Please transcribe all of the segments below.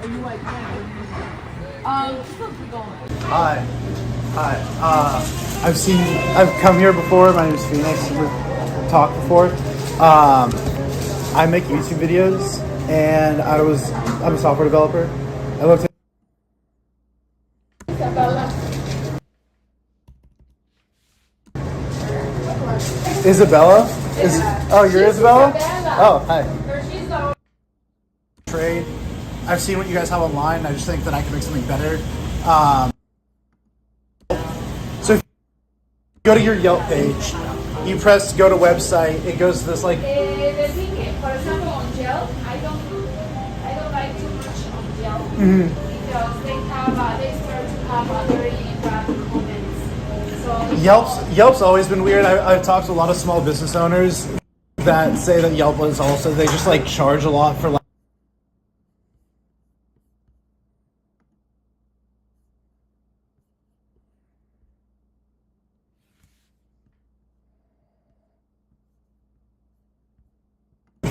Hi. I've come here before. My name is Phoenix. We've talked before. I make YouTube videos, and I'm a software developer. I looked at Isabella. Oh, you're Isabella? Oh, hi. Trade. I've seen what you guys have online. I just think that I can make something better. So if you go to your Yelp page, you press go to website. It goes to this like. The thing is, for example, on Yelp, I don't like too much on Yelp because they start to have very bad comments. So Yelp's always been weird. I've talked to a lot of small business owners that say that Yelp is also they just like charge a lot for like.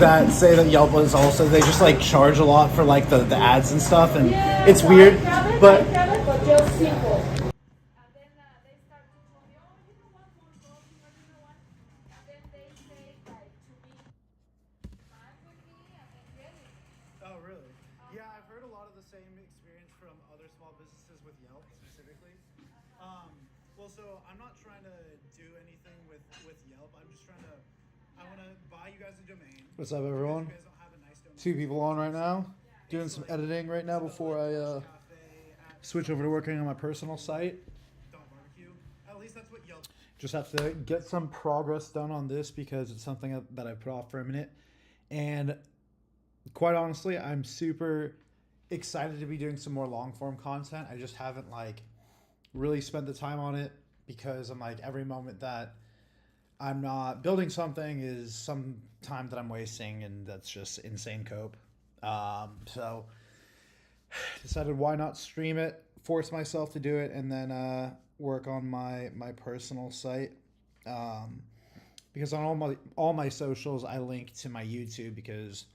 That say that Yelp is also they just like charge a lot for like the ads and stuff, and it's weird, but just simple. And then they start to tell me, oh, you don't want more coffee, or you don't want, and then they say like to me, fine with me, and then get it. Oh, really? Yeah, I've heard a lot of the same experience from other small businesses with Yelp specifically. Well, so I'm not trying to do anything with Yelp. I want to buy you guys a domain. What's up, everyone? You guys don't have a nice domain. Two people on right now. Doing some editing right now before I switch over to working on my personal site. Don't barbecue. At least that's what Yelp. Just have to get some progress done on this because it's something that I put off for a minute. And quite honestly, I'm super excited to be doing some more long form content. I just haven't like really spent the time on it because I'm like every moment that I'm not building something is some time that I'm wasting, and that's just insane cope. So decided why not stream it, force myself to do it, and then work on my personal site. Because on all my socials, I link to my YouTube because,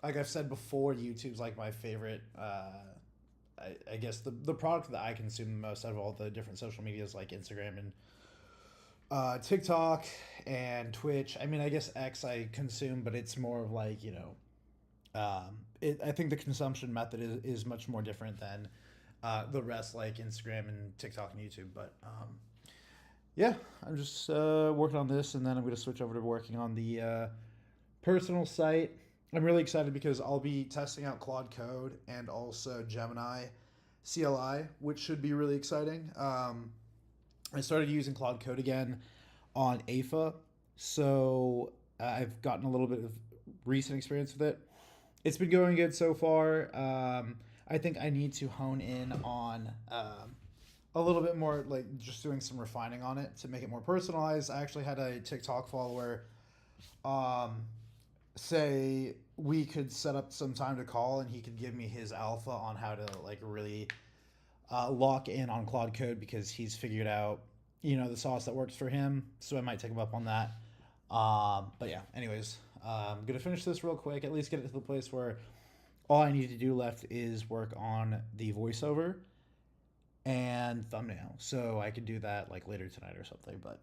like I've said before, YouTube's like my favorite. I guess the product that I consume the most out of all the different social medias like Instagram and TikTok and Twitch. I mean, I guess X I consume, but it's more of like, I think the consumption method is much more different than the rest, like Instagram and TikTok and YouTube. But yeah, I'm just working on this, and then I'm going to switch over to working on the personal site. I'm really excited because I'll be testing out Claude Code and also Gemini CLI, which should be really exciting. I started using Claude Code again on AFA, so I've gotten a little bit of recent experience with it. It's been going good so far. I think I need to hone in on a little bit more, like just doing some refining on it to make it more personalized. I actually had a TikTok follower say we could set up some time to call, and he could give me his alpha on how to like really lock in on Claude Code because he's figured out, the sauce that works for him. So I might take him up on that. But yeah, anyways, I'm going to finish this real quick, at least get it to the place where all I need to do left is work on the voiceover and thumbnail. So I could do that like later tonight or something. But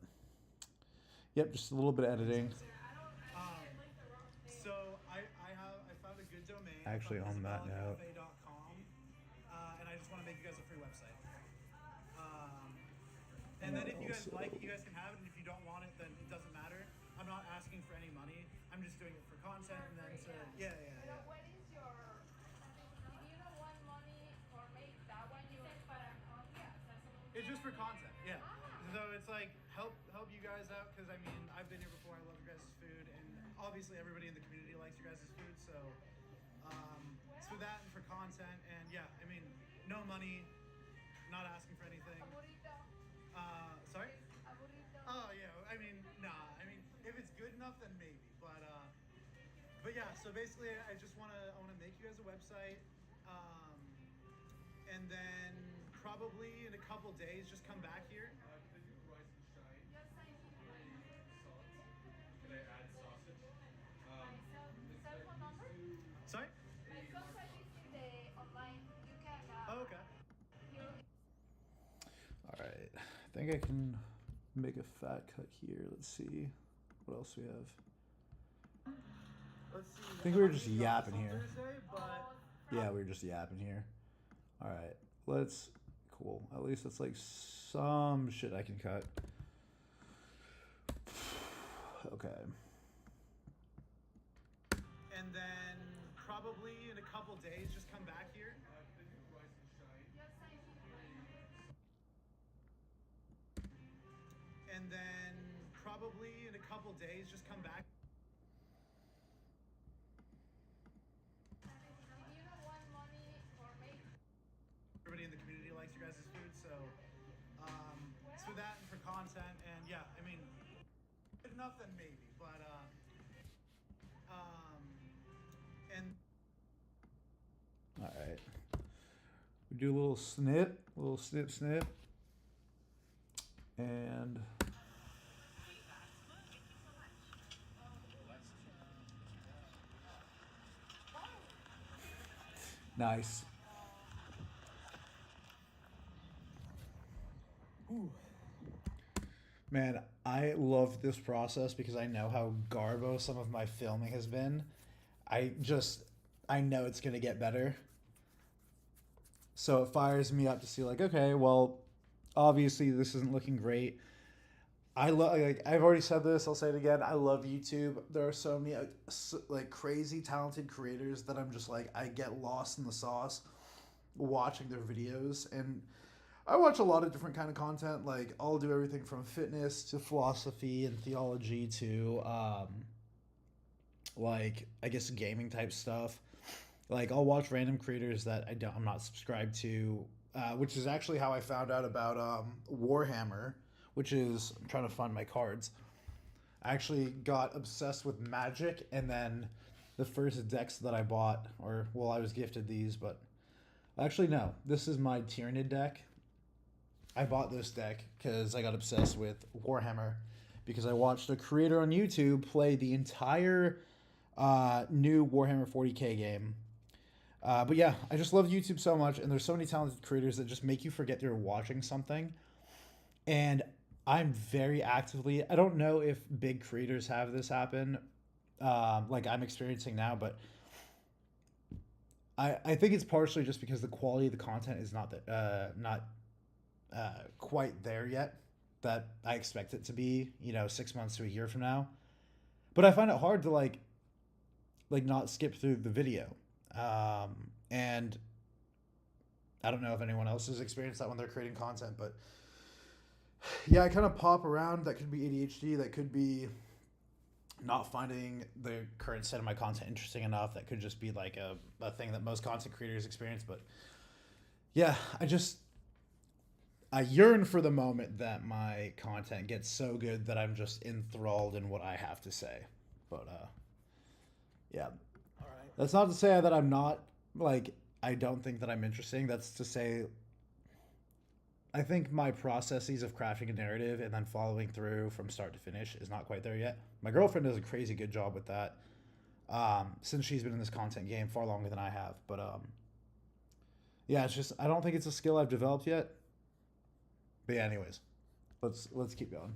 yep, just a little bit of editing. So I found a good domain. Actually, on that note. And I just want to make you guys a free website. And then if you guys like it, you guys can have it. And if you don't want it, then it doesn't matter. I'm not asking for any money. I'm just doing it for content and then to yeah. What is your? If you don't want money or make that one, you said para It's just for content, yeah. So it's like help you guys out because I mean I've been here before. I love your guys' food, and obviously everybody in the community likes your guys' food. So it's for that and for content, and yeah, I mean no money, not asking for anything. Sorry? Oh yeah, I mean nah. I mean if it's good enough, then maybe. But yeah. So basically, I want to make you guys a website, and then probably in a couple days, just come back here. Can I add sausage? cell phone number? Sorry? It comes like this in think I can make a fat cut here. Let's see what else we have. Let's see. I think we were just yapping here. Thursday, but Yeah, we were just yapping here. All right, let's. Cool. At least it's like some shit I can cut. Okay. and then probably in a couple days, just come back here. And then probably in a couple days, just come back. Everybody in the community likes your guys' food, so for that and for content, and yeah, I mean, good enough then maybe, but and All right. We do a little snip, snip, and nice. ooh. Man, I love this process because I know how garbo some of my filming has been. I know it's gonna get better. So it fires me up to see like, okay, well, obviously this isn't looking great. I love, like I've already said this, I'll say it again. I love YouTube. There are so many like crazy talented creators that I'm just like I get lost in the sauce watching their videos, and I watch a lot of different kind of content. Like I'll do everything from fitness to philosophy and theology to like I guess gaming type stuff. Like I'll watch random creators that I'm not subscribed to, which is actually how I found out about Warhammer, which is I'm trying to find my cards. I actually got obsessed with Magic, and then the first decks that I bought, or well, I was gifted these, but actually no, this is my Tyranid deck. I bought this deck because I got obsessed with Warhammer because I watched a creator on YouTube play the entire new Warhammer 40k game. But yeah, I just love YouTube so much, and there's so many talented creators that just make you forget you're watching something. And I'm very actively, I don't know if big creators have this happen, like I'm experiencing now, but I think it's partially just because the quality of the content is not quite there yet that I expect it to be, 6 months to a year from now. But I find it hard to like not skip through the video. And I don't know if anyone else has experienced that when they're creating content, but yeah, I kind of pop around. That could be ADHD. That could be not finding the current set of my content interesting enough. That could just be like a thing that most content creators experience. But yeah, I yearn for the moment that my content gets so good that I'm just enthralled in what I have to say. But yeah. All right. That's not to say that I'm not, like, I don't think that I'm interesting. That's to say, I think my processes of crafting a narrative and then following through from start to finish is not quite there yet. My girlfriend does a crazy good job with that, since she's been in this content game far longer than I have. But yeah, it's just, I don't think it's a skill I've developed yet. But yeah, anyways, let's keep going.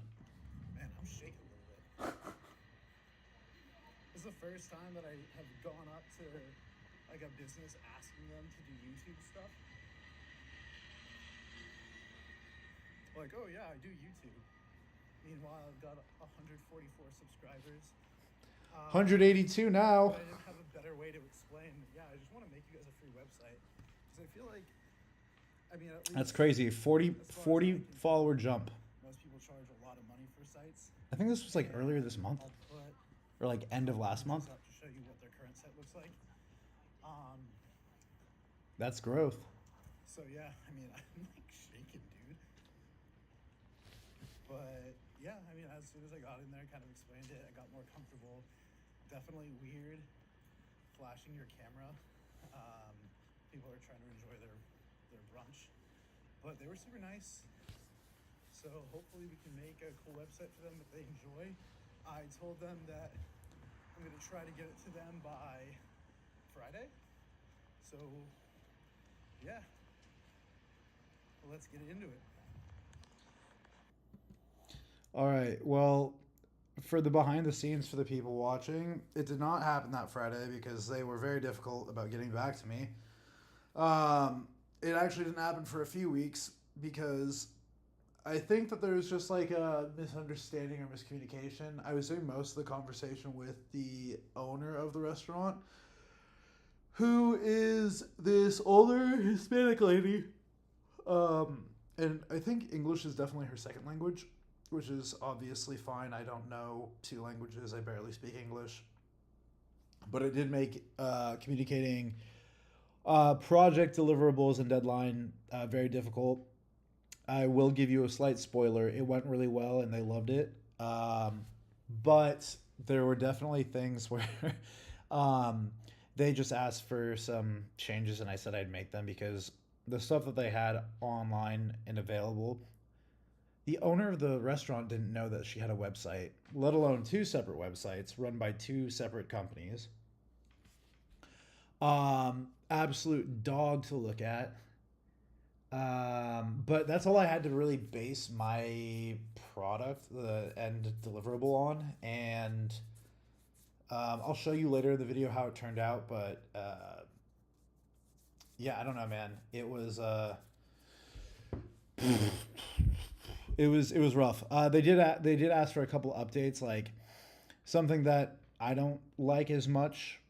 Man, I'm shaking a little bit. This is the first time that I have gone up to like a business asking them to do YouTube stuff. Like, oh yeah, I do YouTube. Meanwhile, I've got 144 subscribers. 182 now. But I didn't have a better way to explain. Yeah, I just want to make you guys a free website because I feel like, I mean, at least That's crazy. 40 follower jump. most people charge a lot of money for sites. I think this was like earlier this month I'll put or like end of last month. up to show you what their current site looks like. That's growth. So yeah, I mean, I'm like shaking, dude. But yeah, I mean, as soon as I got in there, kind of explained it, I got more comfortable. Definitely weird flashing your camera. People are trying to enjoy their brunch, but they were super nice. So hopefully we can make a cool website for them that they enjoy. I told them that I'm gonna try to get it to them by Friday. So yeah, let's get into it. All right. Well, for the behind the scenes for the people watching, it did not happen that Friday because they were very difficult about getting back to me. It actually didn't happen for a few weeks because I think that there was just like a misunderstanding or miscommunication. I was doing most of the conversation with the owner of the restaurant, who is this older Hispanic lady. And I think English is definitely her second language, which is obviously fine. I don't know two languages. I barely speak English. But it did make communicating project deliverables and deadline very difficult. I will give you a slight spoiler. It went really well and they loved it. But there were definitely things where they just asked for some changes and I said I'd make them because the stuff that they had online and available, the owner of the restaurant didn't know that she had a website, let alone two separate websites run by two separate companies. Absolute dog to look at. But that's all I had to really base my product, the end deliverable on. And I'll show you later in the video how it turned out. But yeah, I don't know, man. It was it was rough. They did ask for a couple updates, like something that I don't like as much.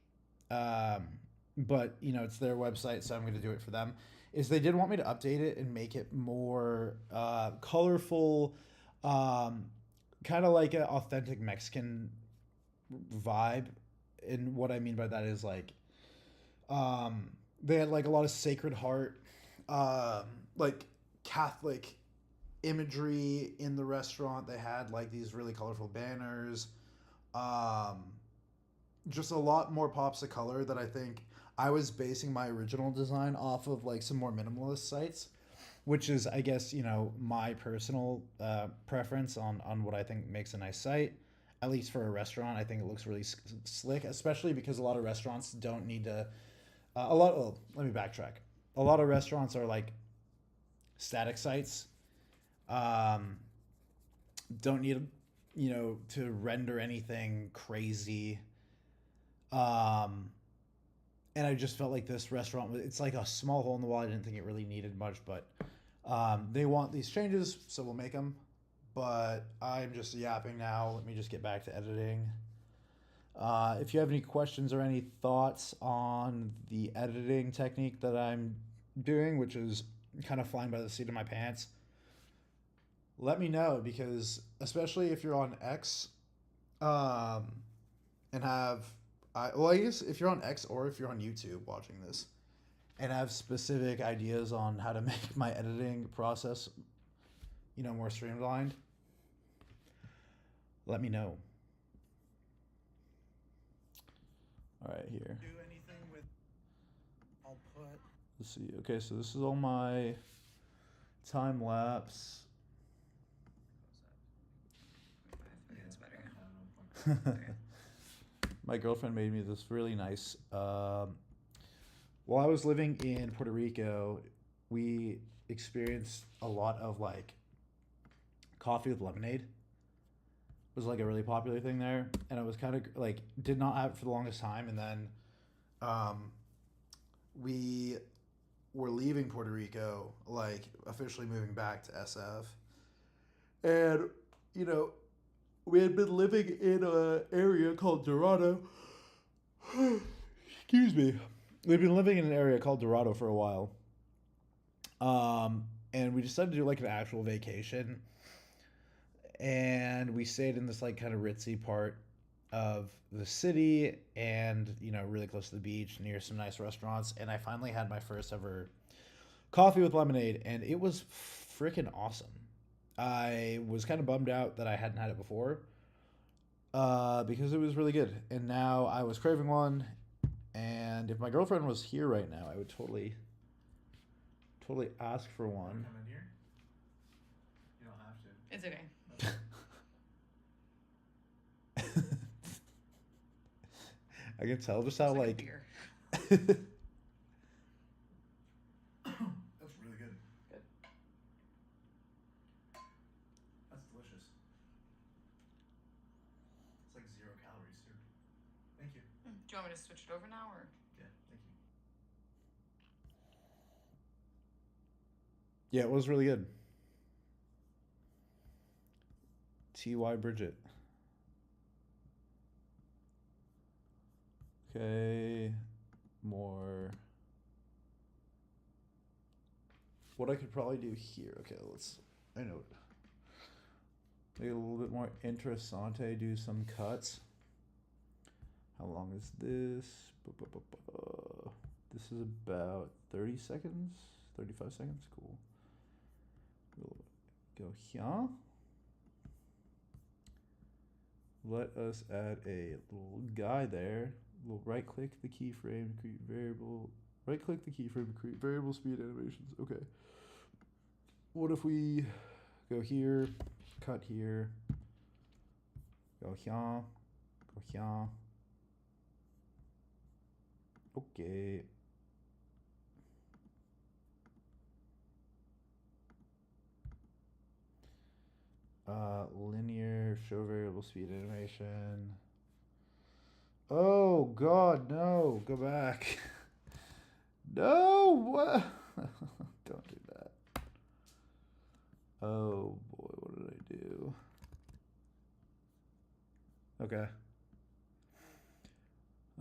But you know, it's their website, so I'm going to do it for them. Is they did want me to update it and make it more colorful, kind of like an authentic Mexican vibe. And what I mean by that is like, they had like a lot of Sacred Heart, like Catholic imagery in the restaurant. They had like these really colorful banners, just a lot more pops of color that I think I was basing my original design off of like some more minimalist sites, which is, I guess, you know, my personal preference on what I think makes a nice site. At least for a restaurant, I think it looks really slick, especially because a lot of restaurants don't need to. Let me backtrack. A lot of restaurants are like static sites. Don't need, you know, to render anything crazy. And I just felt like this restaurant, it's like a small hole in the wall. I didn't think it really needed much, but they want these changes, so we'll make them. But I'm just yapping now. Let me just get back to editing. If you have any questions or any thoughts on the editing technique that I'm doing, which is kind of flying by the seat of my pants, let me know, because especially if you're on X and have, I guess if you're on X or if you're on YouTube watching this and have specific ideas on how to make my editing process, you know, more streamlined, let me know. All right, here. Do anything with. I'll put. Let's see. Okay, so this is all my time lapse. Okay, that's better. My girlfriend made me this really nice. While I was living in Puerto Rico, we experienced a lot of like coffee with lemonade. Was like a really popular thing there, and it was kind of like did not have it for the longest time, and then we were leaving Puerto Rico, like officially moving back to SF, and you know, we had been living in an area called Dorado. Excuse me. We'd been living in an area called Dorado for a while, and we decided to do like an actual vacation. And we stayed in this like kind of ritzy part of the city and, you know, really close to the beach near some nice restaurants. And I finally had my first ever coffee with lemonade, and it was freaking awesome. I was kind of bummed out that I hadn't had it before because it was really good. And now I was craving one. And if my girlfriend was here right now, I would totally ask for one. Come in here. You don't have to. It's okay. I can tell just how It's like a like beer. That's really good. Good. That's delicious. you want me to switch it over now, or? Yeah, thank you. Yeah, it was really good. T.Y. Bridget. Okay, more. What I could probably do here. Okay, I know. Make it a little bit more interessante. Do some cuts. How long is this? This is about 30 seconds, 35 seconds. Cool. We'll go here. Let us add a little guy there. We'll right click the keyframe to create variable. Right click the keyframe to create variable speed animations. Okay. What if we go here, cut here, go here, go here. Okay. Linear show variable speed animation. Oh God, no! Go back. No, what? Don't do that. Oh boy, what did I do? Okay.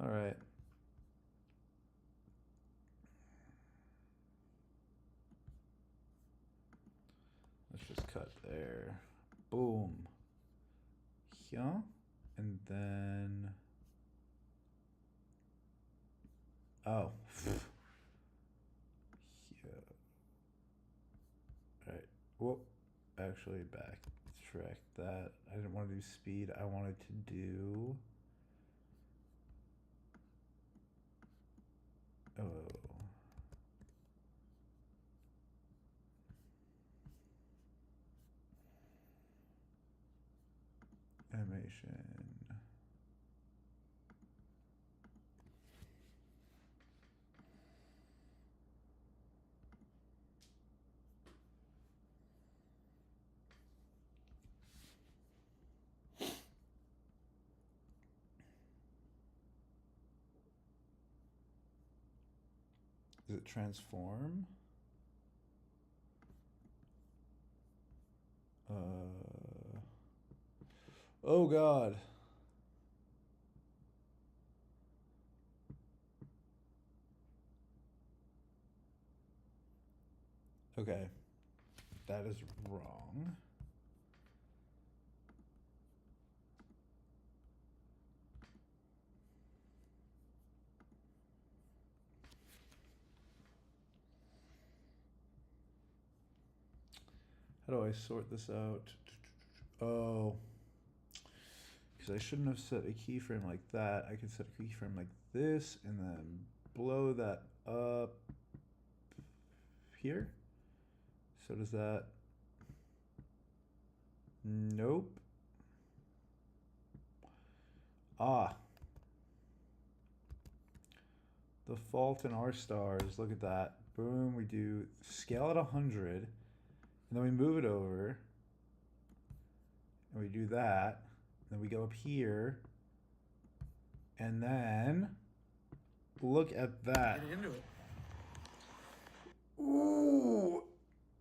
All right. Let's just cut there. Boom. Here. And then. Oh. Here. Alright. Whoop. Actually, backtrack that. I didn't want to do speed. I wanted to do. Oh. Animation. Does it transform? Oh God. Okay. That is wrong. How do I sort this out? Oh. Because I shouldn't have set a keyframe like that. I could set a keyframe like this and then blow that up here. So does that? Nope. Ah. The fault in our stars. Look at that. Boom. We do scale at 100. And then we move it over. And we do that. Then we go up here. And then look at that. Get into it. Ooh.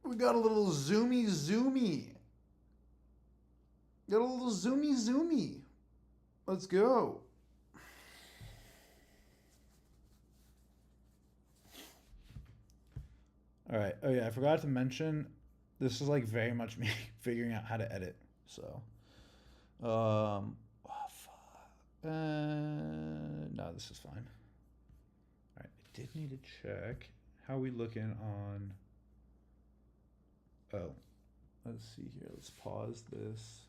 We got a little zoomy. Got a little zoomy. Let's go. All right. Oh yeah, I forgot to mention, this is like very much me figuring out how to edit. So, oh fuck. No, this is fine. All right. I did need to check how we looking on. Oh, let's see here. Let's pause this.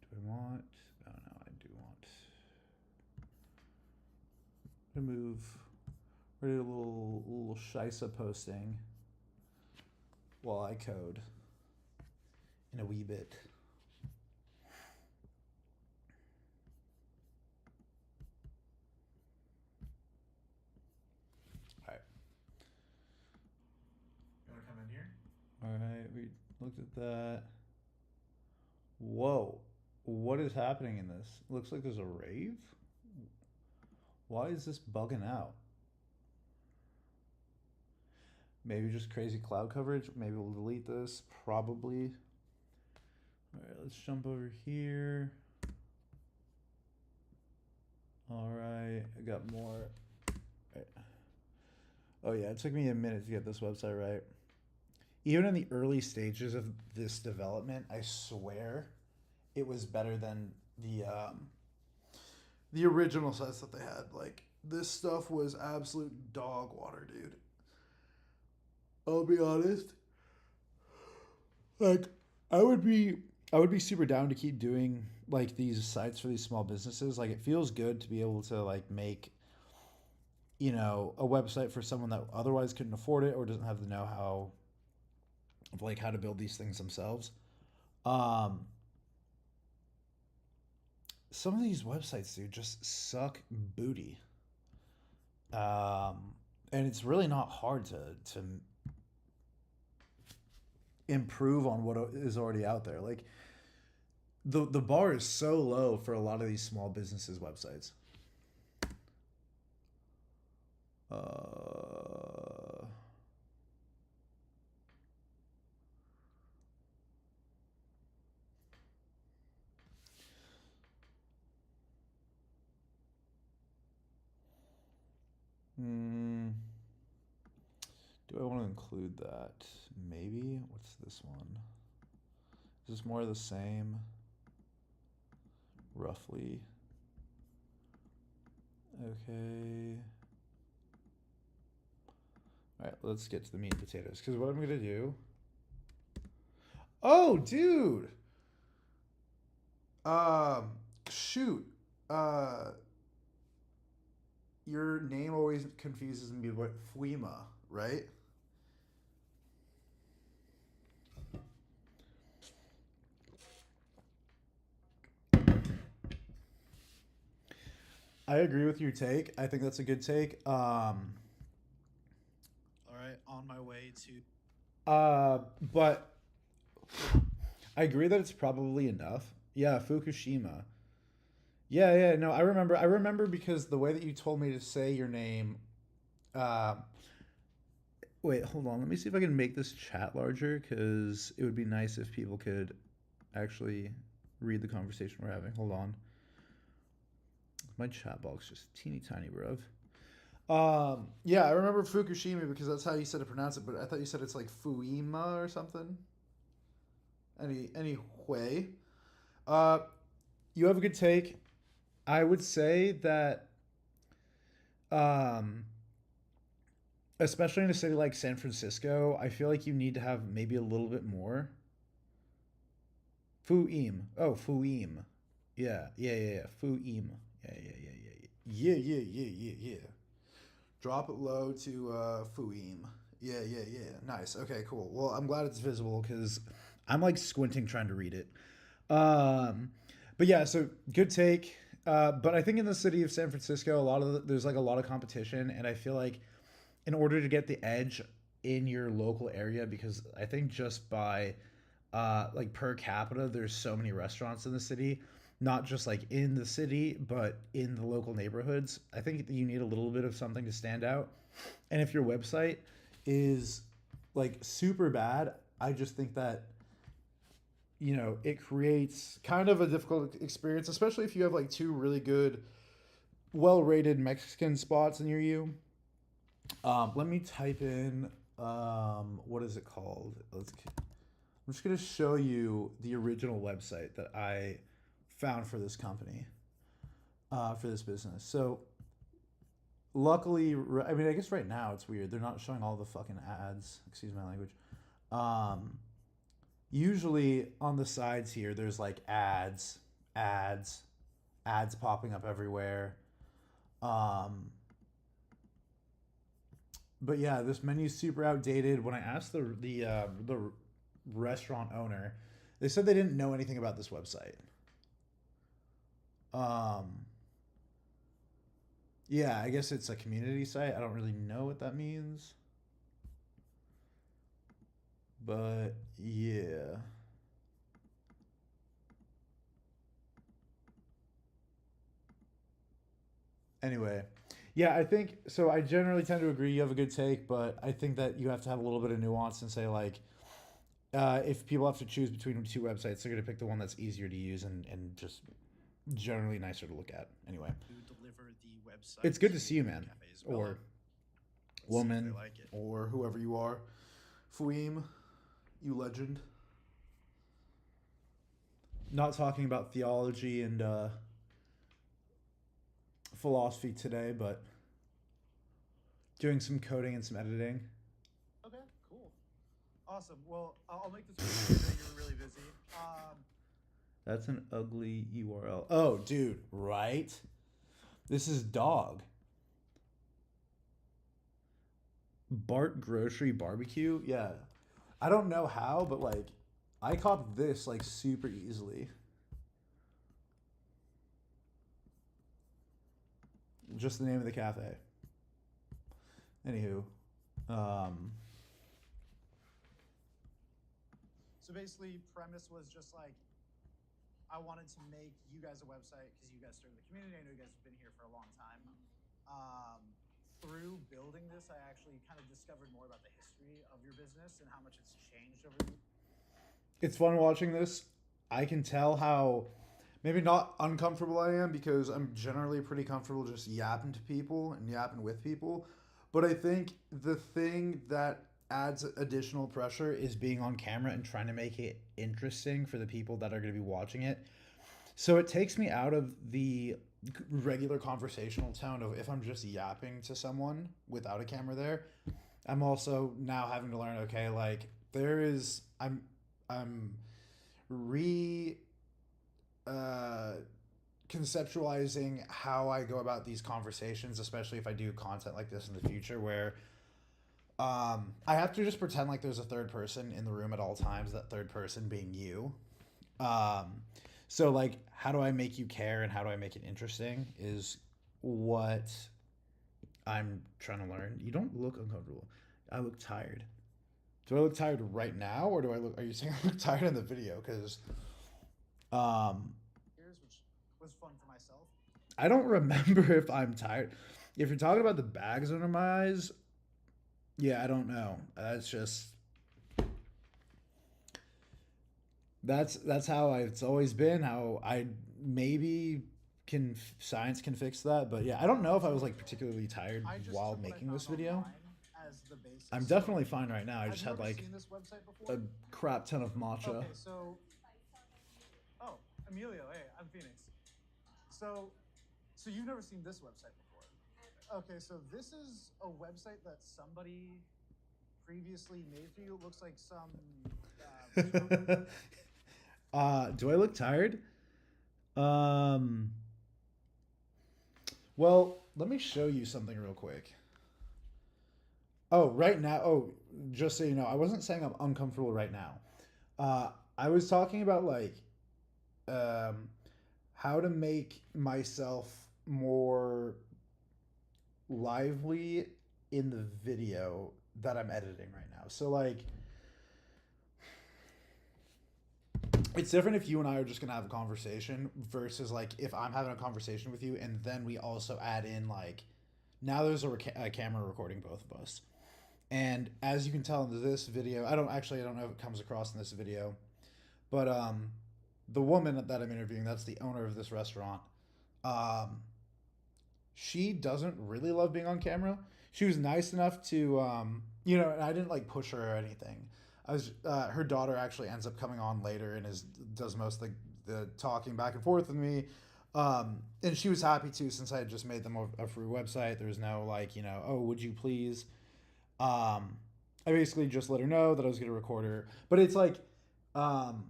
Do I want? Oh no, I do want. I'm gonna move. We're gonna do a little Shisa posting while I code in a wee bit. You want to come in here? All right, we looked at that. Whoa. What is happening in this? Looks like there's a rave? Why is this bugging out? Maybe just crazy cloud coverage. Maybe we'll delete this. Probably. Alright, let's jump over here. Alright, I got more. Right. Oh yeah, it took me a minute to get this website right. Even in the early stages of this development, I swear it was better than the original sites that they had. Like, this stuff was absolute dog water, dude. I'll be honest. Like, I would be super down to keep doing like these sites for these small businesses. Like, it feels good to be able to like make, you know, a website for someone that otherwise couldn't afford it or doesn't have the know-how of like how to build these things themselves. Some of these websites, dude, just suck booty. And it's really not hard to improve on what is already out there. Like, the bar is so low for a lot of these small businesses websites. Do I want to include that? Maybe. What's this one? Is this more of the same? Roughly. Okay. Alright, let's get to the meat and potatoes. Because what I'm going to do... Oh, dude! Shoot. Your name always confuses me with Fuima, right? I agree with your take. I think that's a good take. All right, on my way to. But I agree that it's probably enough. Yeah, Fukushima. Yeah. No, I remember. I remember because the way that you told me to say your name. Wait, hold on. Let me see if I can make this chat larger because it would be nice if people could actually read the conversation we're having. Hold on. My chat box just teeny tiny, bruv. Yeah, I remember Fukushima because that's how you said to pronounce it, but I thought you said it's like Fuima or something. Anyway, you have a good take. I would say that, especially in a city like San Francisco, I feel like you need to have maybe a little bit more. Fuim. Oh, Fuim. Yeah. Fuim. Yeah. Drop it low to Fuim. Yeah. Nice. Okay, cool. Well, I'm glad it's visible because I'm like squinting trying to read it. But yeah, so good take. But I think in the city of San Francisco, there's like a lot of competition, and I feel like in order to get the edge in your local area, because I think just by like per capita, there's so many restaurants in the city. Not just like in the city, but in the local neighborhoods. I think you need a little bit of something to stand out. And if your website is like super bad, I just think that, you know, it creates kind of a difficult experience, especially if you have like two really good, well-rated Mexican spots near you. Let me type in, what is it called? I'm just going to show you the original website that I found for this company, for this business. So luckily, I mean, I guess right now it's weird. They're not showing all the fucking ads. Excuse my language. Usually on the sides here, there's like ads popping up everywhere. But yeah, this menu's super outdated. When I asked the restaurant owner, they said they didn't know anything about this website. Yeah, I guess it's a community site. I don't really know what that means. But yeah. Anyway, yeah, I think so. I generally tend to agree. You have a good take, but I think that you have to have a little bit of nuance and say like, if people have to choose between two websites, they're gonna pick the one that's easier to use and just generally nicer to look at. Anyway, To deliver the website. it's good to see you, man, Cafes. or Let's see if woman, they like it. or whoever you are. Fuim, you legend. Not talking about theology and philosophy today, but doing some coding and some editing. Okay, cool. Awesome. Well, I'll make this really quick. You're really busy. That's an ugly URL. Oh, dude, right? This is dog. Bart Grocery Barbecue? Yeah. I don't know how, but like, I copped this like super easily. Just the name of the cafe. Anywho, So basically, premise was just like, I wanted to make you guys a website because you guys started the community. I know you guys have been here for a long time. Through building this, I actually kind of discovered more about the history of your business and how much it's changed over the it's fun watching this. I can tell how maybe not uncomfortable I am because I'm generally pretty comfortable just yapping to people and yapping with people. But I think the thing that adds additional pressure is being on camera and trying to make it interesting for the people that are going to be watching it. So it takes me out of the regular conversational tone of if I'm just yapping to someone without a camera there. I'm also now having to learn, okay, like there is I'm re conceptualizing how I go about these conversations, especially if I do content like this in the future where I have to just pretend like there's a third person in the room at all times, that third person being you. So like, how do I make you care and how do I make it interesting is what I'm trying to learn. You don't look uncomfortable. I look tired. Do I look tired right now, or are you saying I look tired in the video? Because years, which was fun for myself. I don't remember if I'm tired. If you're talking about the bags under my eyes, yeah, I don't know. That's how it's always been. How I maybe science can fix that, but yeah, I don't know if I was like particularly tired I just while took what I making this found video. online as the basis. I'm So, definitely fine right now. I have just you had ever like seen this website before? a crap ton of matcha. Okay, so oh, Emilio, hey, I'm Phoenix. So you've never seen this website before? Okay, so this is a website that somebody previously made for you. It looks like some. Do I look tired? Well, let me show you something real quick. Oh, right now. Oh, just so you know, I wasn't saying I'm uncomfortable right now. I was talking about like how to make myself more lively in the video that I'm editing right now. So like, it's different if you and I are just gonna have a conversation versus like if I'm having a conversation with you and then we also add in like now there's a camera recording both of us. And as you can tell in this video, I don't know if it comes across in this video, but the woman that I'm interviewing, that's the owner of this restaurant. She doesn't really love being on camera. She was nice enough to and I didn't like push her or anything. Her daughter actually ends up coming on later and does most of the talking back and forth with me. And she was happy to, since I had just made them a free website. There was no like, oh, would you please? I basically just let her know that I was going to record her, but it's like, trying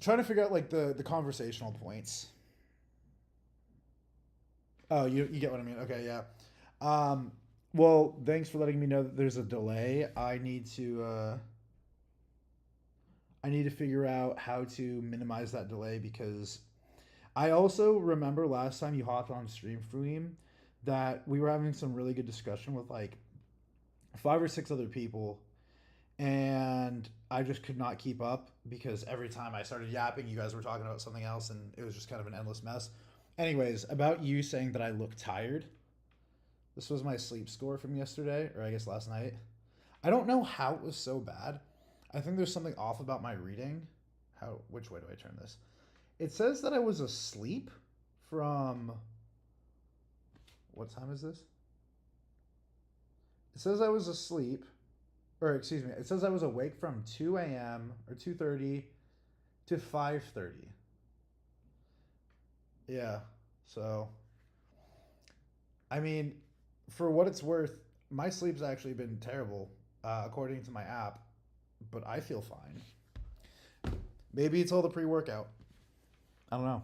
to figure out like the conversational points. Oh, you get what I mean? Okay. Yeah. Well, thanks for letting me know that there's a delay. I need to figure out how to minimize that delay because I also remember last time you hopped on stream, Fuim, that we were having some really good discussion with like 5 or 6 other people, and I just could not keep up because every time I started yapping, you guys were talking about something else, and it was just kind of an endless mess. Anyways, about you saying that I look tired. This was my sleep score from yesterday, or I guess last night. I don't know how it was so bad. I think there's something off about my reading. Which way do I turn this? It says that I was asleep from, what time is this? It says I was asleep, or excuse me, it says I was awake from 2 a.m. or 2:30 to 5:30. Yeah, so, I mean, for what it's worth, my sleep's actually been terrible, according to my app, but I feel fine. Maybe it's all the pre-workout. I don't know.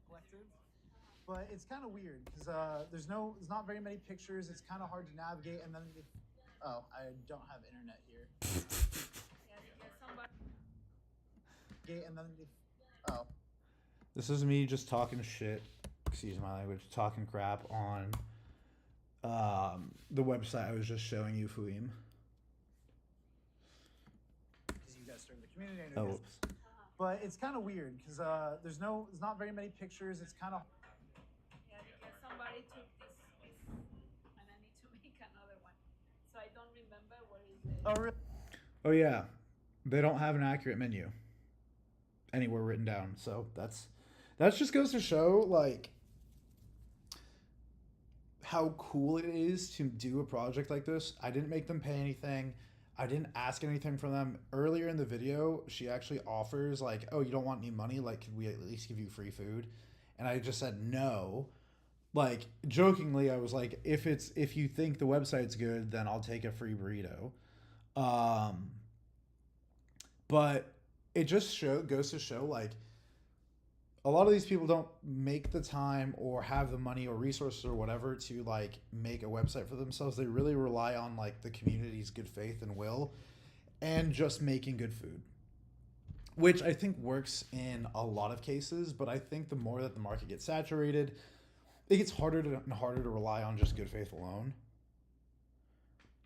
Collective. But it's kind of weird because there's not very many pictures. It's kind of hard to navigate, and then I don't have internet here. And then This is me just talking shit. Excuse my language. Talking crap on the website I was just showing you, Fuim. because you guys started the community. I know you guys- But it's kind of weird because there's not very many pictures. It's kind of Yeah, because somebody took this, and I need to make another one. So I don't remember what is it. oh really? Oh yeah, they don't have an accurate menu anywhere written down. So that just goes to show like how cool it is to do a project like this. I didn't make them pay anything. I didn't ask anything from them. Earlier in the video, she actually offers like, "Oh, you don't want any money? Like, could we at least give you free food?" And I just said no. Like jokingly, I was like, "If you think the website's good, then I'll take a free burrito." But it just goes to show like a lot of these people don't make the time or have the money or resources or whatever to like make a website for themselves. They really rely on like the community's good faith and will and just making good food, which I think works in a lot of cases. But I think the more that the market gets saturated, it gets harder and harder to rely on just good faith alone.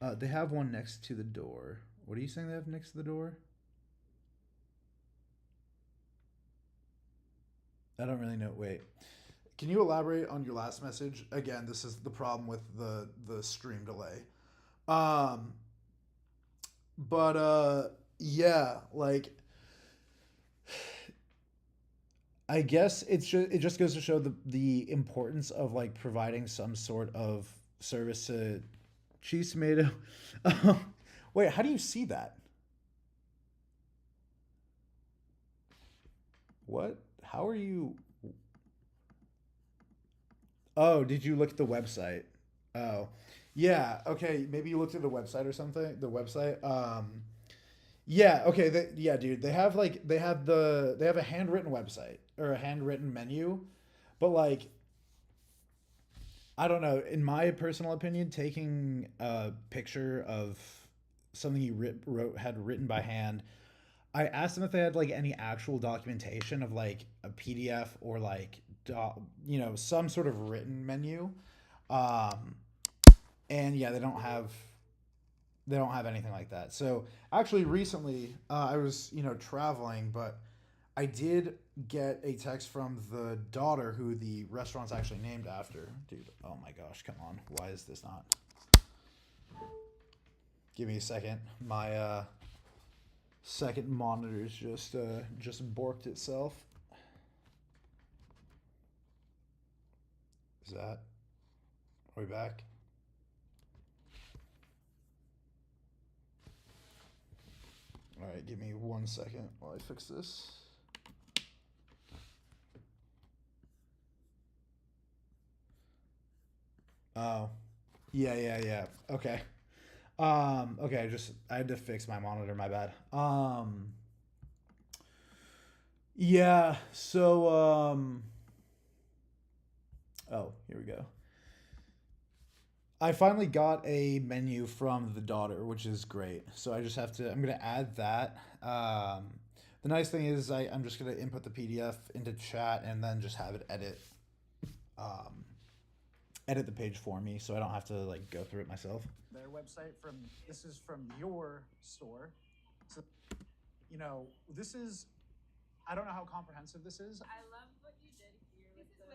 They have one next to the door. What are you saying they have next to the door? I don't really know. Wait. Can you elaborate on your last message? Again, this is the problem with the stream delay. Yeah, like I guess it just goes to show the importance of like providing some sort of service to cheese tomato. Wait, how do you see that? What? How are you? Oh, did you look at the website? Oh, yeah. Okay, maybe you looked at the website or something. The website. Yeah. Okay. Yeah, dude. They have a handwritten website or a handwritten menu, but like I don't know. In my personal opinion, taking a picture of something you had written by hand. I asked them if they had like any actual documentation of like a PDF or like some sort of written menu, and yeah, they don't have anything like that. So actually, recently I was traveling, but I did get a text from the daughter who the restaurant's actually named after. Dude, oh my gosh, come on, why is this not? Give me a second. My second monitor's just borked itself. Is that? Are we back? All right, give me 1 second while I fix this. Oh, yeah. Okay. Okay, I had to fix my monitor, my bad. Yeah, so, oh, here we go. I finally got a menu from the daughter, which is great. So I'm going to add that. The nice thing is I'm just going to input the PDF into chat and then just have it edit the page for me, so I don't have to like go through it myself. Their website this is from your store. So, this is, I don't know how comprehensive this is. I love what you did here with the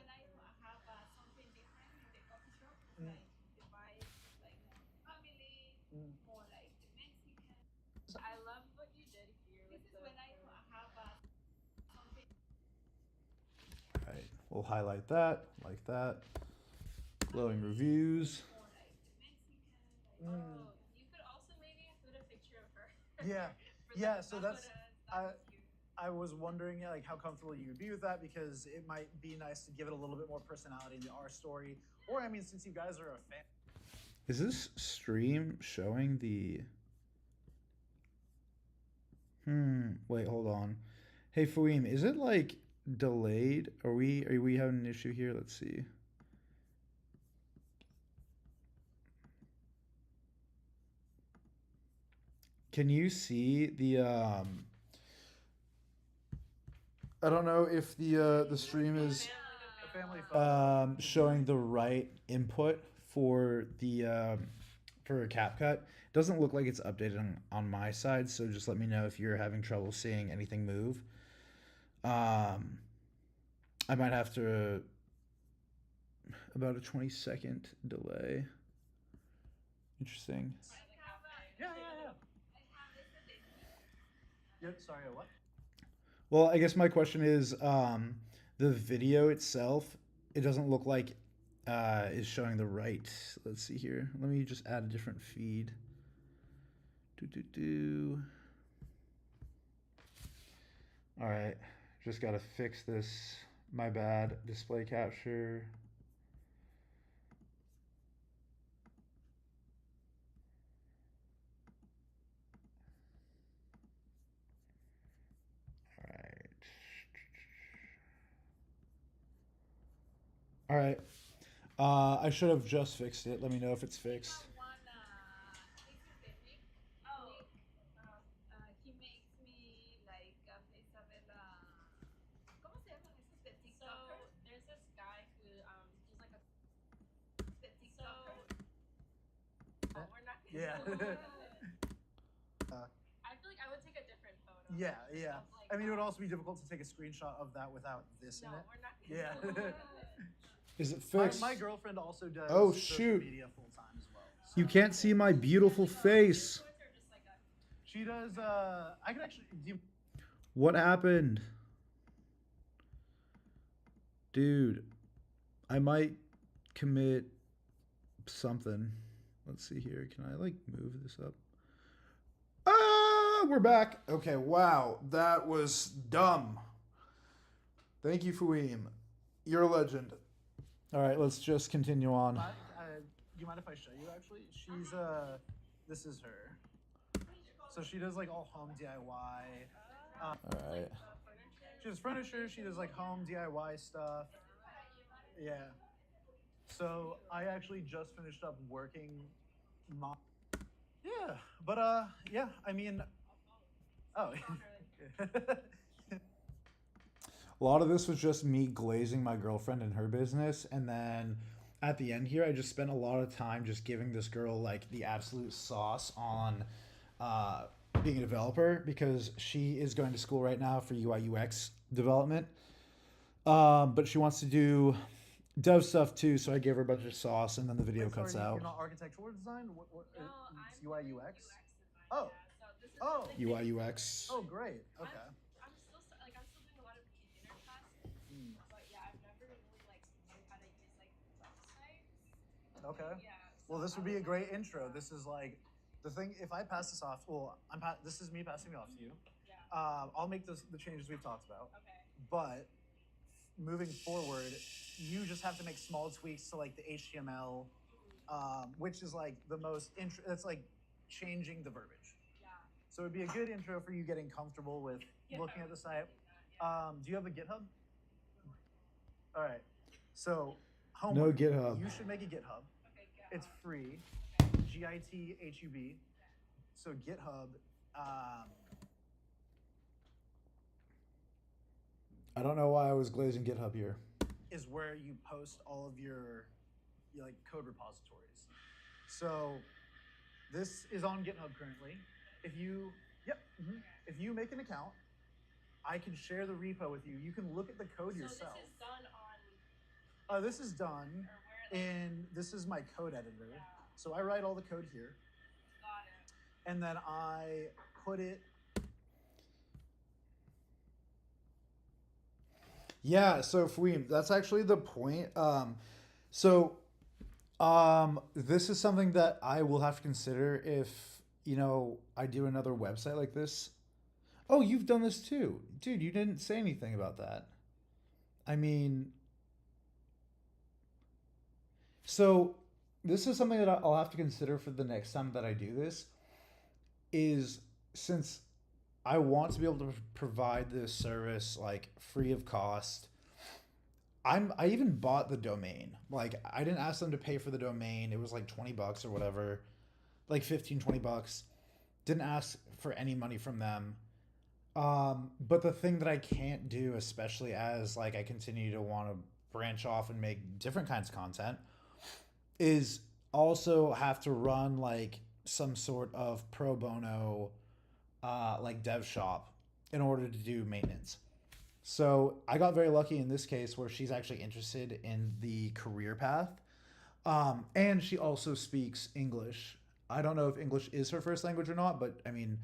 We'll highlight that, like that. Glowing reviews. You could also maybe include a picture of her. Yeah, For yeah. the So that's photos. I. I was wondering like how comfortable you would be with that because it might be nice to give it a little bit more personality in our story. Or I mean, since you guys are a fan. Is this stream showing the... Wait, hold on. Hey, Fouim, is it like delayed? Are we having an issue here? Let's see. Can you see the I don't know if the stream is A family photo. showing the right input for the for CapCut. Doesn't look like it's updated on my side, so just let me know if you're having trouble seeing anything move. I might have to about a 20-second delay. Interesting. Yeah. Yep. Sorry. What? Well, I guess my question is, the video itself, it doesn't look like is showing the right. Let's see here. Let me just add a different feed. All right, just gotta fix this. My bad. Display capture. All right. I should have just fixed it. Let me know if it's fixed. He makes me like Isabella. ¿Cómo se llaman esos de TikToker? So there's this guy who just like a TikToker. Oh, we're not gonna Yeah. I feel like I would take a different photo. Yeah. Of, like, I mean, it would also be difficult to take a screenshot of that without this No, in it. we're not gonna Yeah. Is it fixed? My girlfriend also does Oh, social shoot. media full time as well. You can't see my beautiful face. She does. I can actually. Do you, What happened? Dude, I might commit something. Let's see here. Can I like move this up? Ah, we're back. Okay, wow. That was dumb. Thank you, Fouim. You're a legend. All right, let's just continue on. you mind if I show you? Actually, she's this is her. So she does like all home DIY. All right. She does furniture. She does like home DIY stuff. Yeah. So I actually just finished up working. Yeah, but yeah. I mean, oh. A lot of this was just me glazing my girlfriend and her business, and then at the end here, I just spent a lot of time just giving this girl like the absolute sauce on being a developer because she is going to school right now for UI UX development, but she wants to do dev stuff too. So I gave her a bunch of sauce, and then the video Wait, cuts sorry, out. You're not architectural design. What No, it's I'm UI doing UX. design. Oh. Yeah, so this is Oh. like UI UX. Oh, great. Okay. I'm still doing a lot of beginner classes, but yeah, I've never really like learned how to use like websites. Okay. Yeah. Well, this would be a great intro. This is like the thing. If I pass this off, well, this is me passing it off to you. Yeah. I'll make the changes we've talked about. Okay. But moving forward, you just have to make small tweaks to like the HTML, which is like the most it's like changing the verbiage. Yeah. So it'd be a good intro for you getting comfortable with looking at the site. Do you have a GitHub? All right. So homework. No GitHub. You should make a GitHub. Okay. It's free. GITHUB. So GitHub. I don't know why I was glazing GitHub here. Is where you post all of your like code repositories. So this is on GitHub currently. If you if you make an account, I can share the repo with you. You can look at the code yourself. This is done on. This is done in this is my code editor. So I write all the code here. Got it. And then I put it. Yeah, so Fweem, that's actually the point. So this is something that I will have to consider if, I do another website like this. Oh, you've done this too. Dude, you didn't say anything about that. I mean, so this is something that I'll have to consider for the next time that I do this is since I want to be able to provide this service like free of cost. I even bought the domain. Like I didn't ask them to pay for the domain. It was like 20 bucks or whatever. Like 15, 20 bucks. Didn't ask for any money from them. But the thing that I can't do, especially as like I continue to want to branch off and make different kinds of content, is also have to run like some sort of pro bono like dev shop in order to do maintenance. So I got very lucky in this case where she's actually interested in the career path. And she also speaks English. I don't know if English is her first language or not, but I mean,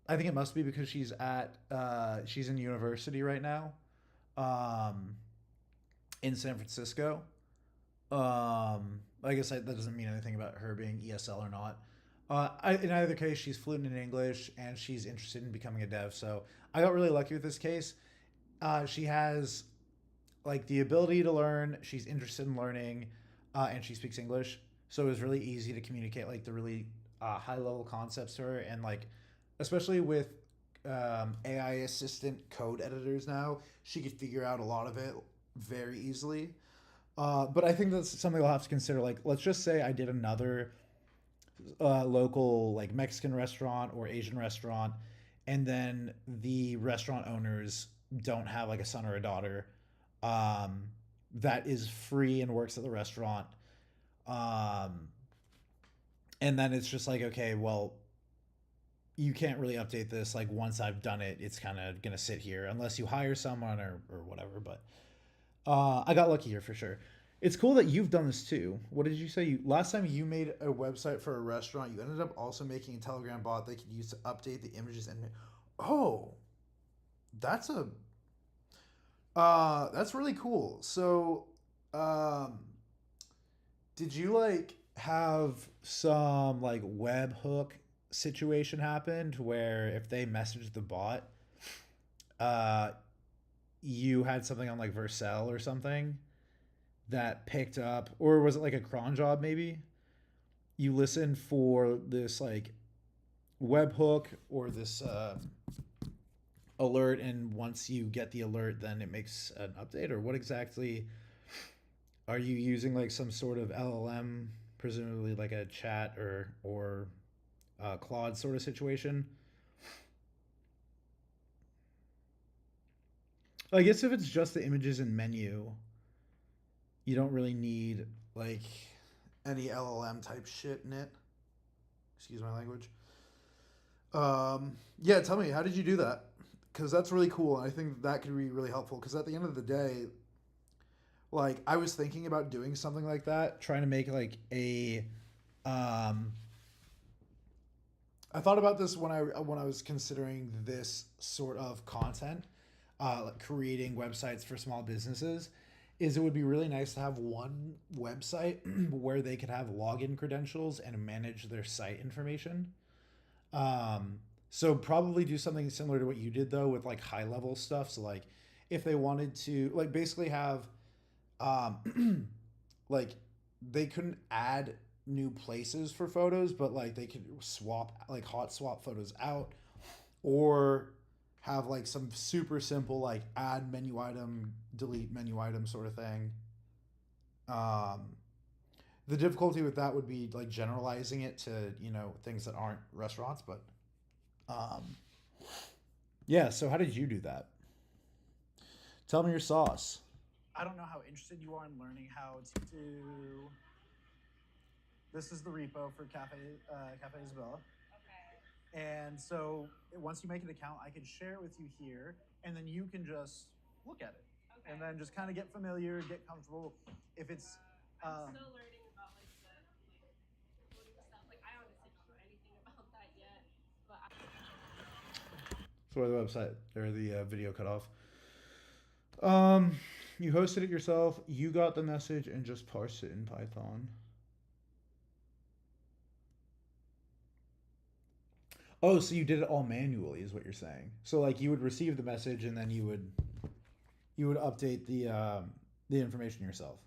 I think it must be because she's in university right now, in San Francisco. I guess that doesn't mean anything about her being ESL or not. In either case, she's fluent in English and she's interested in becoming a dev. So I got really lucky with this case. She has like the ability to learn. She's interested in learning, and she speaks English. So it was really easy to communicate like the really high level concepts to her, and like especially with AI assistant code editors now, she could figure out a lot of it very easily. But I think that's something I'll have to consider. Like, let's just say I did another local like Mexican restaurant or Asian restaurant, and then the restaurant owners don't have like a son or a daughter that is free and works at the restaurant. Um, and then it's just like, okay, well, you can't really update this. Like once I've done it, it's kind of gonna sit here unless you hire someone or whatever. But I got lucky here for sure. It's cool that you've done this too. What did you say? Last time you made a website for a restaurant, you ended up also making a Telegram bot they could use to update the images and oh, that's a that's really cool. So, um, did you like have some like webhook situation happen to where if they messaged the bot, uh, you had something on like Vercel or something that picked up, or was it like a cron job maybe? You listen for this like webhook or this alert, and once you get the alert, then it makes an update, or what exactly are you using? Like some sort of LLM, presumably like a chat or Claude sort of situation. I guess if it's just the images and menu, you don't really need like any LLM type shit in it. Excuse my language. Yeah, tell me, how did you do that? Because that's really cool, and I think that could be really helpful. Because at the end of the day, like I was thinking about doing something like that, trying to make like a. I thought about this when I was considering this sort of content, like creating websites for small businesses. Is it would be really nice to have one website where they could have login credentials and manage their site information. So probably do something similar to what you did though with like high level stuff. So like if they wanted to like basically have like they couldn't add new places for photos, but like they could swap like hot swap photos out, or have like some super simple like add menu item, delete menu item sort of thing. Um, the difficulty with that would be like generalizing it to things that aren't restaurants, but um, yeah. So how did you do that? Tell me your sauce. I don't know how interested you are in learning how to do. This is the repo for Cafe Isabella. And so once you make an account, I can share it with you here, and then you can just look at it, and then just kind of get familiar, get comfortable. If it's, I'm still learning about like the coding stuff. Like I honestly don't know anything about that yet, but For the website or the video cut off. You hosted it yourself. You got the message and just parsed it in Python. Oh, so you did it all manually, is what you're saying. So like you would receive the message and then you would update the information yourself.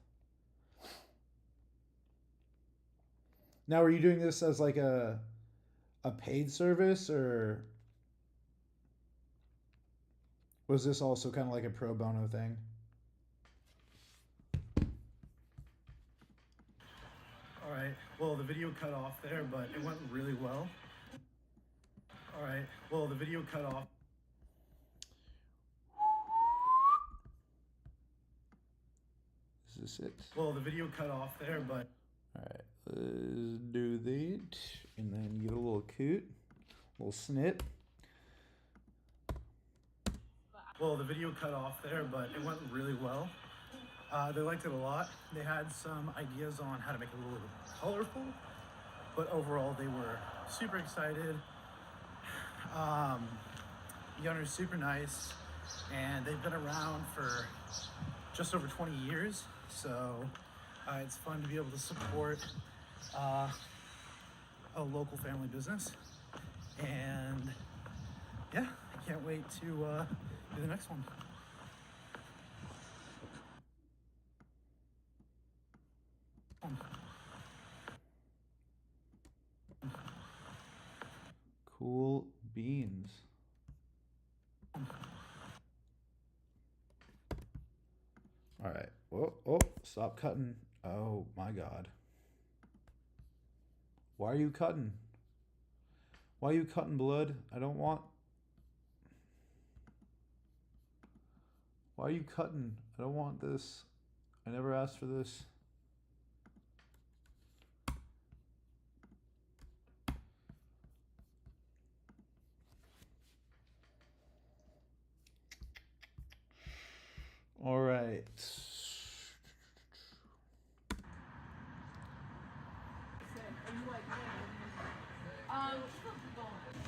Now, are you doing this as like a paid service, or was this also kind of like a pro bono thing? All right. Well, the video cut off there, but it went really well. All right. Well, the video cut off. Is this it? Well, the video cut off there, but. All right. Let's do that, and then get a little coot, little snip. Well, the video cut off there, but it went really well. They liked it a lot. They had some ideas on how to make it a little colorful, but overall they were super excited. Gunner's super nice, and they've been around for just over 20 years, so it's fun to be able to support a local family business. And yeah, I can't wait to do the next one. Cool beans. All right. Oh, stop cutting. Oh my God. Why are you cutting? Why are you cutting, blood? I don't want. Why are you cutting? I don't want this. I never asked for this. All right.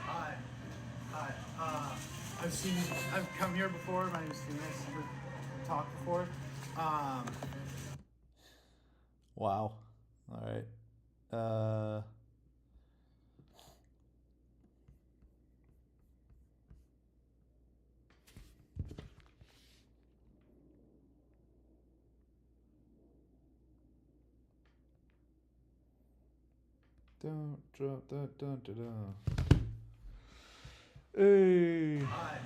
Hi. I've come here before. My name is Phoenix. We've talked before. Wow. All right. Don't drop that. Dun, dun, dun. Hey. Hi.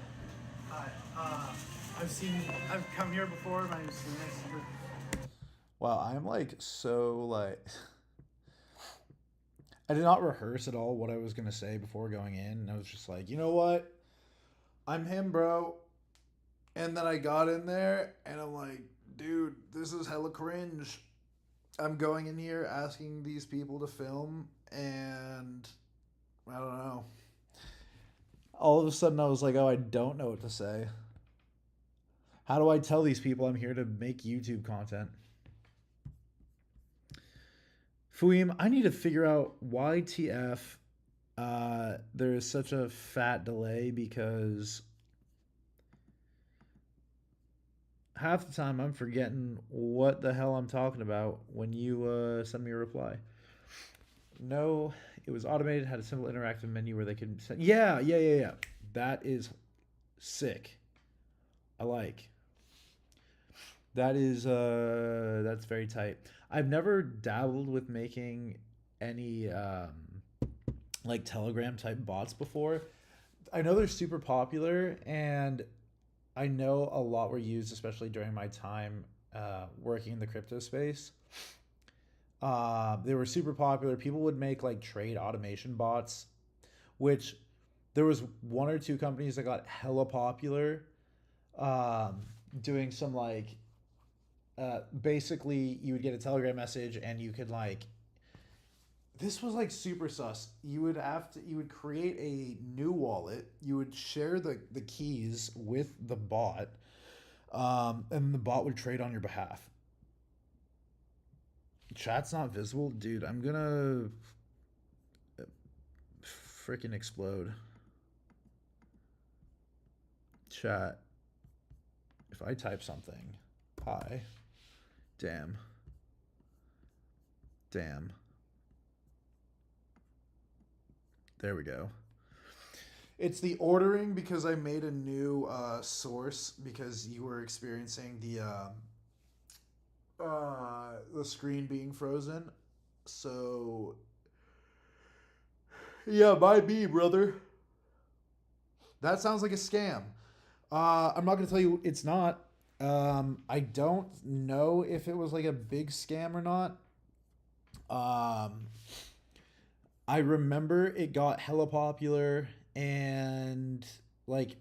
I've come here before. My name is Phoenix. Wow, I'm like so like I did not rehearse at all what I was gonna say before going in, and I was just like, you know what? I'm him, bro. And then I got in there and I'm like, dude, this is hella cringe. I'm going in here asking these people to film, and I don't know. All of a sudden I was like, oh, I don't know what to say. How do I tell these people I'm here to make YouTube content? Fuim, I need to figure out why TF there is such a fat delay, because half the time I'm forgetting what the hell I'm talking about when you send me a reply. No, it was automated, had a simple interactive menu where they could send. Yeah. That is sick. I like. That is that's very tight. I've never dabbled with making any like Telegram type bots before. I know they're super popular, and I know a lot were used, especially during my time working in the crypto space. They were super popular. People would make like trade automation bots, which there was one or two companies that got hella popular, doing some like basically you would get a Telegram message and you could like, this was like super sus. You would create a new wallet. You would share the keys with the bot, and the bot would trade on your behalf. Chat's not visible, dude. I'm gonna freaking explode. Chat. if I type something, hi, damn, there we go. It's the ordering because I made a new source because you were experiencing the screen being frozen. So yeah, by me, brother. That sounds like a scam. I'm not gonna tell you it's not. I don't know if it was like a big scam or not. I remember it got hella popular and like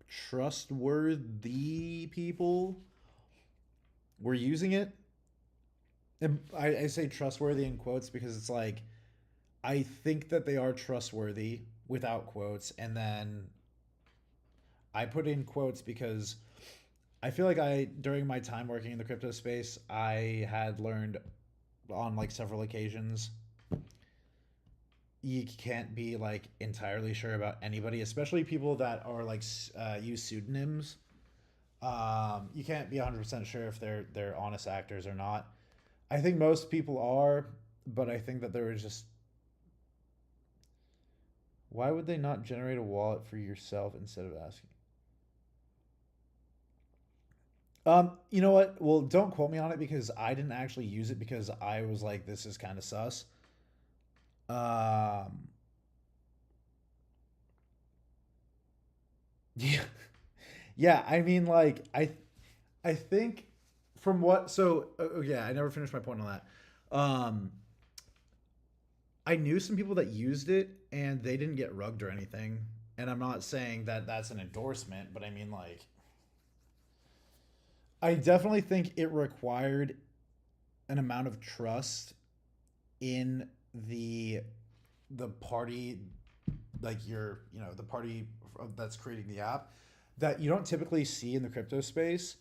trustworthy people were using it. And I say trustworthy in quotes because it's like I think that they are trustworthy without quotes, and then I put in quotes because I feel like during my time working in the crypto space, I had learned on like several occasions you can't be like entirely sure about anybody, especially people that are like use pseudonyms. You can't be 100% sure if they're honest actors or not. I think most people are, but I think that there was just why would they not generate a wallet for yourself instead of asking? You know what? Well, don't quote me on it because I didn't actually use it because I was like, this is kind of sus. Yeah, yeah. I mean, like, I think from what. So, yeah, I never finished my point on that. I knew some people that used it and they didn't get rugged or anything. And I'm not saying that that's an endorsement, but I mean, like, I definitely think it required an amount of trust in the party, like the party that's creating the app, that you don't typically see in the crypto space.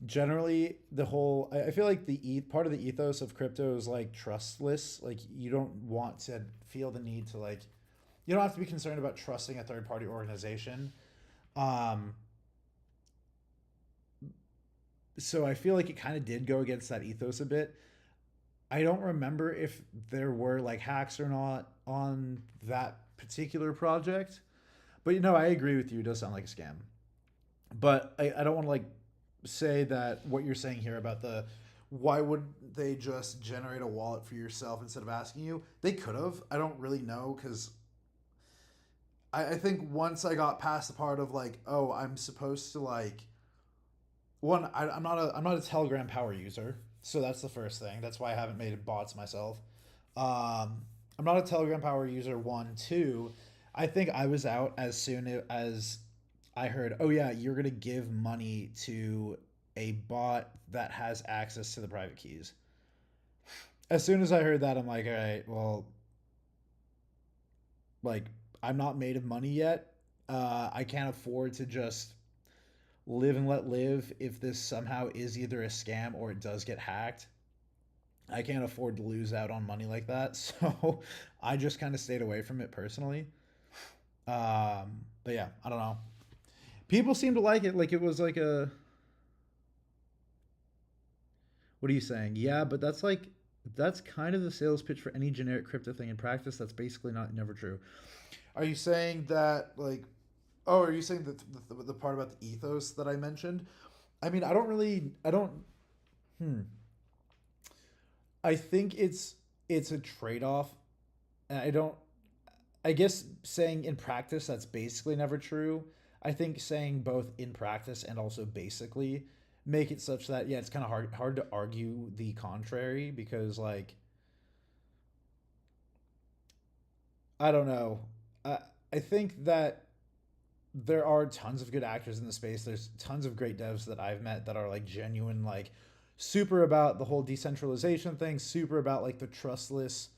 Generally, the whole I feel like part of the ethos of crypto is like trustless. Like you don't want to feel the need to like you don't have to be concerned about trusting a third party organization. Um, so I feel like it kind of did go against that ethos a bit. I don't remember if there were like hacks or not on that particular project, but I agree with you. It does sound like a scam, but I don't want to like say that what you're saying here about the why would they just generate a wallet for yourself instead of asking you? They could have. I don't really know because I think once I got past the part of like, oh, I'm supposed to like I'm not a Telegram power user, so that's the first thing. That's why I haven't made bots myself. I'm not a Telegram power user. One, two. I think I was out as soon as I heard, oh yeah, you're gonna give money to a bot that has access to the private keys. As soon as I heard that, I'm like, all right, well, like I'm not made of money yet. I can't afford to just live and let live if this somehow is either a scam or it does get hacked. I can't afford to lose out on money like that. So I just kind of stayed away from it personally. But yeah, I don't know. People seem to like it. Like it was like a. What are you saying? Yeah, but that's kind of the sales pitch for any generic crypto thing in practice. That's basically never true. Are you saying that like Oh, are you saying that the part about the ethos that I mentioned? I mean, I don't. Hmm. I think it's a trade off. I don't. I guess saying in practice that's basically never true. I think saying both in practice and also basically make it such that yeah, it's kind of hard to argue the contrary because like I don't know. I think that there are tons of good actors in the space. There's tons of great devs that I've met that are like genuine, like super about the whole decentralization thing, super about like the trustless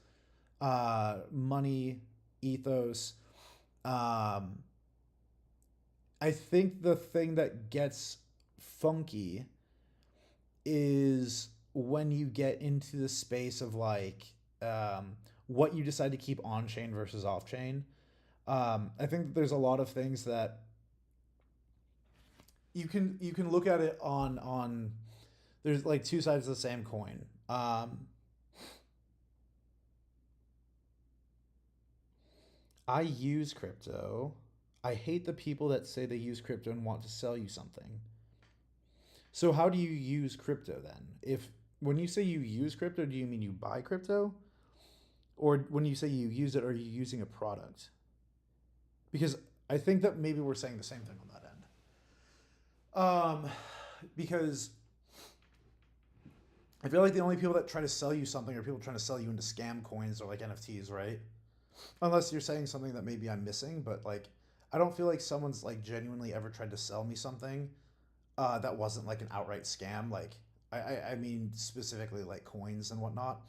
money ethos. Um, I think the thing that gets funky is when you get into the space of like what you decide to keep on chain versus off chain. I think that there's a lot of things that you can look at it on there's like two sides of the same coin. I use crypto. I hate the people that say they use crypto and want to sell you something. So how do you use crypto then? If when you say you use crypto, do you mean you buy crypto? Or when you say you use it, are you using a product? Because I think that maybe we're saying the same thing on that end. Because I feel like the only people that try to sell you something are people trying to sell you into scam coins or like NFTs, right? Unless you're saying something that maybe I'm missing, but like I don't feel like someone's like genuinely ever tried to sell me something that wasn't like an outright scam. Like I mean specifically like coins and whatnot.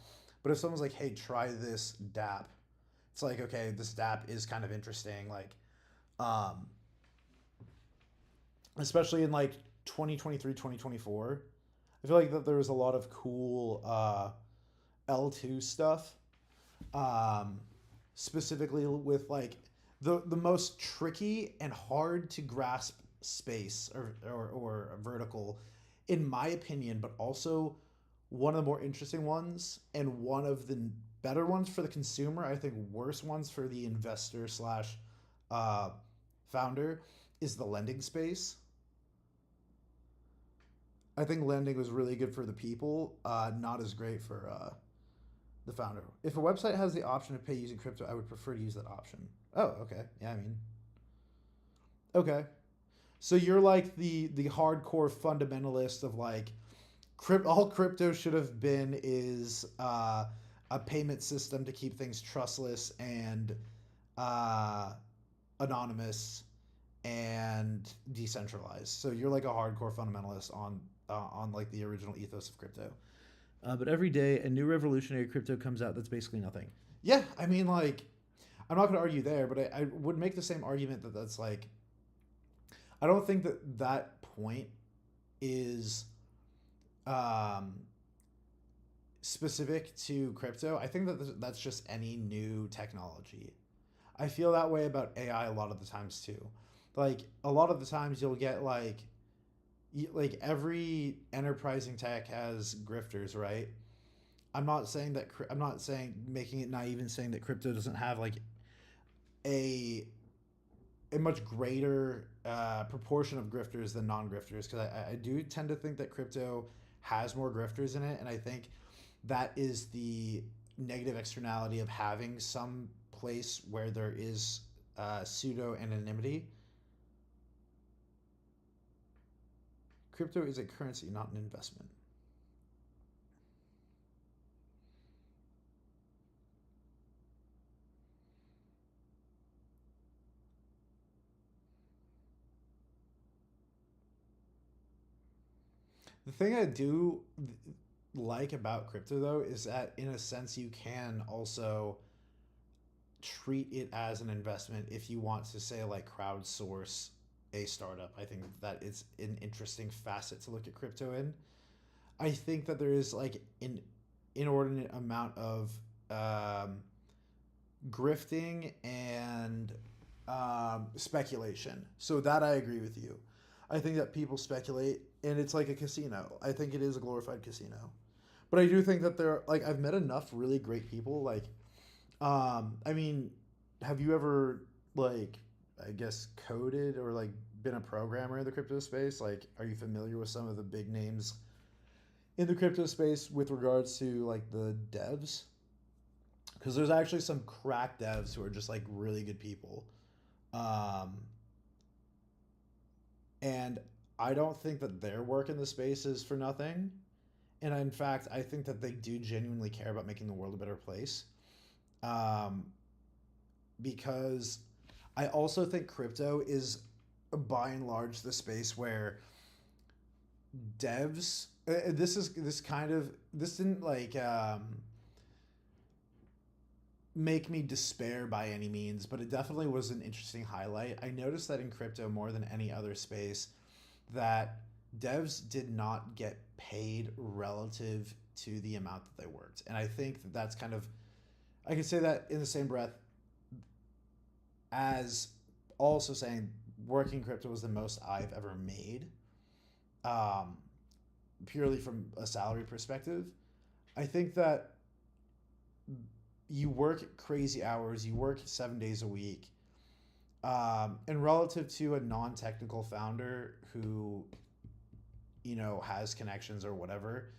But if someone's like, hey, try this DApp, it's like, okay, this DApp is kind of interesting. Like, especially in like 2023, 2024, I feel like that there was a lot of cool L2 stuff. Specifically with like the most tricky and hard to grasp space or vertical, in my opinion, but also one of the more interesting ones and one of the better ones for the consumer. I think worse ones for the investor slash founder is the lending space. I think lending was really good for the people, not as great for the founder. If a website has the option to pay using crypto, I would prefer to use that option. Oh, okay. Yeah, I mean, okay. So you're like the hardcore fundamentalist of like, all crypto should have been is a payment system to keep things trustless and anonymous and decentralized. So you're like a hardcore fundamentalist on like the original ethos of crypto. But every day a new revolutionary crypto comes out that's basically nothing. Yeah, I mean, like, I'm not going to argue there, but I would make the same argument that that's like, I don't think that that point is specific to crypto. I think that that's just any new technology. I feel that way about AI a lot of the times too. Like a lot of the times you'll get like every enterprising tech has grifters, right? I'm not saying making it naive and saying that crypto doesn't have like a much greater proportion of grifters than non-grifters, because I do tend to think that crypto has more grifters in it, and I think that is the negative externality of having some place where there is pseudo anonymity. Crypto is a currency, not an investment. The thing I do like about crypto, though, is that in a sense you can also treat it as an investment if you want to say like crowdsource a startup. I think that it's an interesting facet to look at crypto in. I think that there is like an inordinate amount of grifting and speculation. So that I agree with you. I think that people speculate, and it's like a casino. I think it is a glorified casino. But I do think that I've met enough really great people. Like, I mean, have you ever, like, I guess, coded or, like, been a programmer in the crypto space? Like, are you familiar with some of the big names in the crypto space with regards to, like, the devs? Because there's actually some crack devs who are just, like, really good people. And I don't think that their work in the space is for nothing. And in fact, I think that they do genuinely care about making the world a better place. Because I also think crypto is, by and large, the space where devs, this didn't like make me despair by any means, but it definitely was an interesting highlight. I noticed that in crypto more than any other space, that devs did not get paid relative to the amount that they worked. And I think that that's kind of, I could say that in the same breath as also saying working crypto was the most I've ever made, purely from a salary perspective. I think that you work crazy hours, you work 7 days a week, and relative to a non-technical founder who, has connections or whatever.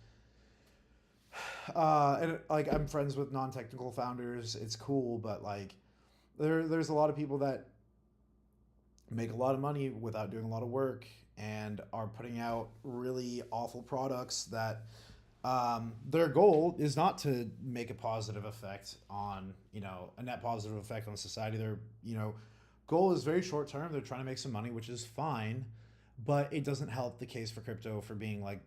And like I'm friends with non-technical founders. It's cool, but like there's a lot of people that make a lot of money without doing a lot of work and are putting out really awful products that their goal is not to make a positive effect on, a net positive effect on society. Their, goal is very short term. They're trying to make some money, which is fine, but it doesn't help the case for crypto for being like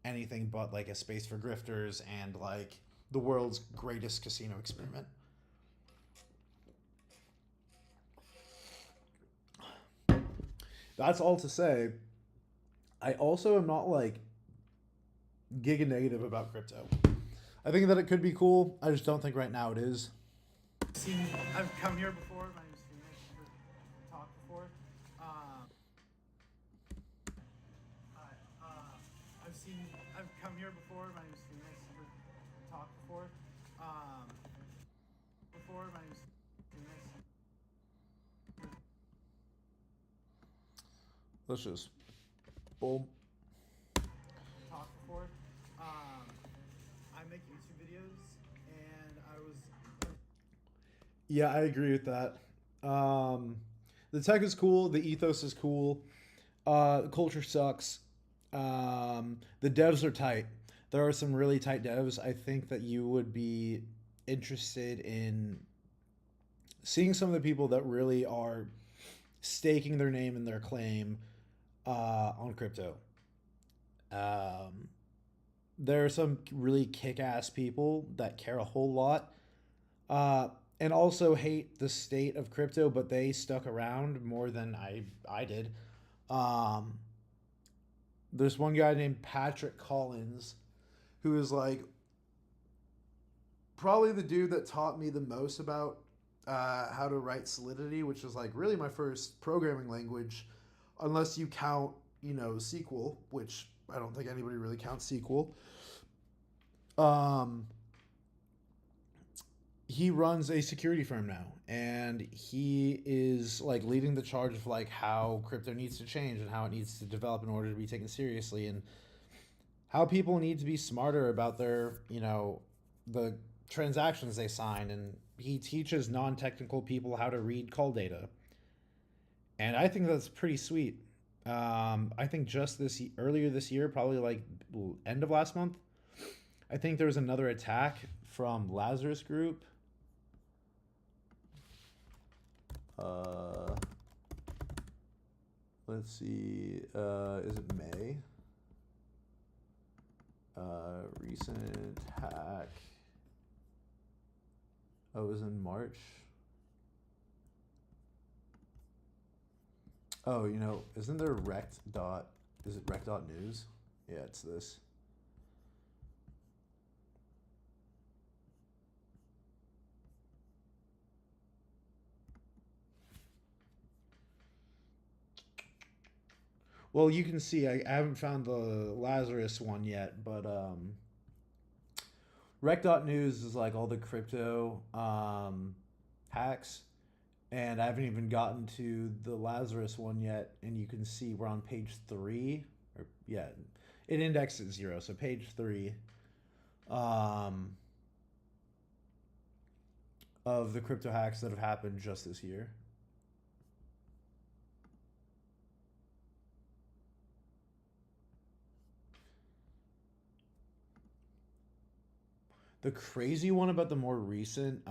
anything but like a space for grifters and like the world's greatest casino experiment. That's all to say. I also am not like giga negative about crypto. I think that it could be cool. I just don't think right now it is. I've come here before. My name is Phoenix. I've talked before. I've come here before. My name is Phoenix. I've talked before. My name is Phoenix. Let's just boom. Talked before. I make YouTube videos, and I was. Yeah, I agree with that. The tech is cool. The ethos is cool. The culture sucks. The devs are tight. There are some really tight devs. I think that you would be interested in seeing some of the people that really are staking their name and their claim on crypto. There are some really kick-ass people that care a whole lot and also hate the state of crypto, but they stuck around more than I did. There's one guy named Patrick Collins who is like probably the dude that taught me the most about how to write Solidity, which is like really my first programming language, unless you count, SQL, which I don't think anybody really counts SQL. He runs a security firm now, and he is like leading the charge of like how crypto needs to change and how it needs to develop in order to be taken seriously, and how people need to be smarter about their, the transactions they sign. And he teaches non-technical people how to read call data. And I think that's pretty sweet. I think just earlier this year, probably like end of last month, I think there was another attack from Lazarus Group. Let's see. Is it May? Recent hack. Oh, it was in March. Oh, isn't there is it rect.news? Yeah, it's this. Well, you can see I haven't found the Lazarus one yet, but rec.news is like all the crypto hacks, and I haven't even gotten to the Lazarus one yet, and you can see we're on page 3, or yeah, it indexed at 0, so page 3 of the crypto hacks that have happened just this year. The crazy one about the more recent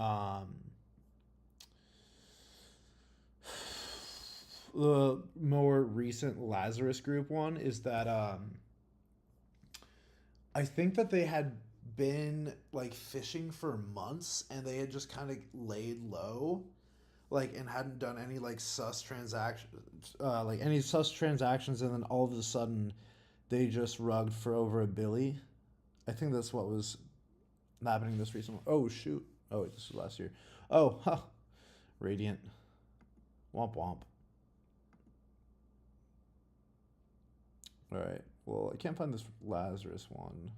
the more recent Lazarus Group one is that I think that they had been like fishing for months, and they had just kind of laid low, like, and hadn't done any like sus transactions, and then all of a sudden they just rugged for over $1 billion. I think that's what was happening this recent. Oh shoot! Oh wait, this was last year. Oh, huh. Radiant. Womp womp. All right. Well, I can't find this Lazarus one.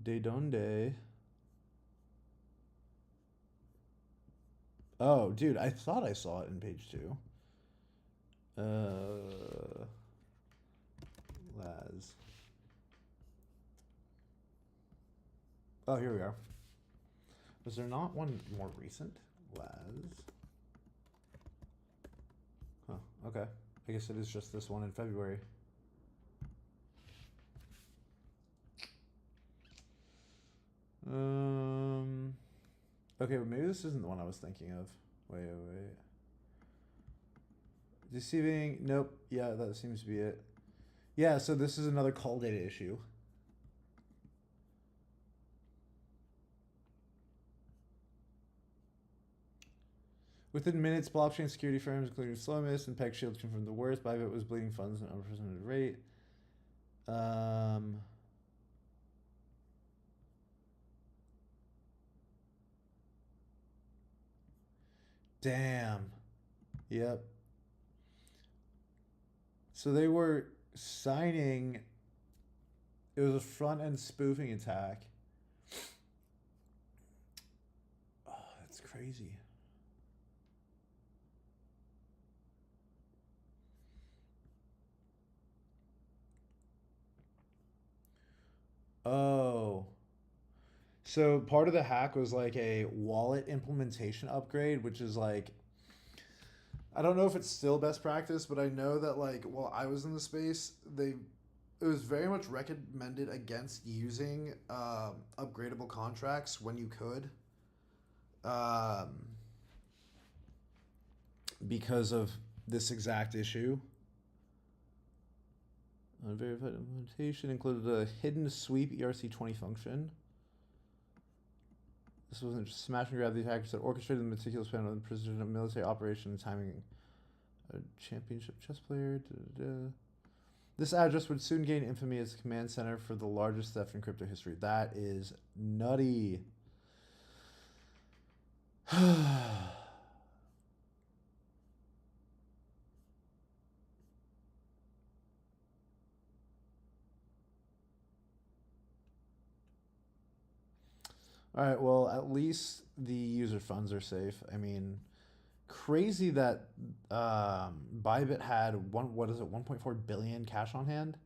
De donde? Oh, dude, I thought I saw it in page 2. Laz. Oh, here we are. Was there not one more recent? Laz. Huh, okay. I guess it is just this one in February. Okay, but maybe this isn't the one I was thinking of. Wait. Deceiving. Nope. Yeah, that seems to be it. Yeah, so this is another call data issue. Within minutes, blockchain security firms, including Slomis and PegShield, confirmed the worst. Bybit was bleeding funds at an unprecedented rate. Damn. Yep. So they were signing. It was a front end spoofing attack. Oh, that's crazy. Oh. So part of the hack was like a wallet implementation upgrade, which is like, I don't know if it's still best practice, but I know that like while I was in the space, it was very much recommended against using upgradable contracts when you could, because of this exact issue. Unverified implementation included a hidden sweep ERC20 function. This wasn't just smash and grab. The attackers that orchestrated the meticulous plan of the precision of military operation and timing. A championship chess player. This address would soon gain infamy as the command center for the largest theft in crypto history. That is nutty. All right, well, at least the user funds are safe. I mean, crazy that Bybit had 1.4 billion cash on hand.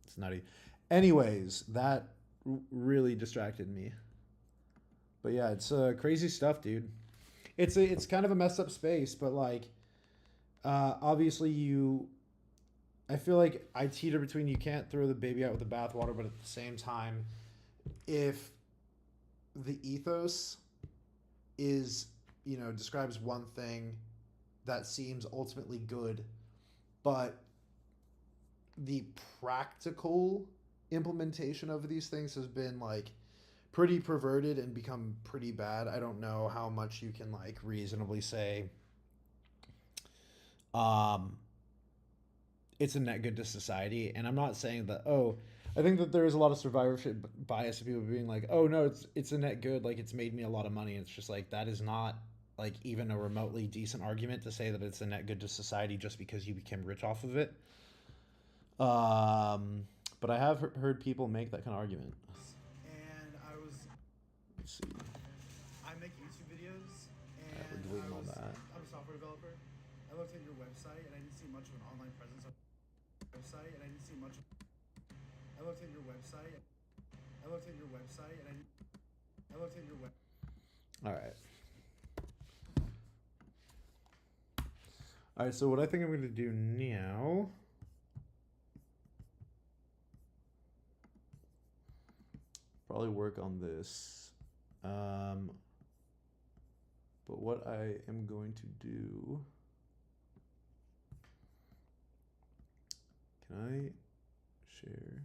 It's nutty. Anyways, that really distracted me. But yeah, it's crazy stuff, dude. It's kind of a messed up space, but like, obviously I feel like I teeter between you can't throw the baby out with the bathwater, but at the same time, if the ethos is, describes one thing that seems ultimately good, but the practical implementation of these things has been like pretty perverted and become pretty bad. I don't know how much you can like reasonably say it's a net good to society. And I'm not saying that, I think that there is a lot of survivorship bias of people being like, oh no, it's a net good, like it's made me a lot of money. It's just like, that is not like even a remotely decent argument to say that it's a net good to society just because you became rich off of it. But I have heard people make that kind of argument. And Let's see. I make YouTube videos, and We're deleting all that. I'm a software developer. I looked at your website, and I didn't see much of an online presence on your website, and I didn't see much. I looked at your website. I looked at your website, and I looked at your web. All right. All right, so what I think I'm going to do now, probably work on this. But what I am going to do, can I share?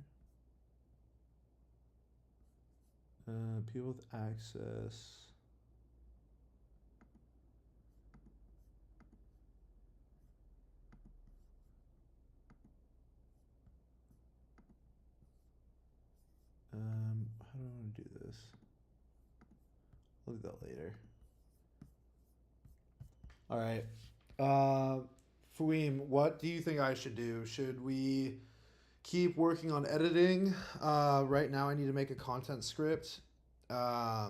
People with access. How do I want to do this? I'll do that later. All right. Fouim, what do you think I should do? Should we keep working on editing? Right now, I need to make a content script that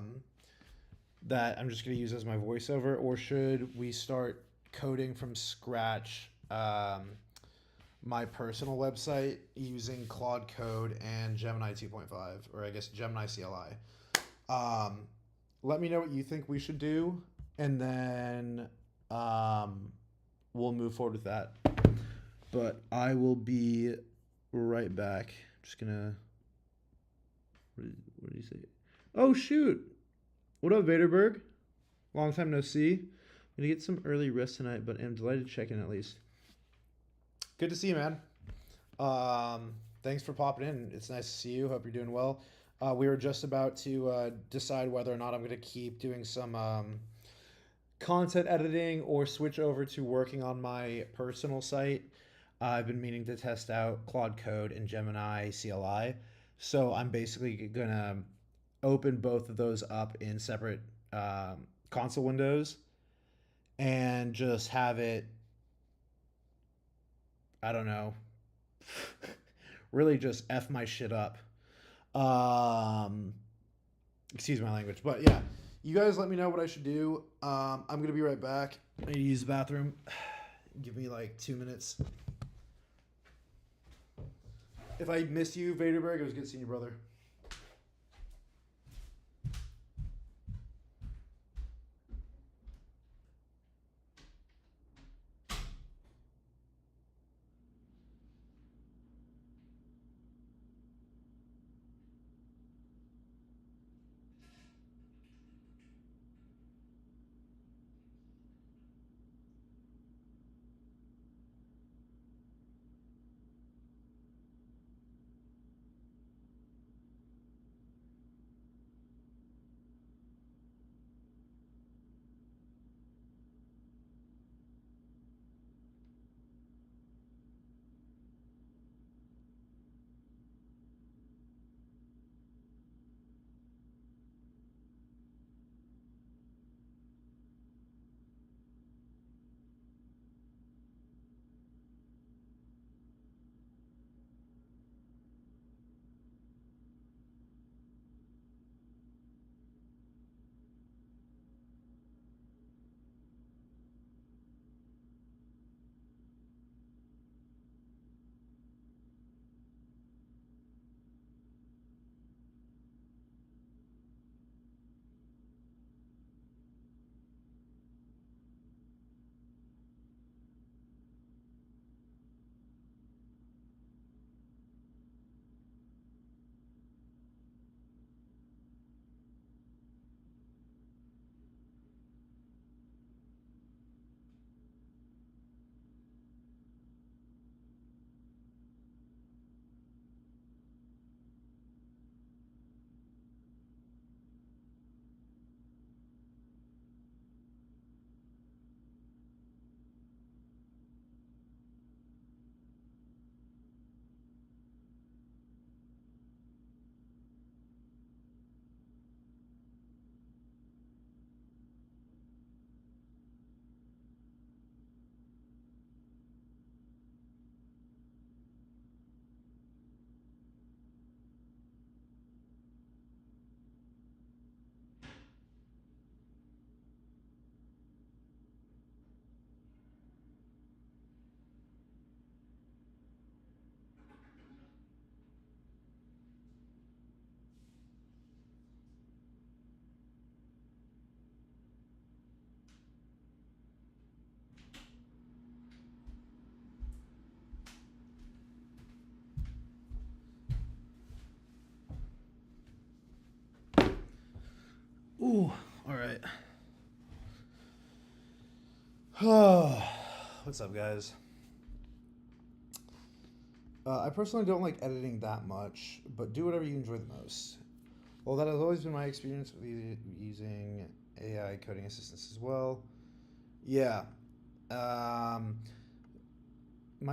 I'm just going to use as my voiceover, or should we start coding from scratch my personal website using Claude Code and Gemini 2.5, or I guess Gemini CLI? Let me know what you think we should do, and then we'll move forward with that. But I will be right back. I'm just gonna. What did he say? Oh shoot! What up, Vaderberg? Long time no see. I'm gonna get some early rest tonight, but I'm delighted to check in at least. Good to see you, man. Thanks for popping in. It's nice to see you. Hope you're doing well. We were just about to decide whether or not I'm gonna keep doing some content editing or switch over to working on my personal site. I've been meaning to test out Claude Code and Gemini CLI. So I'm basically going to open both of those up in separate console windows and just have it, I don't know, really just F my shit up. Excuse my language. But yeah, you guys let me know what I should do. I'm going to be right back. I need to use the bathroom. Give me like 2 minutes. If I missed you, Vaderberg, it was good seeing you, brother. Ooh, all right. What's up, guys? I personally don't like editing that much, but do whatever you enjoy the most. Well, that has always been my experience with using AI coding assistants as well. Yeah. My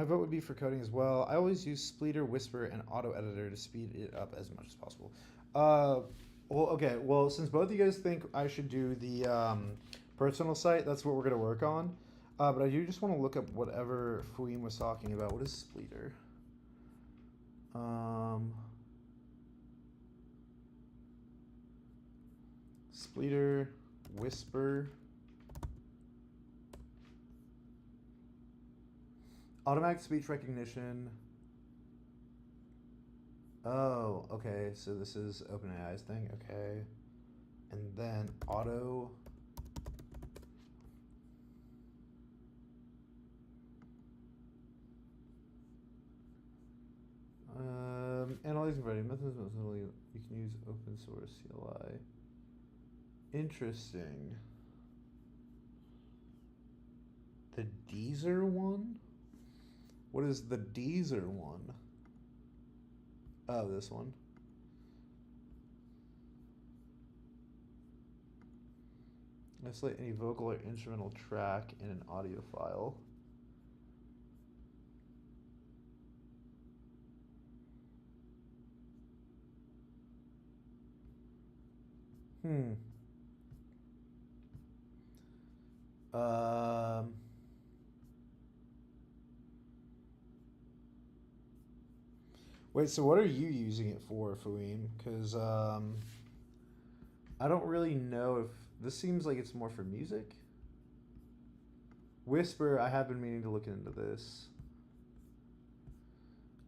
vote would be for coding as well. I always use Spleeter, Whisper, and Auto Editor to speed it up as much as possible. Well, okay. Well, since both of you guys think I should do the personal site, that's what we're going to work on. But I do just want to look up whatever Fuim was talking about. What is Spleeter? Spleeter, Whisper. Automatic speech recognition. Oh, okay. So this is OpenAI's thing. Okay. And then auto. Analyzing variety methods. You can use open source CLI. Interesting. The Deezer one? What is the Deezer one? Oh, this one. Isolate any vocal or instrumental track in an audio file. Wait, so what are you using it for, Fuim? Because I don't really know if this seems like it's more for music. Whisper, I have been meaning to look into this.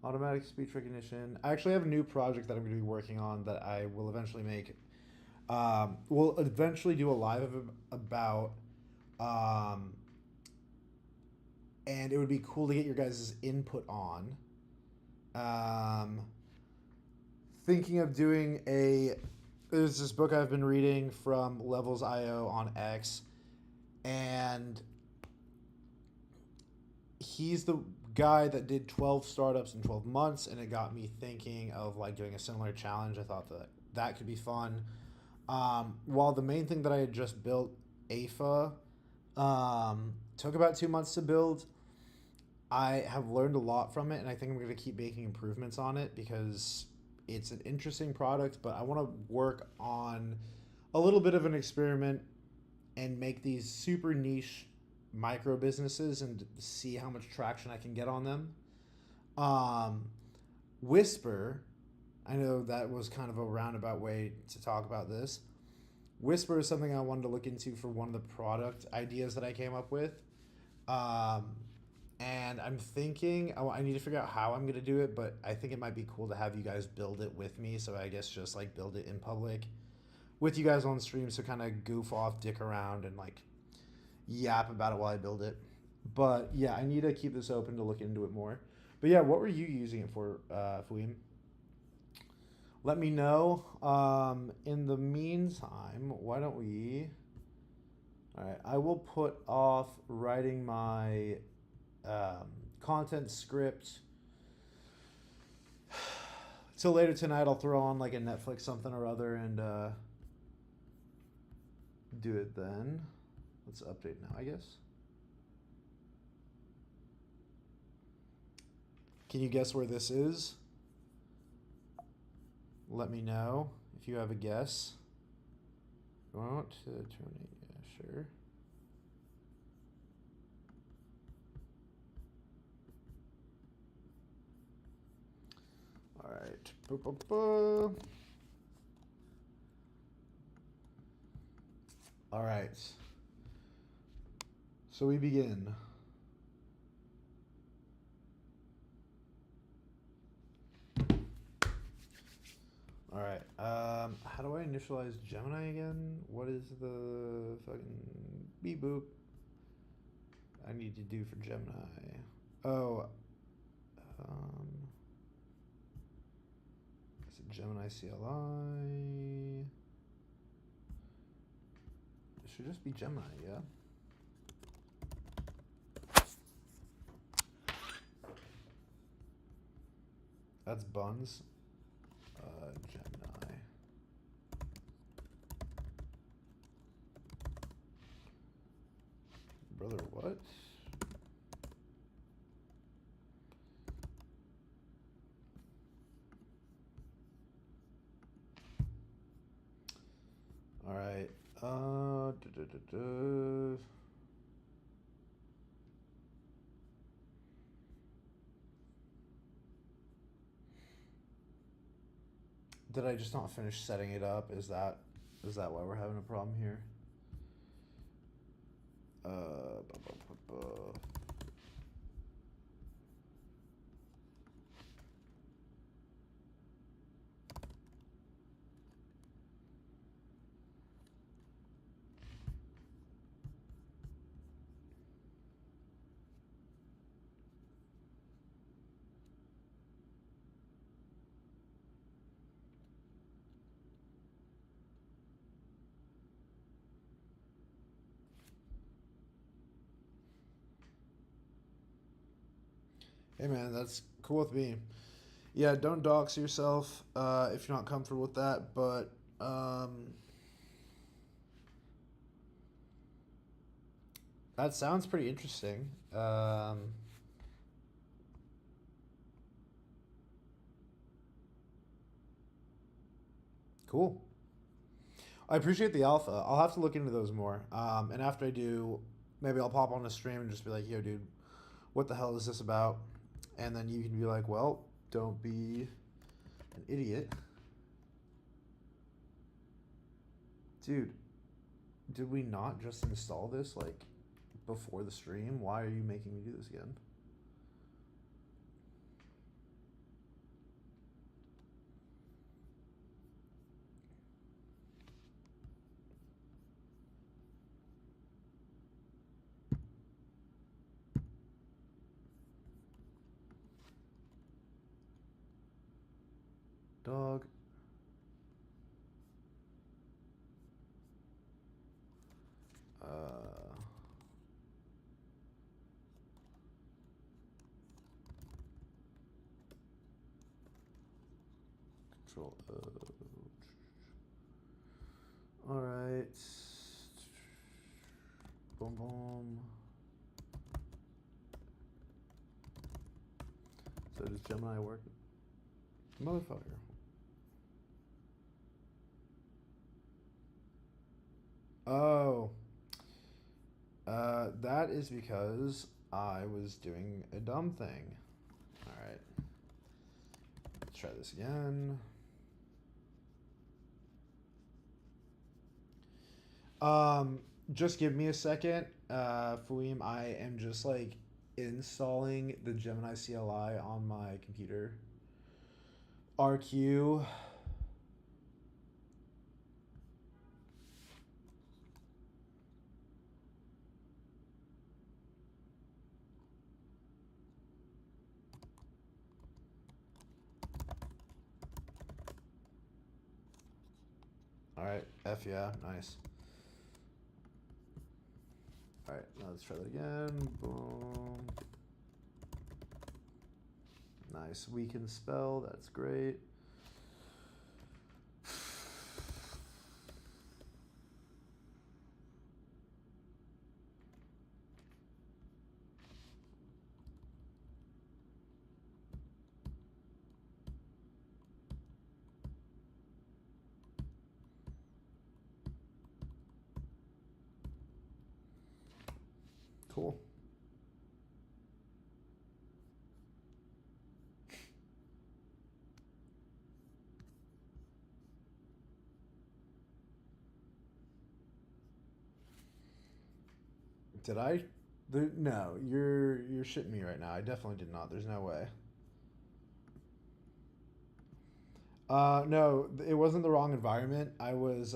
Automatic speech recognition. I actually have a new project that I'm going to be working on that I will eventually make. We'll eventually do a live about, and it would be cool to get your guys' input on. Thinking of doing there's this book I've been reading from Levels.io on X, and he's the guy that did 12 startups in 12 months, and it got me thinking of like doing a similar challenge. I thought that could be fun. While the main thing that I had just built, AFA, took about 2 months to build, I have learned a lot from it, and I think I'm going to keep making improvements on it because it's an interesting product, but I want to work on a little bit of an experiment and make these super niche micro businesses and see how much traction I can get on them. Whisper, I know that was kind of a roundabout way to talk about this. Whisper is something I wanted to look into for one of the product ideas that I came up with. And I'm thinking, I need to figure out how I'm going to do it, but I think it might be cool to have you guys build it with me. So I guess just like build it in public with you guys on stream. So kind of goof off, dick around, and like yap about it while I build it. But yeah, I need to keep this open to look into it more. But yeah, what were you using it for, Fuim? Let me know. In the meantime, why don't we... All right, I will put off writing my content script till later tonight. I'll throw on like a Netflix something or other and do it then. Let's update now, I guess. Can you guess where this is? Let me know if you have a guess. You want to terminate? Yeah, sure. All right. All right. So we begin. All right. How do I initialize Gemini again? What is the fucking beep boop I need to do for Gemini? Oh. Is it Gemini CLI? It should just be Gemini, yeah? That's Buns. Gemini. Brother, what? All right. did I just not finish setting it up? Is that why we're having a problem here? Bu- bu- bu- bu. Hey man, that's cool with me. Yeah, don't dox yourself if you're not comfortable with that, but that sounds pretty interesting. Cool. I appreciate the alpha. I'll have to look into those more. And after I do, maybe I'll pop on a stream and just be like, yo, dude, what the hell is this about? And then you can be like, well, don't be an idiot. Dude, did we not just install this, like, before the stream? Why are you making me do this again? Dog. Control O. All right. Boom, boom. So does Gemini work? Motherfucker. Oh. That is because I was doing a dumb thing. Alright. Let's try this again. Just give me a second. Fouim, I am just like installing the Gemini CLI on my computer. RQ. Alright, F yeah, nice. Alright, now let's try that again. Boom. Nice. We can spell, that's great. Cool. Did I? No, you're shitting me right now. I definitely did not. There's no way. No, it wasn't the wrong environment. I was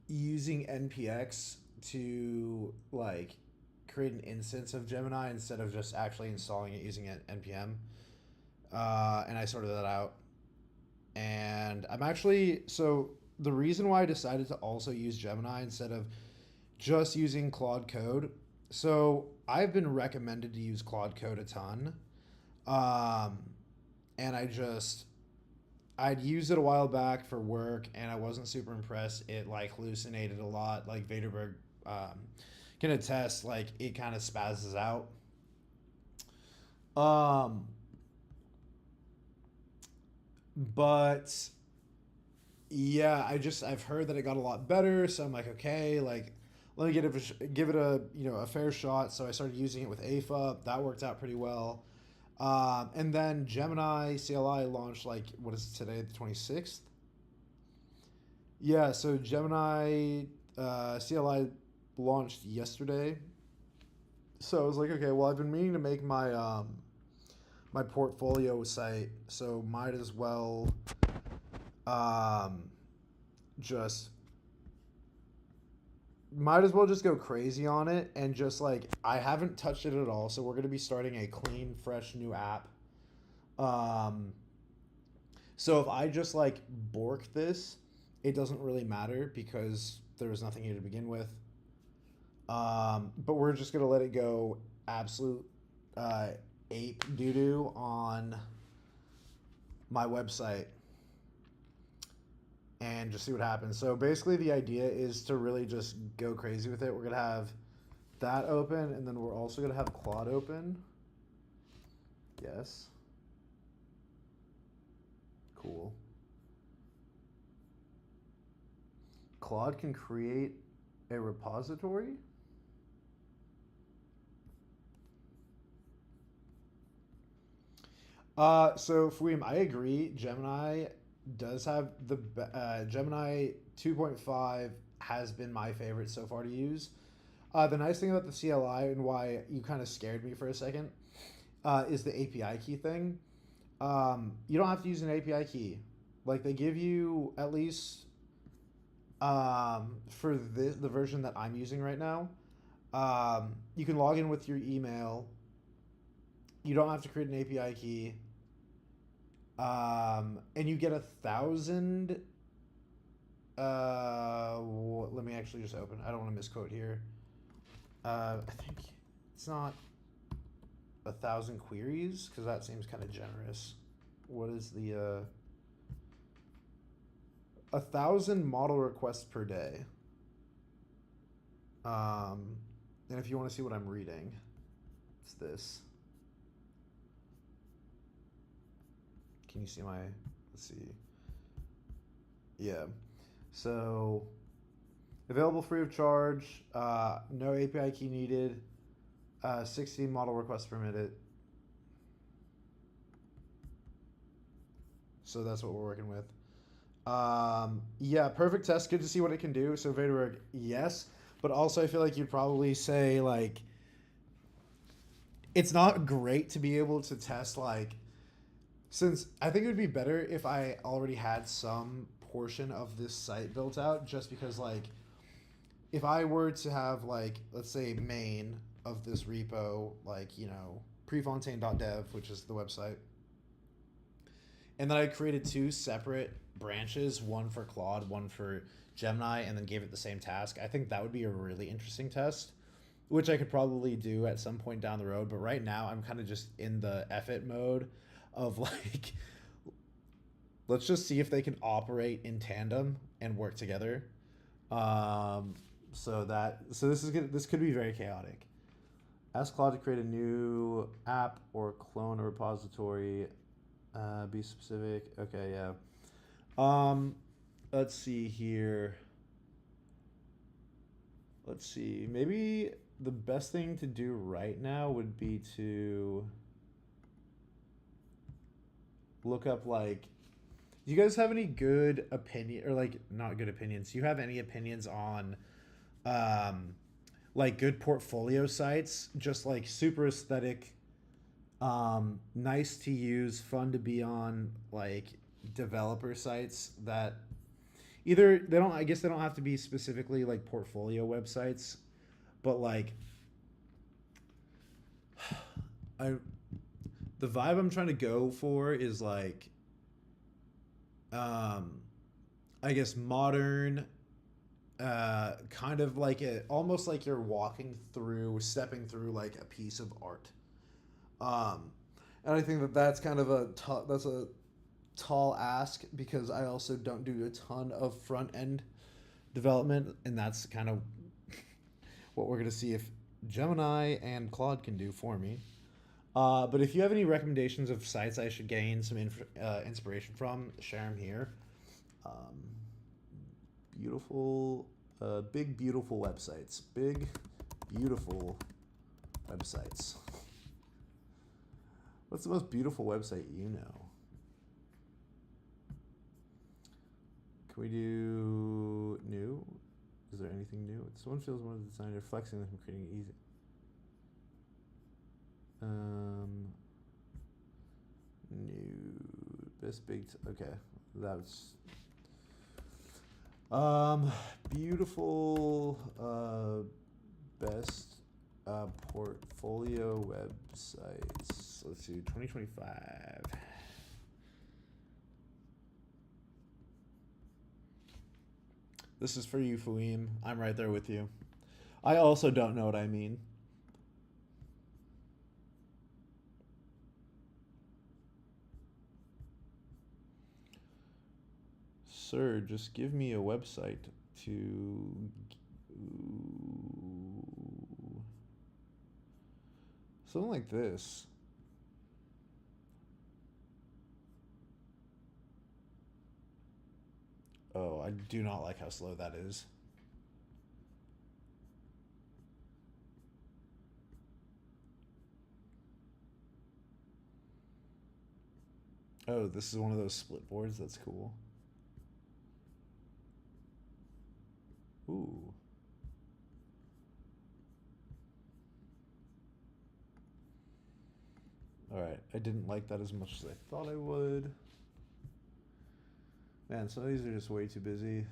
using NPX to like create an instance of Gemini instead of just actually installing it using npm. And I sorted that out. And I'm actually, so the reason why I decided to also use Gemini instead of just using Claude Code. So I've been recommended to use Claude Code a ton. And I'd used it a while back for work and I wasn't super impressed. It like hallucinated a lot, like Vaderberg can attest, like it kind of spazzes out. But yeah, I've heard that it got a lot better, so I'm like, okay, like let me give it a a fair shot. So I started using it with AFA. That worked out pretty well. And then Gemini CLI launched, like, what is it today, the 26th? Yeah, so Gemini CLI launched yesterday. So I was like, okay, well, I've been meaning to make my my portfolio site, so might as well just go crazy on it, and just, like, I haven't touched it at all, so we're going to be starting a clean, fresh new app. So if I just, like, bork this, it doesn't really matter because there was nothing here to begin with. But we're just going to let it go absolute ape doo-doo on my website and just see what happens. So basically the idea is to really just go crazy with it. We're going to have that open, and then we're also going to have Claude open. Yes. Cool. Claude can create a repository. So Fouim, I agree. Gemini does have the Gemini 2.5 has been my favorite so far to use. The nice thing about the CLI, and why you kind of scared me for a second, is the API key thing. You don't have to use an API key. Like, they give you, at least for the version that I'm using right now, you can log in with your email. You don't have to create an API key. And you get 1,000. Let me actually just open. I don't want to misquote here. I think it's not 1,000 queries, because that seems kind of generous. What is the 1,000 model requests per day? And if you want to see what I'm reading, it's this. Can you see my, let's see. Yeah. So available free of charge, no API key needed, 16 model requests per minute. So that's what we're working with. Yeah, perfect test. Good to see what it can do. So Vaderberg, yes. But also I feel like you'd probably say, like, it's not great to be able to test, like, since I think it would be better if I already had some portion of this site built out, just because, like, if I were to have, like, let's say main of this repo, like, prefontaine.dev, which is the website, and then I created two separate branches, one for Claude, one for Gemini, and then gave it the same task, I think that would be a really interesting test, which I could probably do at some point down the road. But right now I'm kind of just in the F-it mode of, like, let's just see if they can operate in tandem and work together. So this could be very chaotic. Ask Claude to create a new app or clone a repository. Be specific. Okay, yeah. Let's see here. Let's see. Maybe the best thing to do right now would be to look up, like, do you guys have any good opinion, or, like, not good opinions? Do you have any opinions on like, good portfolio sites, just, like, super aesthetic, nice to use, fun to be on, like, developer sites that either they don't have to be specifically, like, portfolio websites, but, like, the vibe I'm trying to go for is, like, I guess modern, kind of like almost like you're stepping through, like, a piece of art. And I think that's kind of a tall ask, because I also don't do a ton of front end development, and that's kind of what we're gonna see if Gemini and Claude can do for me. But if you have any recommendations of sites I should gain some inspiration from, share them here. Beautiful Big beautiful websites. Big beautiful websites. What's the most beautiful website you know? Can we do new? Is there anything new? Someone feels one of the designer flexing them creating it easy. New best big okay. That's beautiful best portfolio websites. Let's see, 2025. This is for you, Fouim. I'm right there with you. I also don't know what I mean. Sir, just give me a website to... Something like this. Oh, I do not like how slow that is. Oh, this is one of those split boards. That's cool. Ooh. Alright, I didn't like that as much as I thought I would. Man, some of these are just way too busy.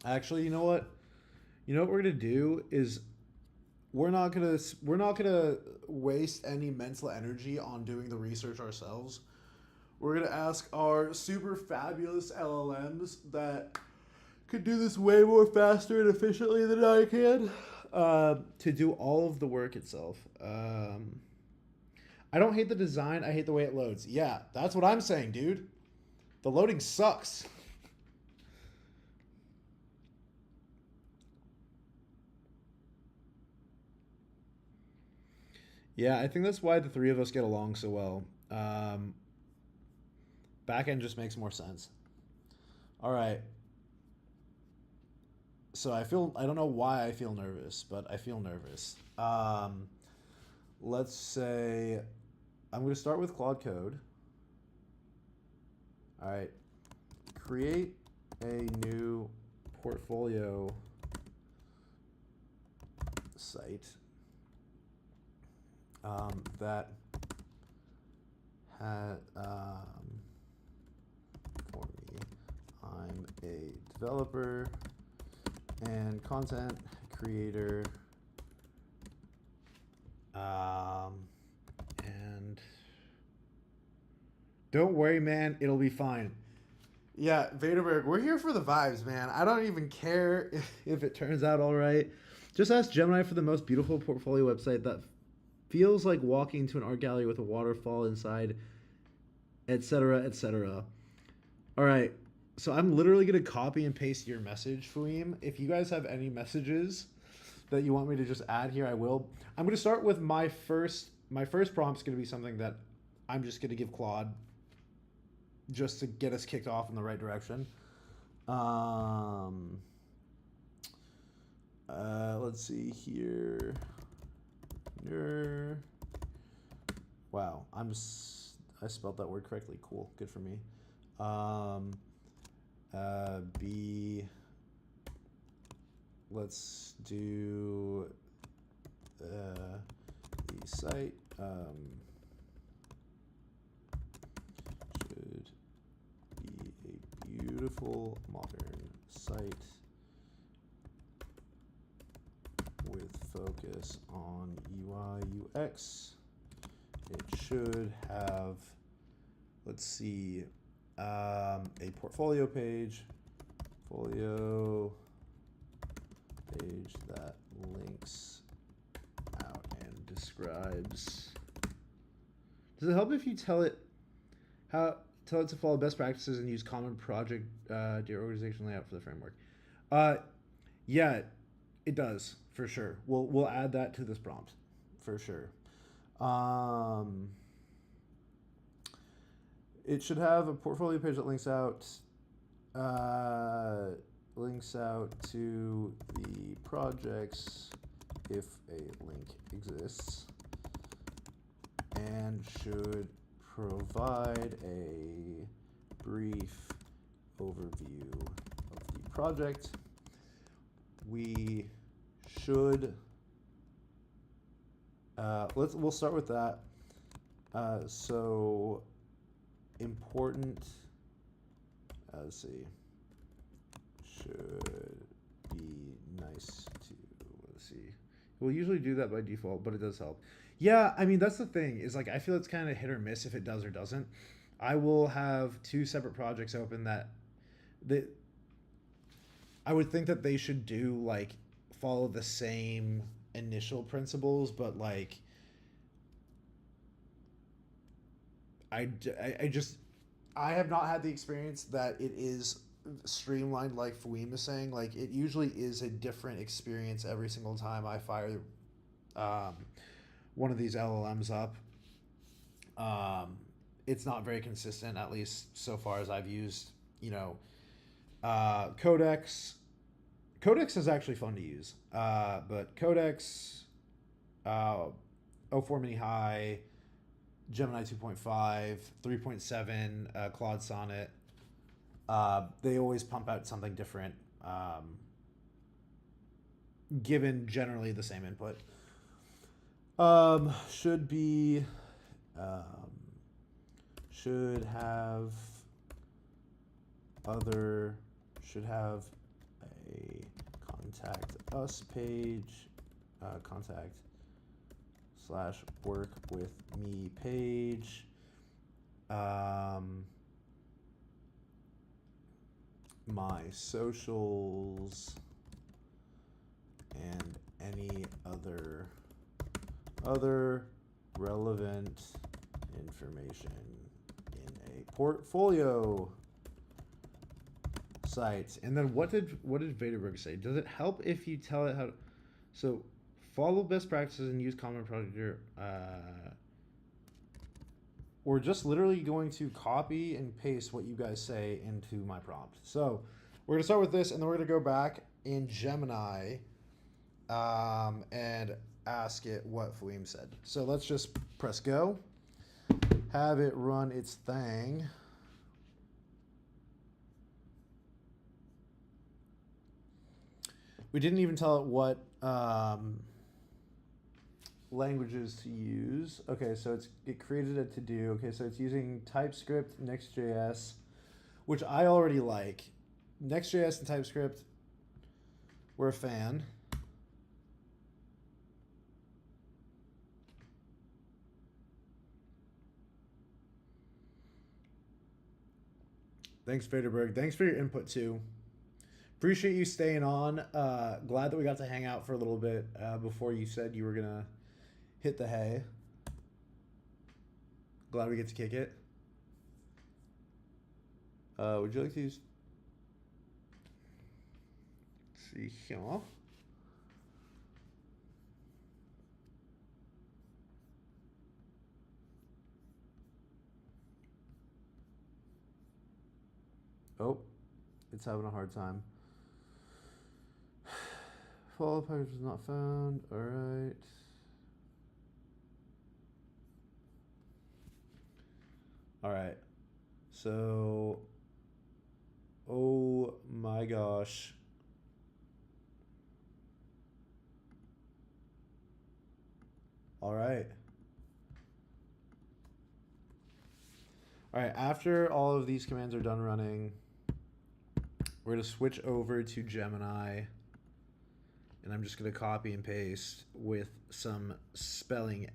Actually, you know what? You know what we're gonna do is we're not gonna waste any mental energy on doing the research ourselves. We're gonna ask our super fabulous LLMs that could do this way more faster and efficiently than I can to do all of the work itself. I don't hate the design. I hate the way it loads. Yeah, that's what I'm saying, dude. The loading sucks. Yeah, I think that's why the three of us get along so well. Backend just makes more sense. All right. So I don't know why I feel nervous, but I feel nervous. Let's say I'm going to start with Claude Code. All right. Create a new portfolio site that had for me. I'm a developer and content creator, and don't worry, man, it'll be fine. Yeah, Vaderberg, we're here for the vibes, man. I don't even care if it turns out all right. Just ask Gemini for the most beautiful portfolio website that feels like walking into an art gallery with a waterfall inside, etc., etc. All right, so I'm literally going to copy and paste your message, Fouim. If you guys have any messages that you want me to just add here, I will. I'm going to start with my first prompt's going to be something that I'm just going to give Claude just to get us kicked off in the right direction. Let's see here. Wow, I spelled that word correctly. Cool, good for me. Let's do the site should be a beautiful modern site with focus on UI UX. It should have, let's see, a portfolio page that links out and describes. Does it help if you tell it to follow best practices and use common project dear organization layout for the framework? Uh, yeah, it does for sure. We'll add that to this prompt for sure. Um, it should have a portfolio page that links out to the projects if a link exists, and should provide a brief overview of the project. We should we'll start with that. So important. Let's see. Should be nice to. Let's see. We'll usually do that by default, but it does help. Yeah, I mean that's the thing is like I feel it's kind of hit or miss if it does or doesn't. I will have two separate projects open that I would think that they should do like follow the same initial principles, but like I have not had the experience that it is streamlined like Fouim is saying. Like it usually is a different experience every single time I fire one of these LLMs up. It's not very consistent, at least so far as I've used, Codex. Codex is actually fun to use, but Codex, O4 Mini High, Gemini 2.5, 3.7, Claude Sonnet, they always pump out something different, given generally the same input. Should have a contact us page, contact/work with me page, my socials, and any other relevant information in a portfolio site. And then what did Vaderberg say? Does it help if you tell it how to, so follow best practices and use common project, we're just literally going to copy and paste what you guys say into my prompt. So we're gonna start with this, and then we're gonna go back in Gemini and ask it what Fouim said. So let's just press go, have it run its thing. We didn't even tell it what languages to use. Okay, so it created a to-do. Okay, so it's using TypeScript, Next.js, which I already like. Next.js and TypeScript, we're a fan. Thanks, Vaderberg. Thanks for your input, too. Appreciate you staying on. Glad that we got to hang out for a little bit before you said you were going to hit the hay. Glad we get to kick it. Would you like to use... Let's see here. Oh, it's having a hard time. Follow package was not found. All right. All right. So, oh my gosh. All right. All right. After all of these commands are done running, we're going to switch over to Gemini, and I'm just going to copy and paste with some spelling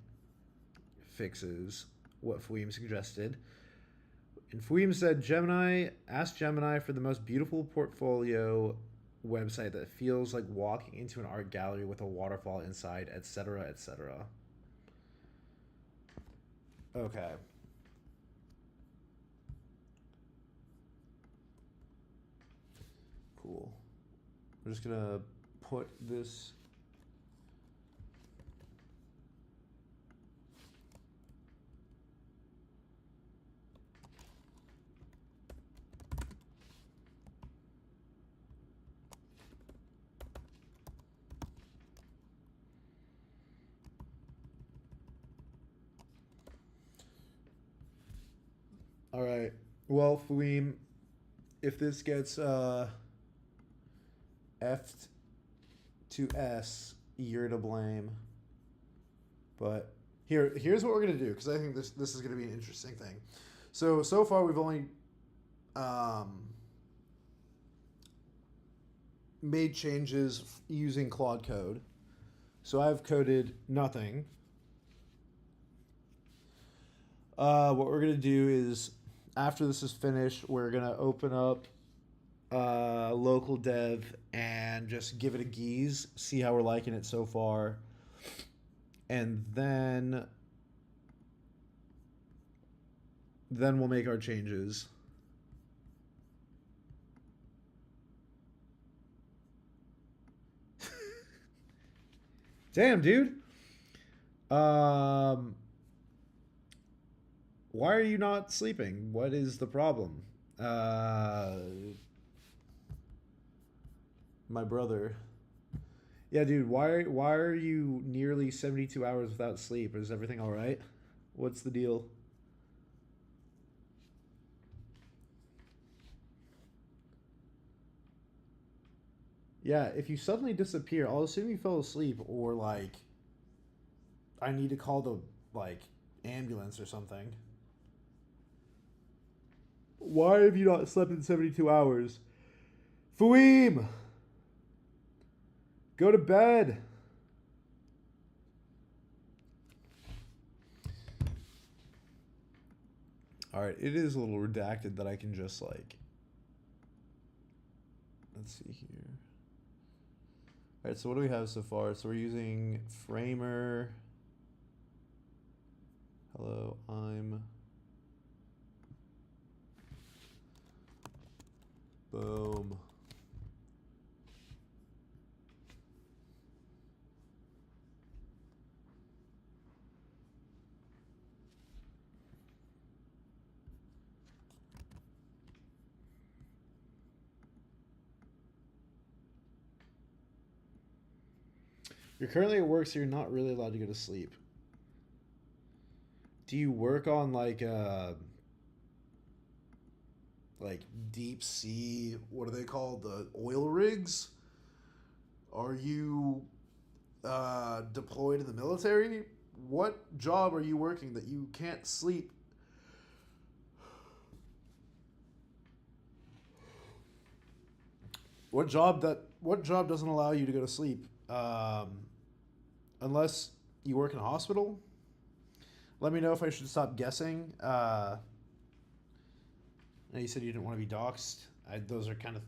fixes what Fouim suggested. And Fouim said, ask Gemini for the most beautiful portfolio website that feels like walking into an art gallery with a waterfall inside, etc., etc. Okay. Cool. We're just gonna put this. All right. Well, Fouim, if this gets F'd to S, you're to blame. But here's what we're gonna do, because I think this is gonna be an interesting thing. So far we've only made changes using Claude Code. So I've coded nothing. What we're gonna do is, after this is finished, we're gonna open up local dev and just give it a geese, see how we're liking it so far, and then we'll make our changes. Damn, dude. Why are you not sleeping? What is the problem? My brother. Yeah, dude, why are you nearly 72 hours without sleep? Is everything all right? What's the deal? Yeah, if you suddenly disappear, I'll assume you fell asleep, or like I need to call the ambulance or something. Why have you not slept in 72 hours? Fouim! Go to bed! Alright, it is a little redacted that I can just let's see here. Alright, so what do we have so far? So we're using Framer. Hello, I'm... Boom. You're currently at work, so you're not really allowed to go to sleep. Do you work on like deep sea, what are they called? The oil rigs? Are you deployed in the military? What job are you working that you can't sleep? What job doesn't allow you to go to sleep? Unless you work in a hospital? Let me know if I should stop guessing. You said you didn't want to be doxxed. Those are kind of,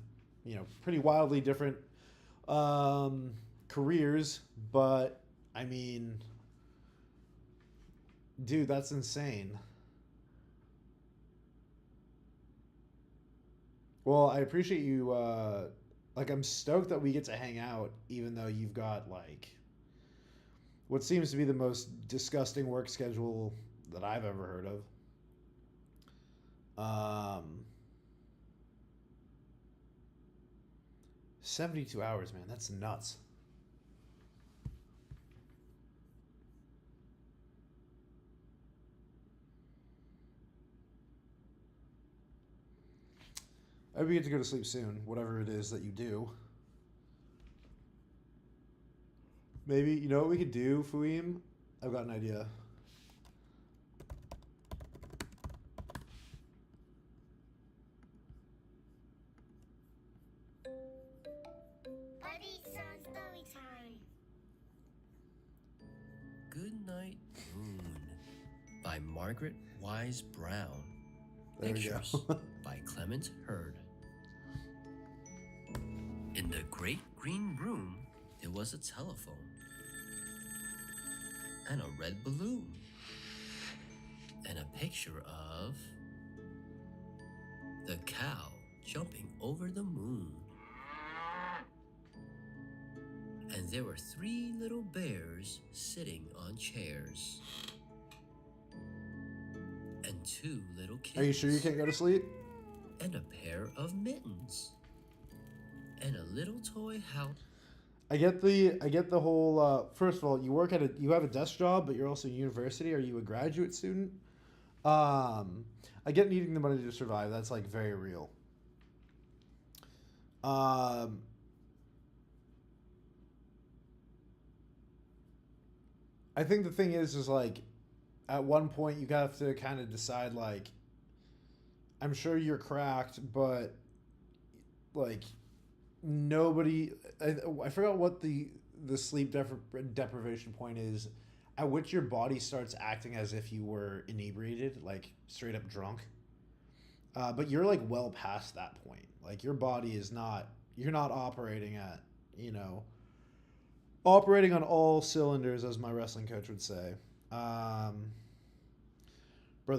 pretty wildly different careers. But, I mean, dude, that's insane. Well, I appreciate you. I'm stoked that we get to hang out, even though you've got, what seems to be the most disgusting work schedule that I've ever heard of. 72 hours, man. That's nuts. I hope you get to go to sleep soon, whatever it is that you do. Maybe, you know what we could do, Fouim? I've got an idea. Story time. Good Night Moon by Margaret Wise Brown. There we go. Pictures by Clement Hurd. In the great green room, there was a telephone and a red balloon and a picture of the cow jumping over the moon. and there were 3 little bears sitting on chairs. And 2 little kids. Are you sure you can't go to sleep? And a pair of mittens. And a little toy house. I get the whole. First of all, you have a desk job, but you're also in university. Are you a graduate student? I get needing the money to survive. That's like very real. I think the thing is like, at one point you have to kind of decide like, I'm sure you're cracked, but like nobody. I forgot what the sleep deprivation point is, at which your body starts acting as if you were inebriated, like straight up drunk. But you're like well past that point. Like your body is not. You're not operating at, operating on all cylinders, as my wrestling coach would say. Brother,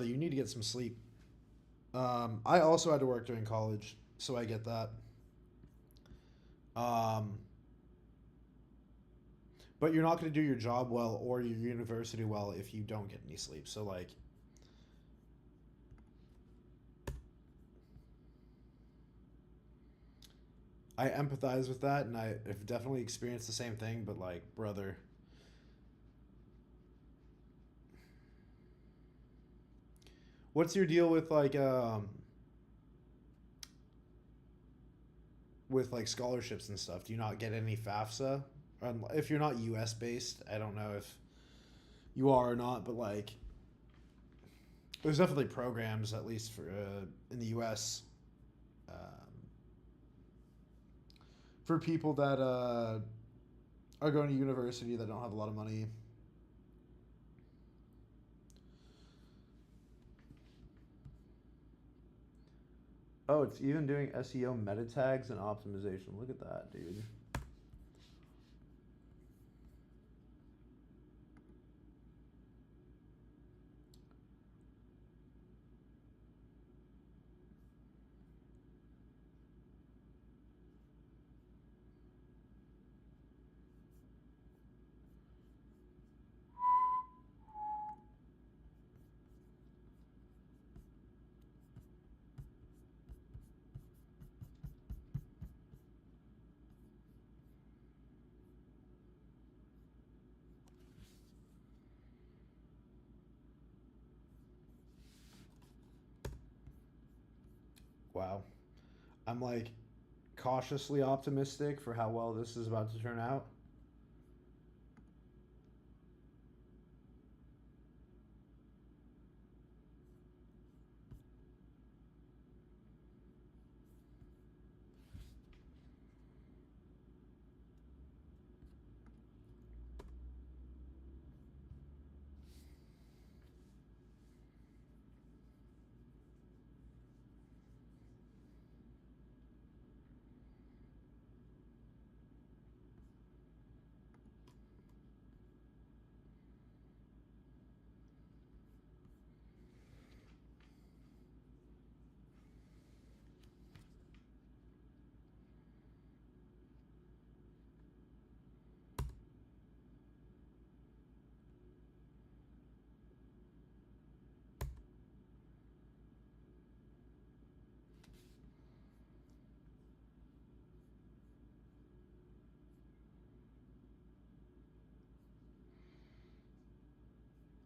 you need to get some sleep. I also had to work during college, so I get that. But you're not going to do your job well or your university well if you don't get any sleep. So, like, I empathize with that, and I've definitely experienced the same thing, but, like, brother, what's your deal with, like, scholarships and stuff? Do you not get any FAFSA? If you're not U.S. based, I don't know if you are or not, but like, there's definitely programs, at least for in the U.S. For people that are going to university that don't have a lot of money. Oh, it's even doing SEO meta tags and optimization. Look at that, dude. Wow. I'm like cautiously optimistic for how well this is about to turn out.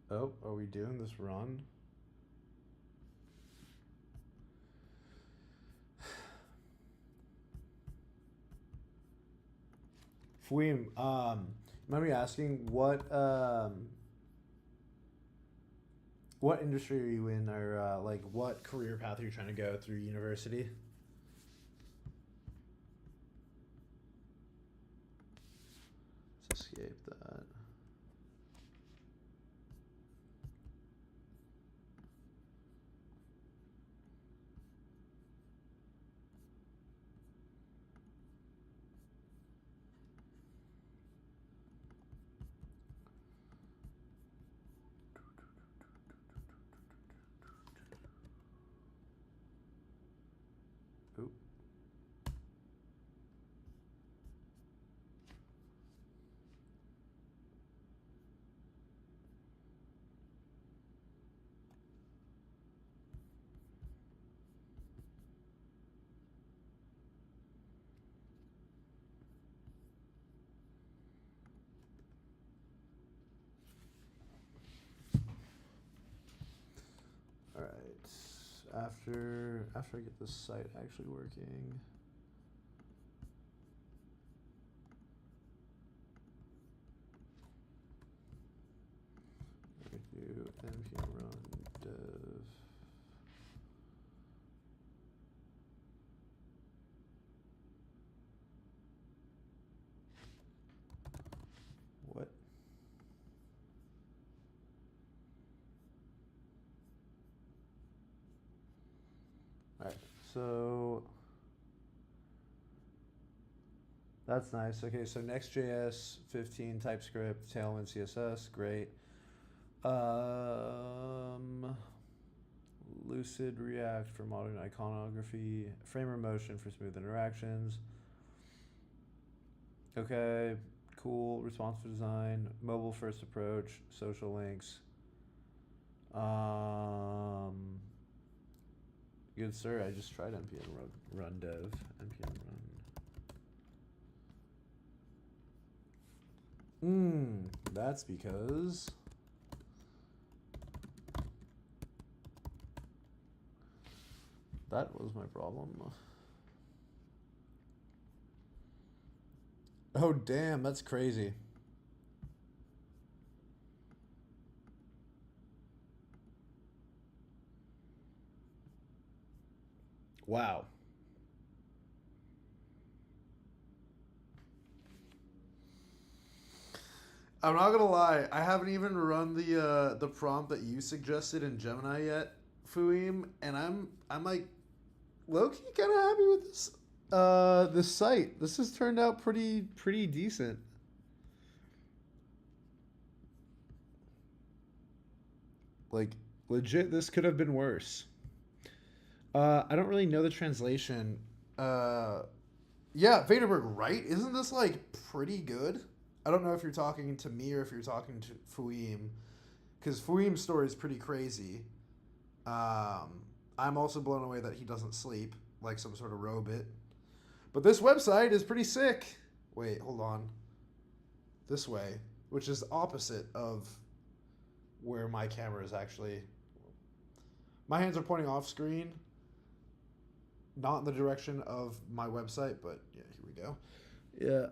Oh, are we doing this run? Fweem, mind me asking what industry are you in, or like what career path are you trying to go through university? Let's escape that. after I get this site actually working. We do npm run dev. What? Alright, so that's nice. Okay, so Next.js, 15 TypeScript, Tailwind CSS, great. Lucid React for modern iconography, Framer Motion for smooth interactions. Okay, cool. Responsive design, mobile first approach, social links. Good sir, I just tried npm run dev. npm run. That's because that was my problem. Oh damn, that's crazy. Wow. I'm not gonna lie, I haven't even run the prompt that you suggested in Gemini yet, Fuim, and I'm like low-key kind of happy with this site. This has turned out pretty decent. Like legit, this could have been worse. I don't really know the translation. Yeah, Vaderberg, right? Isn't this like pretty good? I don't know if you're talking to me or if you're talking to Fuim, because Fuim's story is pretty crazy. I'm also blown away that he doesn't sleep like some sort of robot. But this website is pretty sick. Wait, hold on. This way, which is opposite of where my camera is actually. My hands are pointing off screen, not in the direction of my website, but yeah, here we go. Yeah.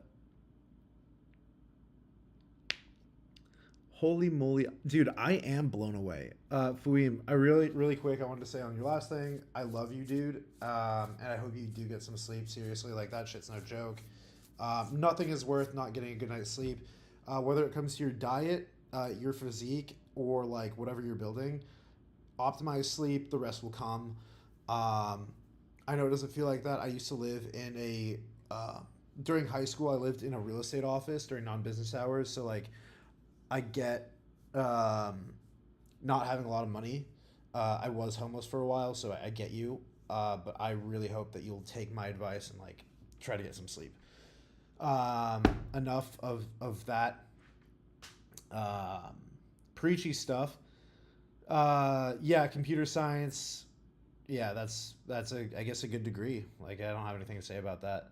Holy moly. Dude, I am blown away. Fuim, I really quick, I wanted to say on your last thing, I love you, dude. And I hope you do get some sleep. Seriously, like that shit's no joke. Nothing is worth not getting a good night's sleep. Whether it comes to your diet, your physique, or like whatever you're building, optimize sleep, the rest will come. I know it doesn't feel like that. I used to live in a, during high school, I lived in a real estate office during non-business hours. So like, I get not having a lot of money. I was homeless for a while, so I get you. But I really hope that you'll take my advice and like try to get some sleep. Enough of that preachy stuff. Yeah, computer science. Yeah, that's I guess a good degree. Like I don't have anything to say about that.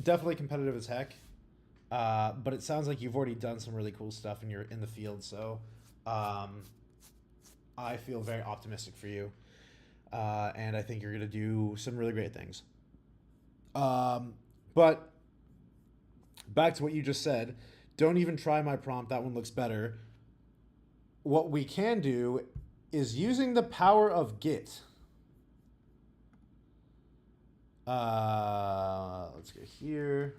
Definitely competitive as heck. But it sounds like you've already done some really cool stuff and you're in the field, so I feel very optimistic for you. And I think you're going to do some really great things. But back to what you just said, don't even try my prompt. That one looks better. What we can do is using the power of Git. Let's go here.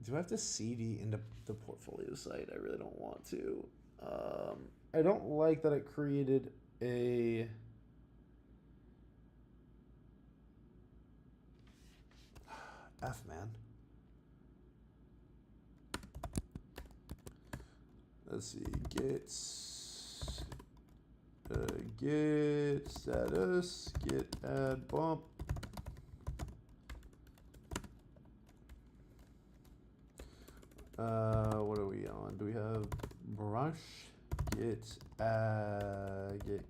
Do I have to CD into the portfolio site? I really don't want to. I don't like that it created a... F, man. Let's see. Git status, git add bump. What are we on? Do we have brush, git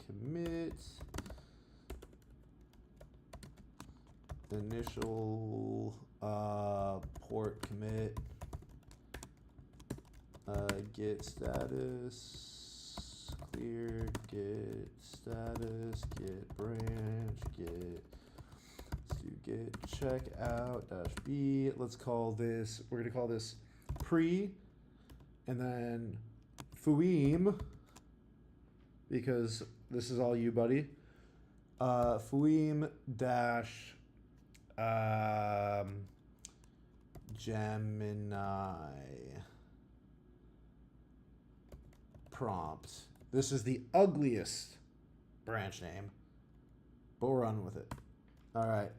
commit, initial port commit, git status, clear, get status, get branch, get, let's do get check out dash B. Let's call this, we're gonna call this pre, and then Fuim, because this is all you, buddy. Fuim dash Gemini prompt. This is the ugliest branch name, but we'll run with it. All right,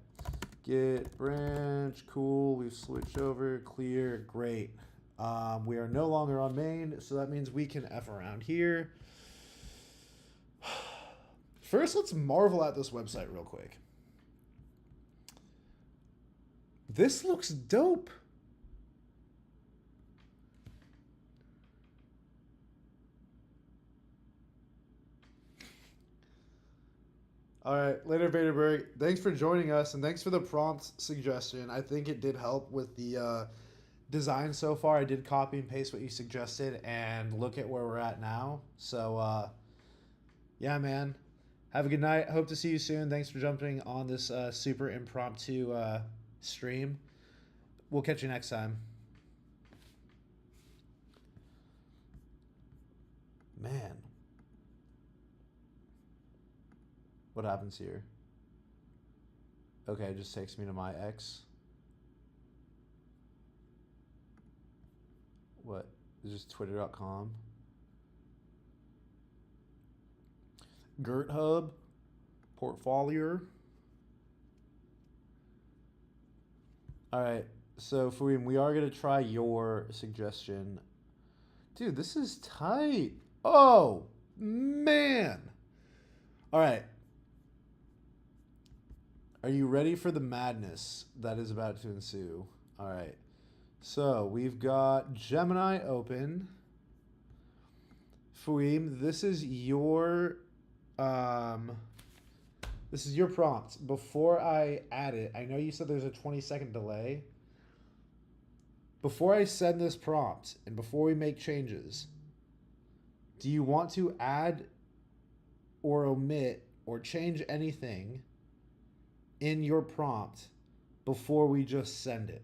get branch, cool. We've switched over, clear, great. We are no longer on main, so that means we can F around here. First, let's marvel at this website real quick. This looks dope. All right, later, Vaderberg. Thanks for joining us, and thanks for the prompt suggestion. I think it did help with the design so far. I did copy and paste what you suggested, and look at where we're at now. So, yeah, man. Have a good night. Hope to see you soon. Thanks for jumping on this super impromptu stream. We'll catch you next time. Man. What happens here? Okay, it just takes me to my ex. What? It's just twitter.com. GertHub. Portfolio. Alright, so Fuim, we are going to try your suggestion. Dude, this is tight. Oh, man. Alright. Are you ready for the madness that is about to ensue? Alright. So, we've got Gemini open. Fuim, this is your prompt. Before I add it, I know you said there's a 20-second delay. Before I send this prompt and before we make changes, do you want to add or omit or change anything in your prompt before we just send it?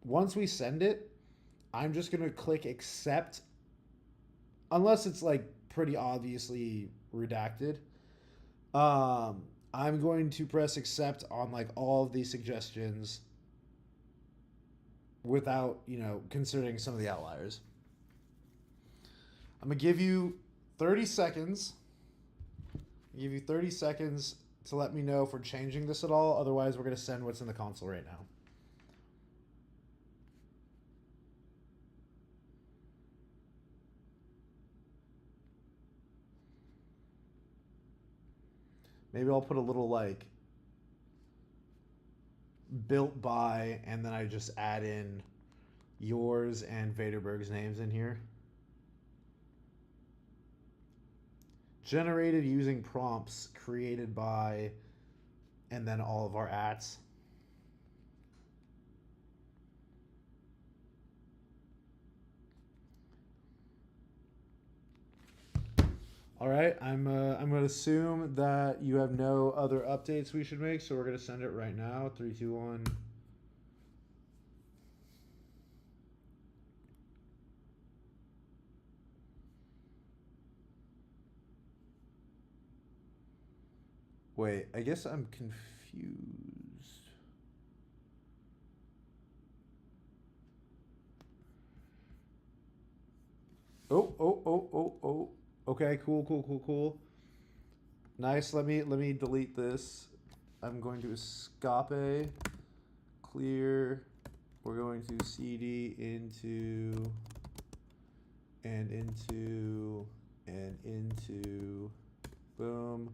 Once we send it, I'm just going to click accept, unless it's like pretty obviously redacted. I'm going to press accept on like all of these suggestions without, considering some of the outliers. I'm going to give you 30 seconds. I'll give you 30 seconds to let me know if we're changing this at all. Otherwise, we're going to send what's in the console right now. Maybe I'll put a little like built by, and then I just add in yours and Vaderberg's names in here. Generated using prompts created by, and then all of our ats. All right, I'm going to assume that you have no other updates we should make, so we're going to send it right now. 3, 2, 1. Wait, I guess I'm confused. Oh. Okay, cool. Nice. Let me delete this. I'm going to escape, clear. We're going to cd into and into. Boom.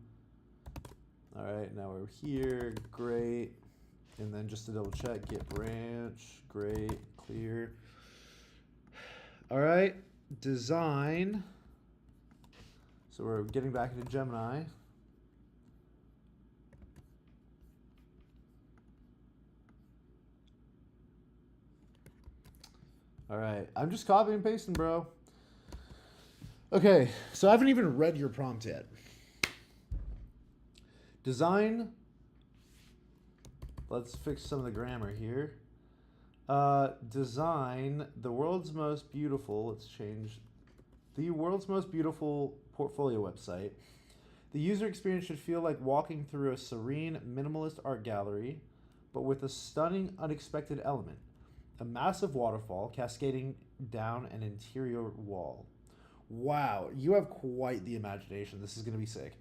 All right, now we're here. Great. And then just to double check, get branch. Great. Clear. All right. Design. So we're getting back into Gemini. All right, I'm just copying and pasting, bro. Okay, so I haven't even read your prompt yet. Design. Let's fix some of the grammar here. Design the world's most beautiful. Let's change the world's most beautiful portfolio website. The user experience should feel like walking through a serene, minimalist art gallery, but with a stunning, unexpected element. A massive waterfall cascading down an interior wall. Wow, you have quite the imagination. This is going to be sick.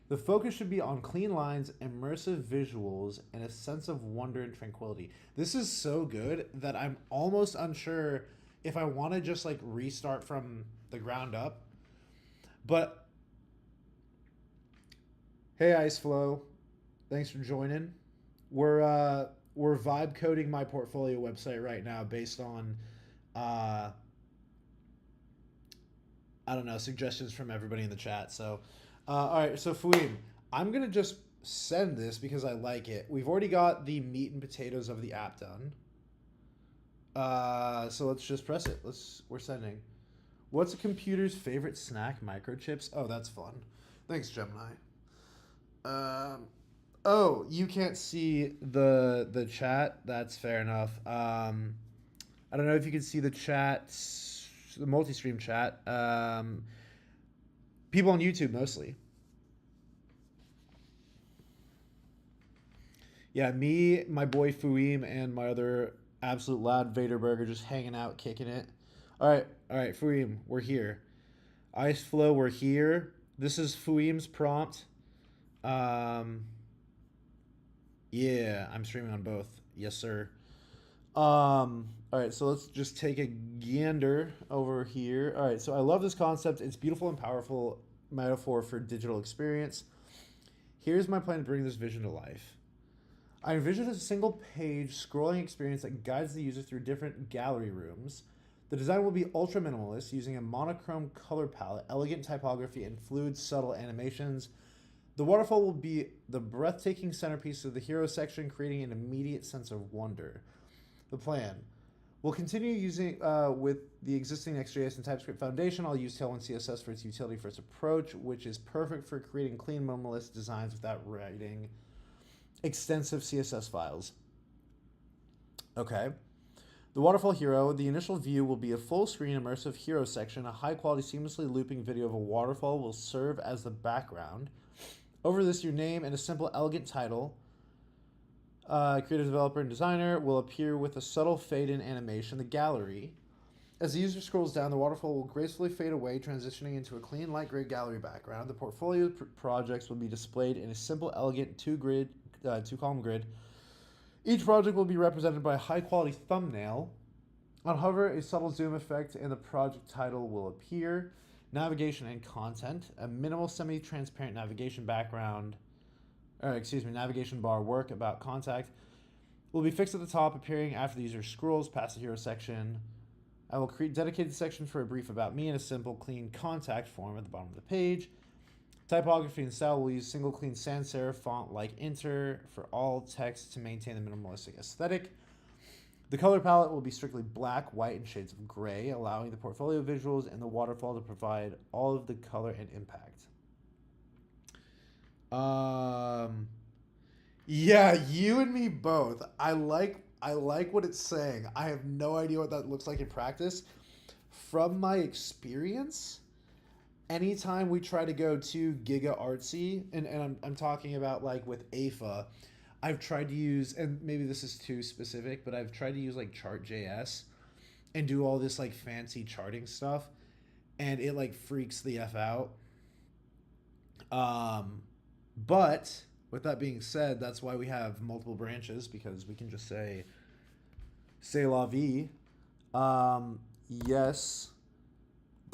The focus should be on clean lines, immersive visuals, and a sense of wonder and tranquility. This is so good that I'm almost unsure if I want to just like restart from the ground up. But hey, Ice Flow, thanks for joining. We're vibe coding my portfolio website right now based on I don't know, suggestions from everybody in the chat. So all right, so Fouim, I'm gonna just send this because I like it. We've already got the meat and potatoes of the app done. So let's just press it. We're sending. What's a computer's favorite snack? Microchips. Oh, that's fun. Thanks, Gemini. Oh, you can't see the chat. That's fair enough. I don't know if you can see the chat, the multi-stream chat. People on YouTube mostly. Yeah, me, my boy Fouim, and my other absolute lad Vaderberg just hanging out, kicking it. All right, Fouim, we're here. Ice Flow, we're here. This is Fouim's prompt. Yeah, I'm streaming on both. Yes, sir. All right, so let's just take a gander over here. All right, so I love this concept. It's beautiful and powerful metaphor for digital experience. Here's my plan to bring this vision to life. I envision a single page scrolling experience that guides the user through different gallery rooms. The design will be ultra minimalist, using a monochrome color palette, elegant typography, and fluid, subtle animations. The waterfall will be the breathtaking centerpiece of the hero section, creating an immediate sense of wonder. The plan. We'll continue using with the existing Next.js and TypeScript foundation. I'll use Tailwind CSS for its utility-first approach, which is perfect for creating clean, minimalist designs without writing extensive CSS files. Okay. The Waterfall Hero. The initial view will be a full-screen immersive hero section. A high-quality, seamlessly looping video of a waterfall will serve as the background. Over this, your name and a simple, elegant title, creative developer and designer, will appear with a subtle fade-in animation. The gallery. As the user scrolls down, the waterfall will gracefully fade away, transitioning into a clean, light gray gallery background. The portfolio projects will be displayed in a simple, elegant two-column grid. Each project will be represented by a high-quality thumbnail. On hover, a subtle zoom effect and the project title will appear. Navigation and content. A minimal semi-transparent navigation navigation bar work about contact will be fixed at the top, appearing after the user scrolls past the hero section. I will create a dedicated section for a brief about me and a simple, clean contact form at the bottom of the page. Typography and style will use single, clean sans serif font like Inter for all text to maintain the minimalistic aesthetic. The color palette will be strictly black, white, and shades of gray, allowing the portfolio visuals and the waterfall to provide all of the color and impact. Yeah, you and me both. I like what it's saying. I have no idea what that looks like in practice. From my experience, anytime we try to go too giga artsy, and I'm talking about like with AFA, I've tried to use, and maybe this is too specific, but I've tried to use like Chart.js and do all this like fancy charting stuff, and it like freaks the F out. But with that being said, that's why we have multiple branches, because we can just say la vie. Yes,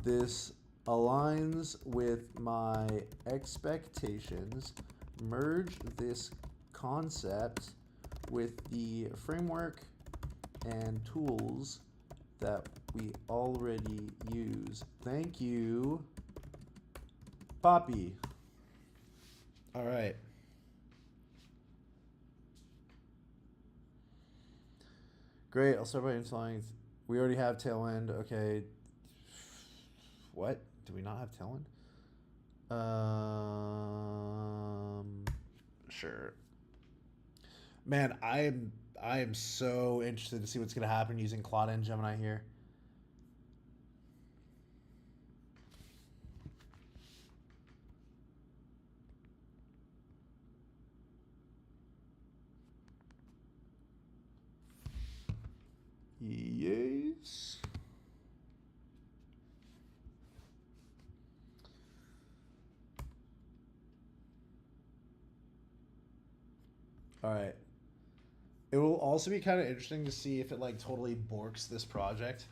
this aligns with my expectations. Merge this concept with the framework and tools that we already use. Thank you, Poppy. All right. Great. I'll start by installing. We already have Tailwind. Okay. What? Do we not have Tailwind? Sure. Man, I am so interested to see what's gonna happen using Claude and Gemini here. Yes. All right. It will also be kind of interesting to see if it like totally borks this project.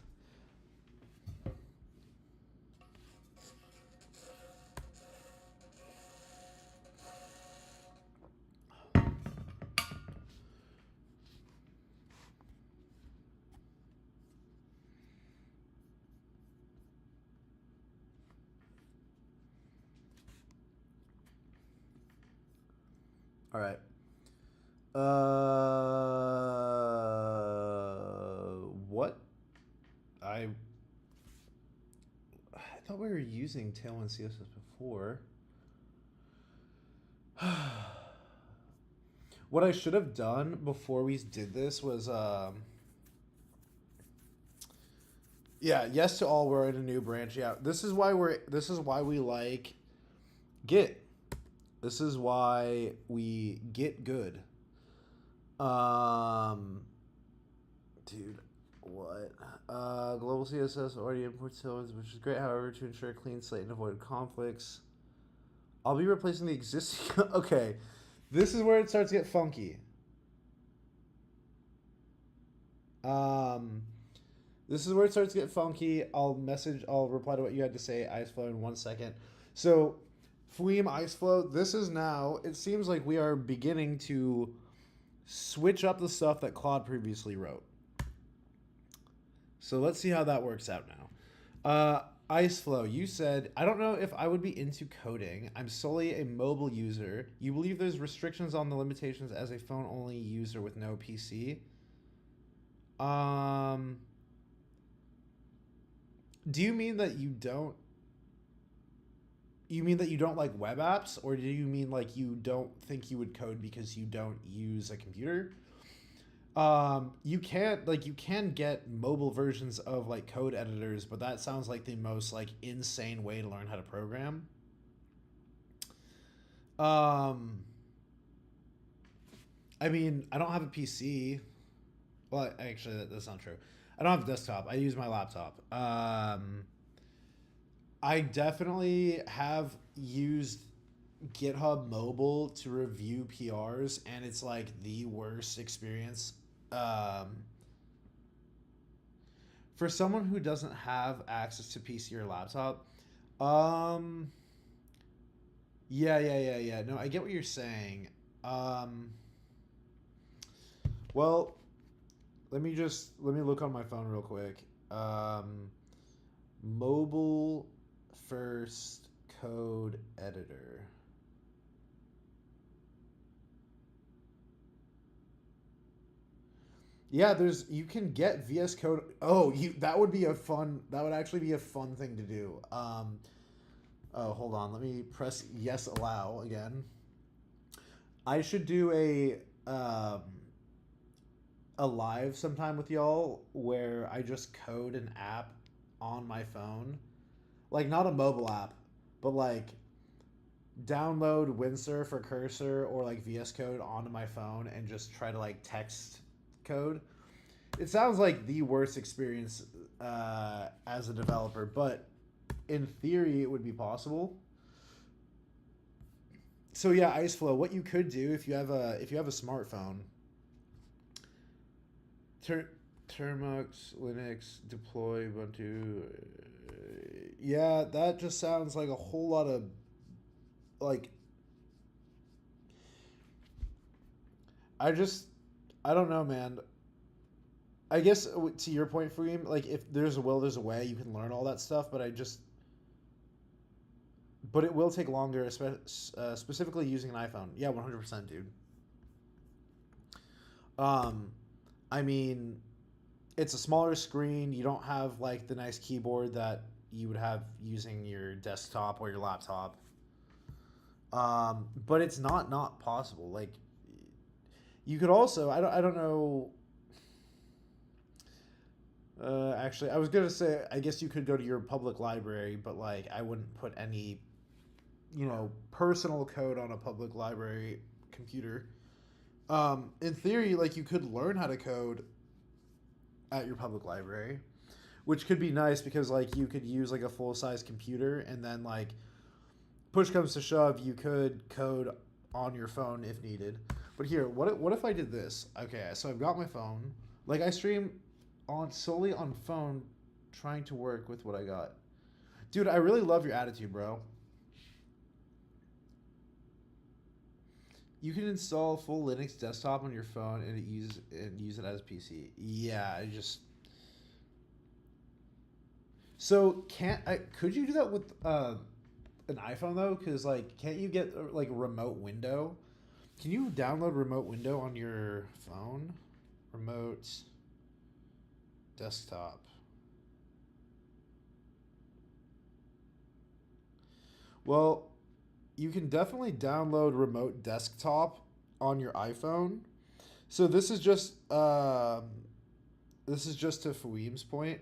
All right. What? I thought we were using Tailwind CSS before. What I should have done before we did this was, yeah, yes to all. We're in a new branch. Yeah, this is why we like Git. This is why we get good. Dude, what? Global CSS already imports Tailwinds, which is great. However, to ensure a clean slate and avoid conflicts, I'll be replacing the existing. Okay, this is where it starts to get funky. This is where it starts to get funky. I'll reply to what you had to say, Iceflow, in 1 second. So, Flume Iceflow, this is now, it seems like we are beginning to switch up the stuff that Claude previously wrote. So let's see how that works out now. Iceflow, you said, I don't know if I would be into coding. I'm solely a mobile user. You believe there's restrictions on the limitations as a phone-only user with no PC? Do you mean that you don't? You mean that you don't like web apps, or do you mean like you don't think you would code because you don't use a computer? You can get mobile versions of like code editors, but that sounds like the most like insane way to learn how to program. I mean, I don't have a PC. Well, actually, that's not true. I don't have a desktop. I use my laptop. I definitely have used GitHub Mobile to review PRs, and it's like the worst experience. For someone who doesn't have access to PC or laptop, yeah. No, I get what you're saying. Well, let me look on my phone real quick. Mobile first code editor. Yeah, you can get VS Code. Oh, that would actually be a fun thing to do. Oh, hold on. Let me press yes allow again. I should do a live sometime with y'all where I just code an app on my phone. Like, not a mobile app, but like download Windsurf or Cursor or like VS Code onto my phone and just try to like text code. It sounds like the worst experience as a developer, but in theory it would be possible. So yeah, Iceflow, what you could do if you have a smartphone, Termux, Linux, deploy Ubuntu. Yeah, that just sounds like a whole lot of like. I don't know, man. I guess to your point, Freem, like if there's a will, there's a way. You can learn all that stuff, but but it will take longer, specifically using an iPhone. Yeah, 100%, dude. I mean, it's a smaller screen. You don't have like the nice keyboard that you would have using your desktop or your laptop. But it's not possible. Like, you could also, I don't know. Actually, I was gonna say, I guess you could go to your public library, but like, I wouldn't put any, personal code on a public library computer. In theory, like, you could learn how to code at your public library, which could be nice because like you could use like a full size computer, and then like push comes to shove, you could code on your phone if needed. But here, what if I did this? Okay, so I've got my phone. Like, I stream on solely on phone, trying to work with what I got. Dude, I really love your attitude, bro. You can install full Linux desktop on your phone and use it as PC. Yeah, I just. So could you do that with an iPhone though? Because like, can't you get like remote window? Can you download remote window on your phone? Remote desktop. Well, you can definitely download remote desktop on your iPhone. So this is just to Fahim's point.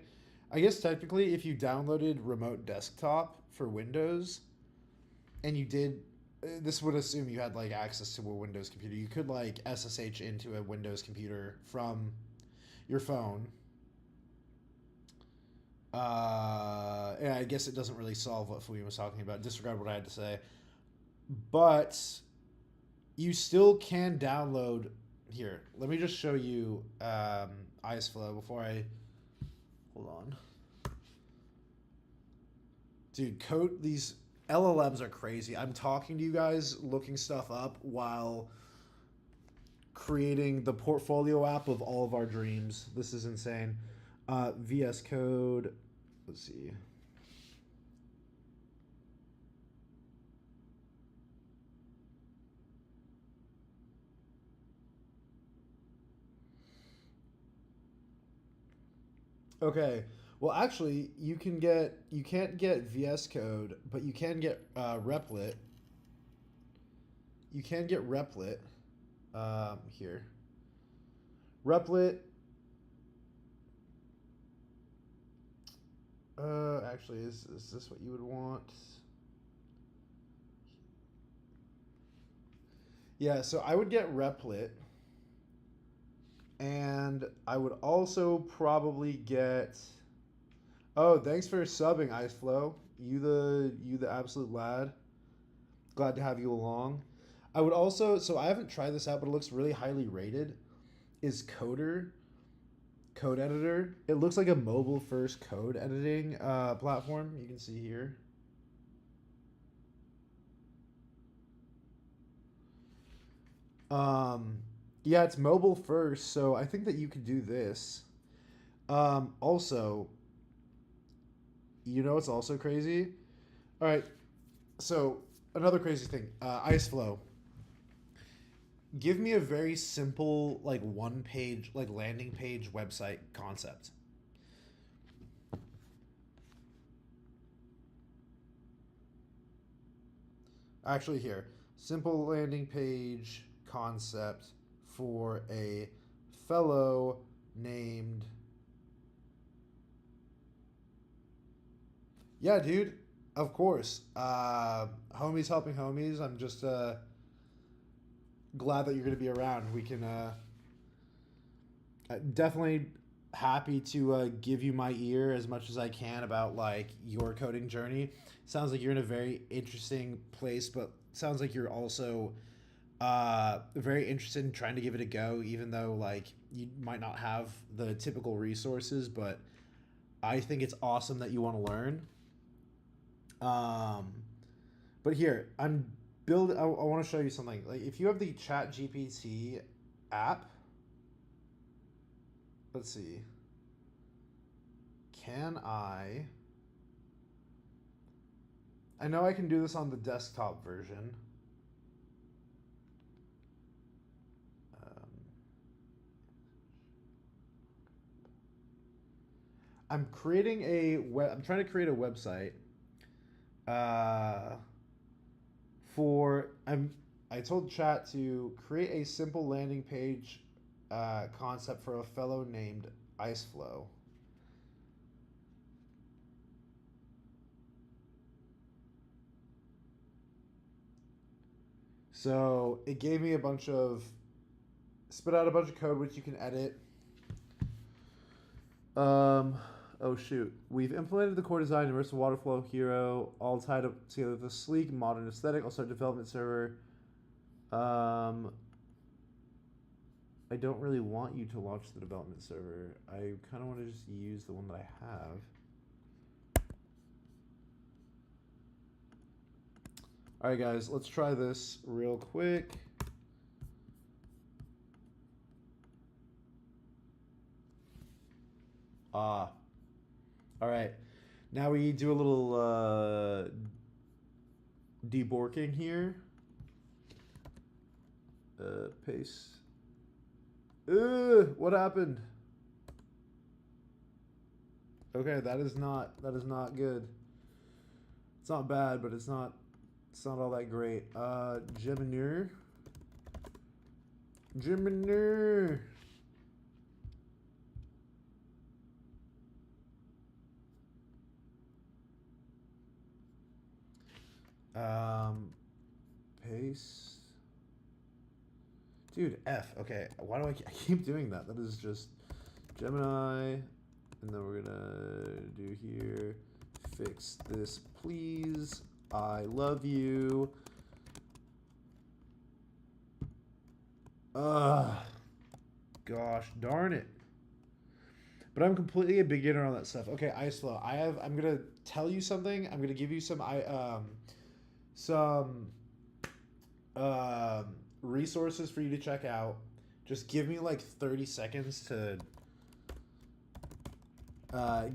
I guess technically, if you downloaded remote desktop for Windows, and you did, this would assume you had like access to a Windows computer. You could like SSH into a Windows computer from your phone. Yeah, I guess it doesn't really solve what Fahim was talking about. Disregard what I had to say. But you still can download. Here, let me just show you Iceflow before I. Hold on. Dude, these LLMs are crazy. I'm talking to you guys, looking stuff up while creating the portfolio app of all of our dreams. This is insane. VS Code. Let's see. Okay. Well, actually, you can't get VS Code, but you can get Replit. You can get Replit. Here. Replit. Actually, is this what you would want? Yeah, so I would get Replit. And I would also probably get. Oh, thanks for subbing, Iceflow. You the absolute lad. Glad to have you along. I would also, so I haven't tried this out, but it looks really highly rated. Is Coder, code editor. It looks like a mobile first code editing platform. You can see here. Yeah, it's mobile first, so I think that you could do this. Also, you know what's also crazy? All right, so another crazy thing, Iceflow. Give me a very simple, like one page, like landing page website concept. Actually, here, simple landing page concept for a fellow named. Yeah, dude. Of course. Homies helping homies. I'm just glad that you're going to be around. We can definitely happy to give you my ear as much as I can about like your coding journey. Sounds like you're in a very interesting place, but sounds like you're also very interested in trying to give it a go, even though like you might not have the typical resources, but I think it's awesome that you want to learn. But here, I want to show you something. Like, if you have the ChatGPT app, let's see. Can I know I can do this on the desktop version. I'm creating I'm trying to create a website. I told chat to create a simple landing page concept for a fellow named Iceflow. So it gave me spit out a bunch of code which you can edit. Oh shoot. We've implemented the core design, universal water flow hero, all tied up together with a sleek, modern aesthetic. I'll start development server. I don't really want you to launch the development server. I kind of want to just use the one that I have. All right, guys, let's try this real quick. All right. Now we do a little deborking here. Paste. What happened? Okay, that is not good. It's not bad, but it's not all that great. Gemini. Paste. Dude, F. Okay, why do I keep doing that? That is just Gemini. And then we're gonna do here. Fix this, please. I love you. Gosh darn it. But I'm completely a beginner on that stuff. Okay, Iceflow. I'm gonna tell you something. I'm gonna give you some resources for you to check out. Just give me like 30 seconds to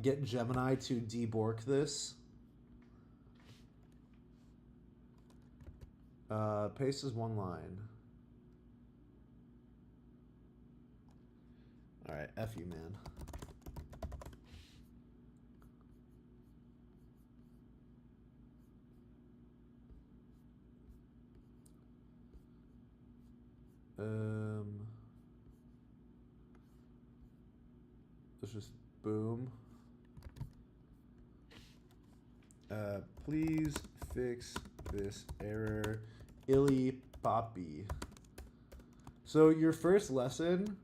get Gemini to debork this. Paste is one line. All right, F you, man. Let's just boom. Please fix this error. Illy Poppy. So your first lesson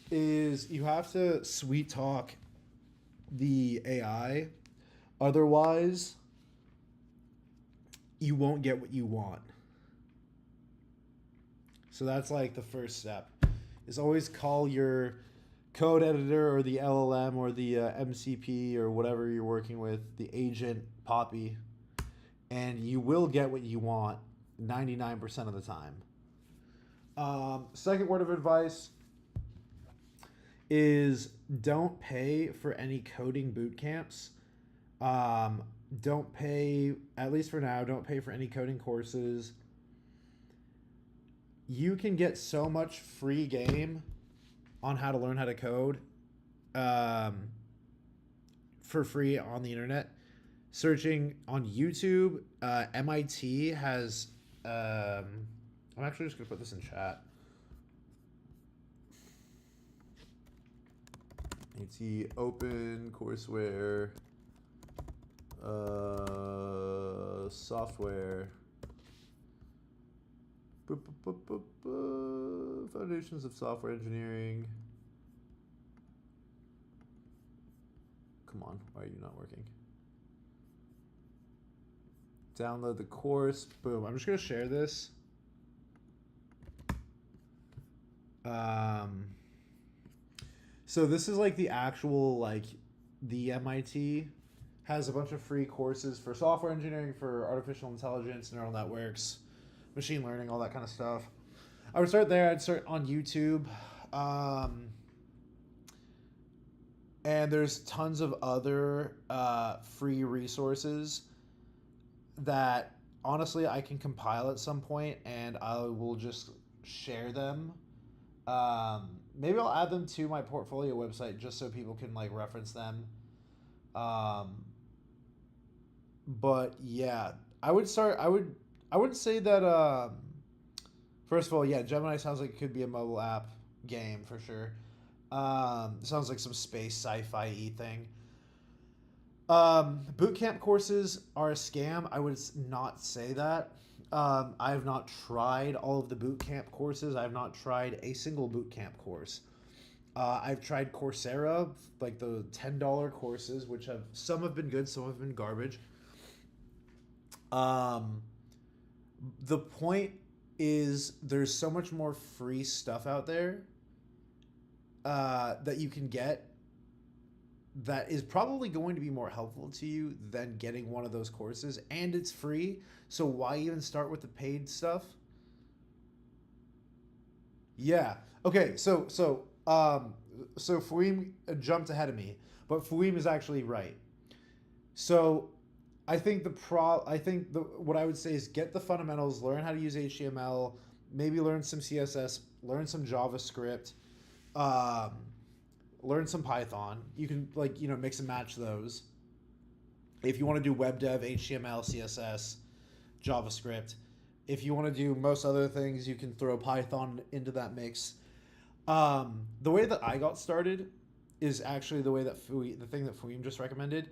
is you have to sweet talk the AI. Otherwise, you won't get what you want. So that's like the first step. Is always call your code editor or the LLM or the MCP or whatever you're working with, the agent Poppy, and you will get what you want 99% of the time. Second word of advice is don't pay for any coding boot camps. Don't pay, at least for now, don't pay for any coding courses. You can get so much free game on how to learn how to code for free on the internet. Searching on YouTube, MIT has, I'm actually just going to put this in chat. MIT Open Courseware software. Foundations of software engineering. Come on, why are you not working? Download the course. Boom. I'm just gonna share this. So this is like the actual, like, the MIT has a bunch of free courses for software engineering, for artificial intelligence, neural networks, machine learning, all that kind of stuff. I would start there. I'd start on YouTube. And there's tons of other free resources that honestly I can compile at some point, and I will just share them Maybe I'll add them to my portfolio website just so people can like reference them. But yeah, I would start. I would say that. First of all, yeah, Gemini sounds like it could be a mobile app game for sure. Sounds like some space sci-fi thing. Boot camp courses are a scam. I would not say that. I have not tried all of the boot camp courses. I have not tried a single boot camp course. I've tried Coursera, like the $10 courses, which have some have been good, some have been garbage. The point is there's so much more free stuff out there that you can get that is probably going to be more helpful to you than getting one of those courses, and it's free. So why even start with the paid stuff? Yeah. Okay. So Fouim jumped ahead of me, but Fouim is actually right. So I think what I would say is get the fundamentals, learn how to use HTML, maybe learn some CSS, learn some JavaScript, learn some Python. You can mix and match those. If you want to do web dev, HTML, CSS, JavaScript. If you want to do most other things, you can throw Python into that mix. The way that I got started is actually the thing that Fouim just recommended.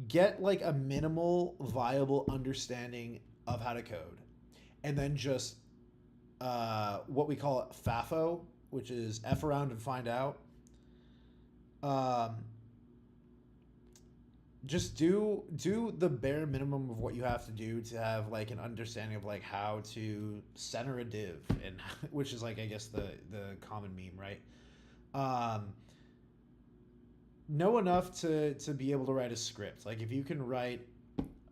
Get like a minimal viable understanding of how to code, and then just what we call it FAFO, which is F around and find out. Just do the bare minimum of what you have to do to have like an understanding of like how to center a div, and which is like I guess the common meme, right? Know enough to be able to write a script. Like if you can write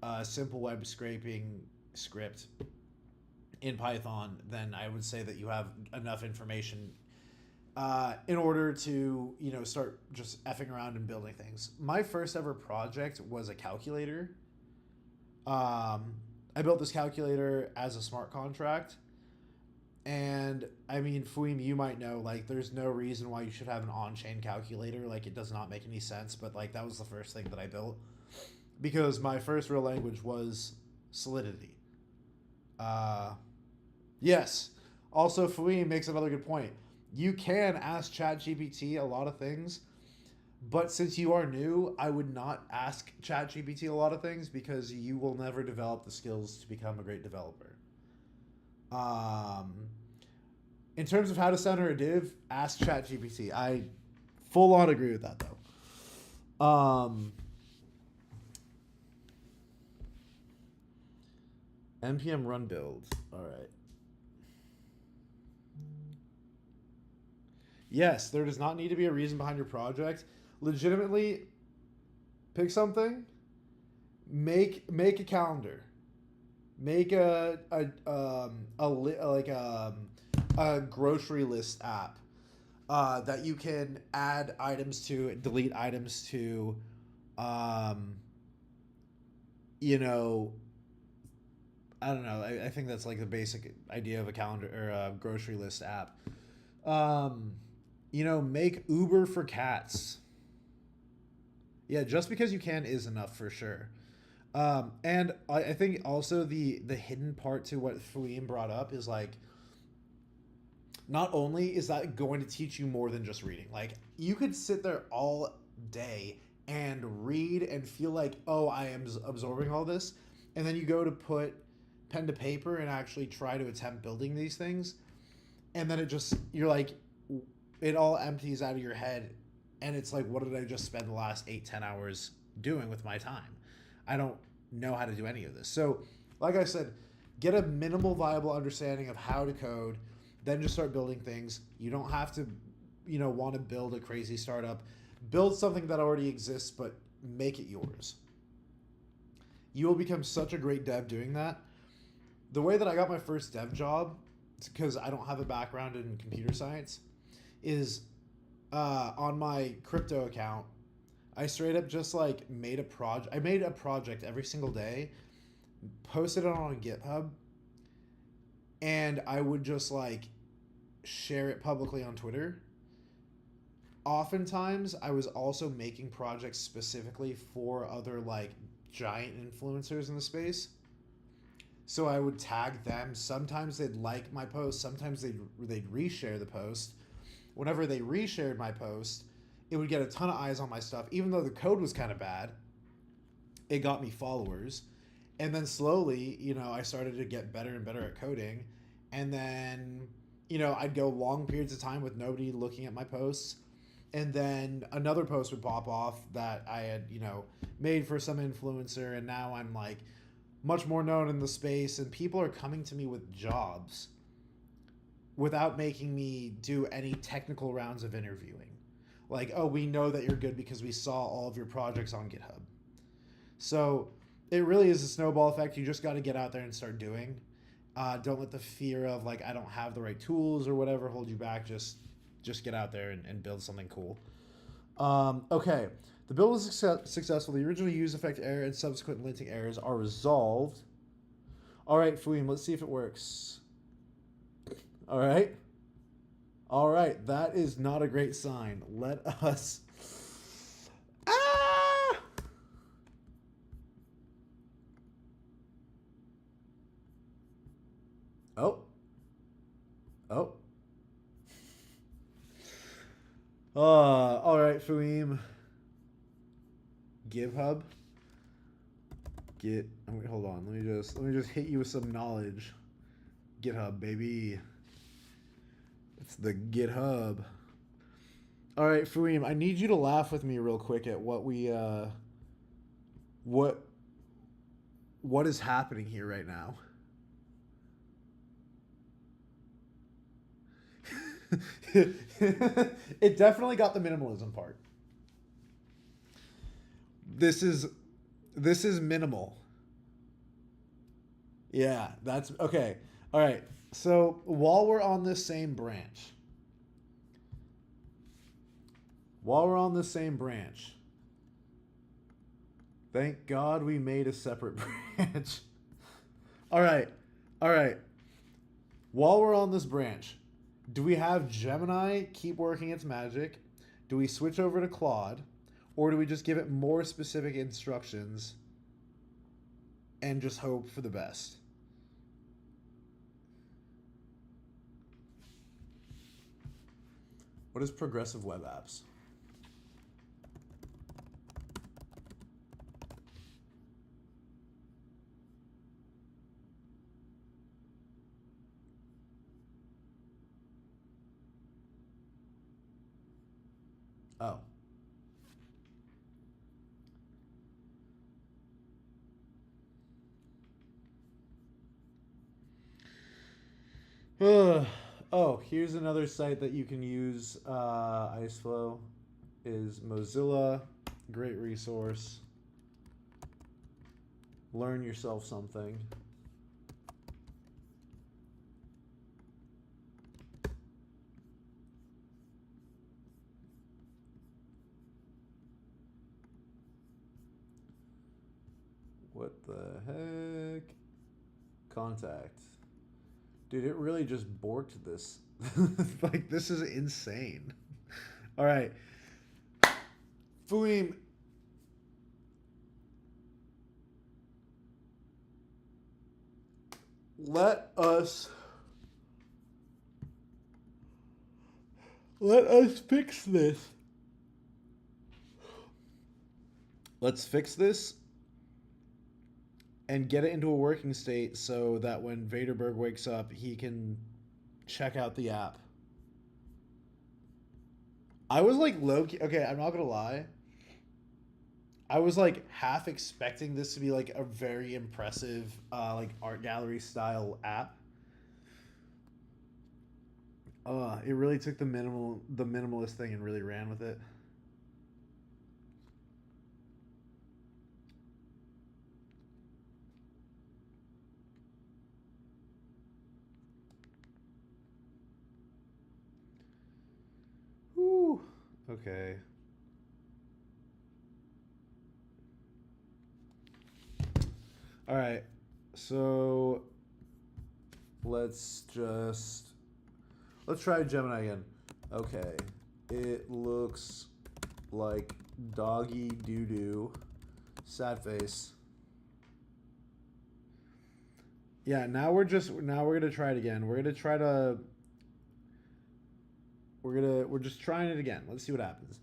a simple web scraping script in Python, then I would say that you have enough information in order to start just effing around and building things. My first ever project was a calculator. I built this calculator as a smart contract. And I mean, Fouim, you might know, like, there's no reason why you should have an on-chain calculator. Like, it does not make any sense. But, like, that was the first thing that I built. Because my first real language was Solidity. Yes. Also, Fouim makes another good point. You can ask ChatGPT a lot of things. But since you are new, I would not ask ChatGPT a lot of things because you will never develop the skills to become a great developer. In terms of how to center a div, ask ChatGPT. I full on agree with that though. npm run build. All right. Yes, there does not need to be a reason behind your project. Legitimately, pick something. Make a calendar. Make a grocery list app that you can add items to, delete items to. I don't know. I think that's like the basic idea of a calendar or a grocery list app. Make Uber for cats. Yeah, just because you can is enough for sure. And I think also the hidden part to what Fouim brought up is like, not only is that going to teach you more than just reading, like you could sit there all day and read and feel like, oh, I am absorbing all this. And then you go to put pen to paper and actually try to attempt building these things. And then you're like, it all empties out of your head. And it's like, what did I just spend the last 8-10 hours doing with my time? I don't know how to do any of this. So, like I said, get a minimal viable understanding of how to code, then just start building things. You don't have to, want to build a crazy startup. Build something that already exists, but make it yours. You will become such a great dev doing that. The way that I got my first dev job, because I don't have a background in computer science, is on my crypto account. I straight up just like made a project. I made a project every single day, posted it on GitHub, and I would just like share it publicly on Twitter. Oftentimes, I was also making projects specifically for other like giant influencers in the space. So I would tag them. Sometimes they'd like my post. Sometimes they'd reshare the post. Whenever they reshared my post, it would get a ton of eyes on my stuff. Even though the code was kind of bad, it got me followers. And then slowly, you know, I started to get better and better at coding. And then, you know, I'd go long periods of time with nobody looking at my posts. And then another post would pop off that I had, you know, made for some influencer. And now I'm like much more known in the space. And people are coming to me with jobs without making me do any technical rounds of interviewing. Like, oh, we know that you're good because we saw all of your projects on GitHub. So it really is a snowball effect. You just got to get out there and start doing. Don't let the fear of like, I don't have the right tools or whatever hold you back. Just get out there and build something cool. Okay. The build was successful. The original use effect error and subsequent linting errors are resolved. All right, Fouim, let's see if it works. All right. All right. That is not a great sign. Let us... Ah! Oh. Oh. All right, Fouim. GitHub. Hold on. Let me just hit you with some knowledge. GitHub, baby. It's the GitHub. All right, Fouim, I need you to laugh with me real quick at what we what is happening here right now. It definitely got the minimalism part. This is minimal. Yeah, that's okay. All right. So while we're on this same branch, thank God we made a separate branch. All right. While we're on this branch, do we have Gemini keep working its magic? Do we switch over to Claude? Or do we just give it more specific instructions and just hope for the best? What is progressive web apps? Oh. Oh, here's another site that you can use. Iceflow is Mozilla. Great resource. Learn yourself something. What the heck? Contact. Dude, it really just borked this. Like, this is insane. All right. Fouim. Let us fix this. Let's fix this and get it into a working state so that when Vaderberg wakes up, he can check out the app. I was like low-key, okay, I'm not gonna lie. I was like half expecting this to be like a very impressive like art gallery style app. It really took the minimalist thing and really ran with it. Whew. Okay. All right. So let's just Let's try Gemini again. Okay. It looks like doggy doo-doo. Sad face. Yeah, now we're gonna try it again. We're just trying it again. Let's see what happens.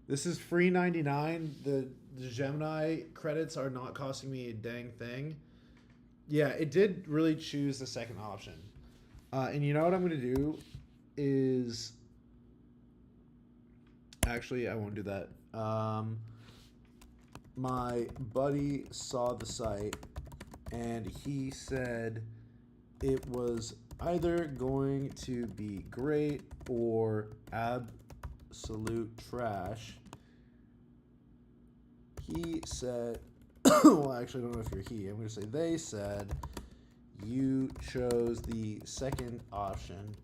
This is free 99. The Gemini credits are not costing me a dang thing. Yeah, it did really choose the second option. And you know what I'm gonna do is actually I won't do that. My buddy saw the site and he said it was either going to be great or absolute trash. He said, well, actually, I don't know if you're he. I'm going to say they said you chose the second option.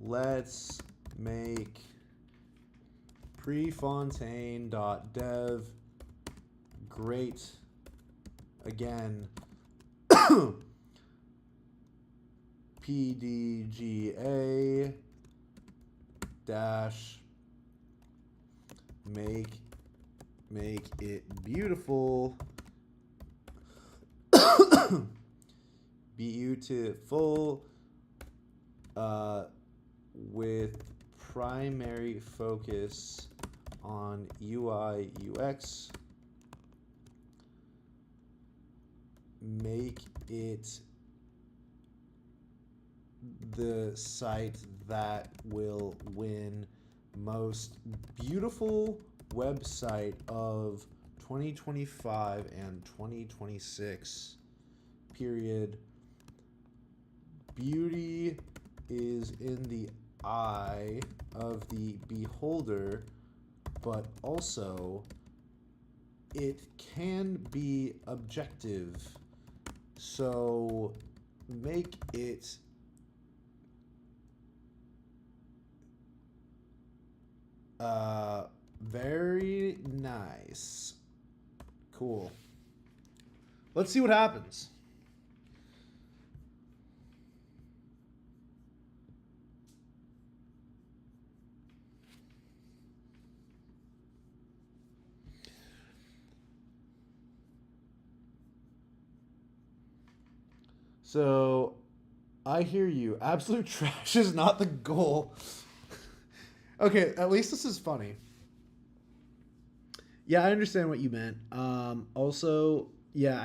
Let's make prefontaine.dev great again. PDGA dash make it beautiful. Beautiful with primary focus on UI UX. Make it the site that will win most beautiful website of 2025 and 2026. Period. Beauty is in the eye of the beholder, but also it can be objective. So make it very nice. Cool. Let's see what happens. So, I hear you. Absolute trash is not the goal. Okay, at least this is funny. Yeah, I understand what you meant. Also, yeah,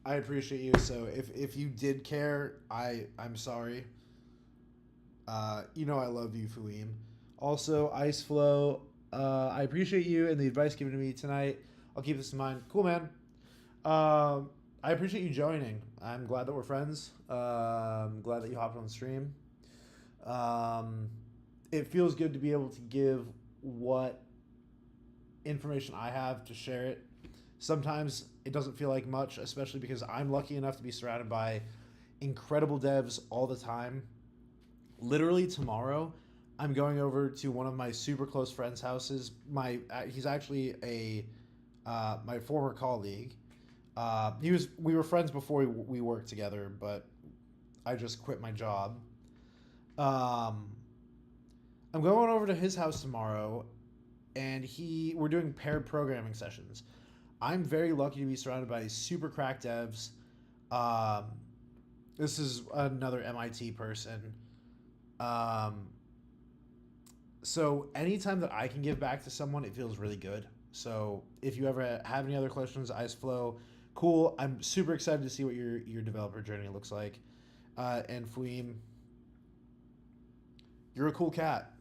I appreciate you. So if you did care, I'm sorry. You know I love you, Fuim. Also, Ice Flow, I appreciate you and the advice given to me tonight. I'll keep this in mind. Cool, man. I appreciate you joining. I'm glad that we're friends. I'm glad that you hopped on the stream. It feels good to be able to give what information I have to share it. Sometimes it doesn't feel like much, especially because I'm lucky enough to be surrounded by incredible devs all the time. Literally tomorrow, I'm going over to one of my super close friends' houses. He's actually my former colleague. We were friends before we worked together, but I just quit my job. I'm going over to his house tomorrow, and we're doing paired programming sessions. I'm very lucky to be surrounded by super crack devs. This is another MIT person. So anytime that I can give back to someone, it feels really good. So if you ever have any other questions, Iceflow, cool. I'm super excited to see what your developer journey looks like. And Fuim, you're a cool cat.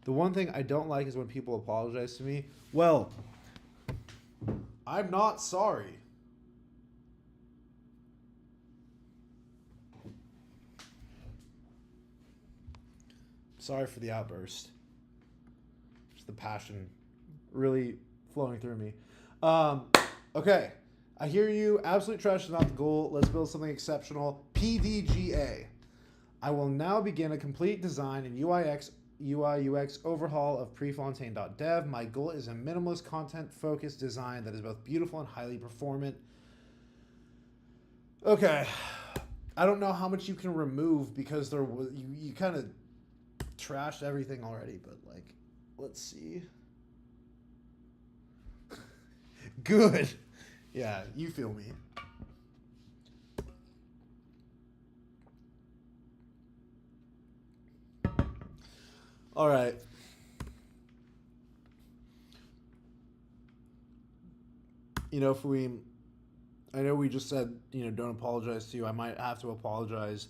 The one thing I don't like is when people apologize to me. Well, I'm not sorry. Sorry for the outburst. Just the passion really flowing through me. Okay. I hear you. Absolute trash is not the goal. Let's build something exceptional. PDGA. I will now begin a complete design and UI UX overhaul of prefontaine.dev. My goal is a minimalist content-focused design that is both beautiful and highly performant. Okay. I don't know how much you can remove because there was you kind of trashed everything already. But like, let's see. Good. Yeah, you feel me. All right. You know, I know we just said, don't apologize to you. I might have to apologize.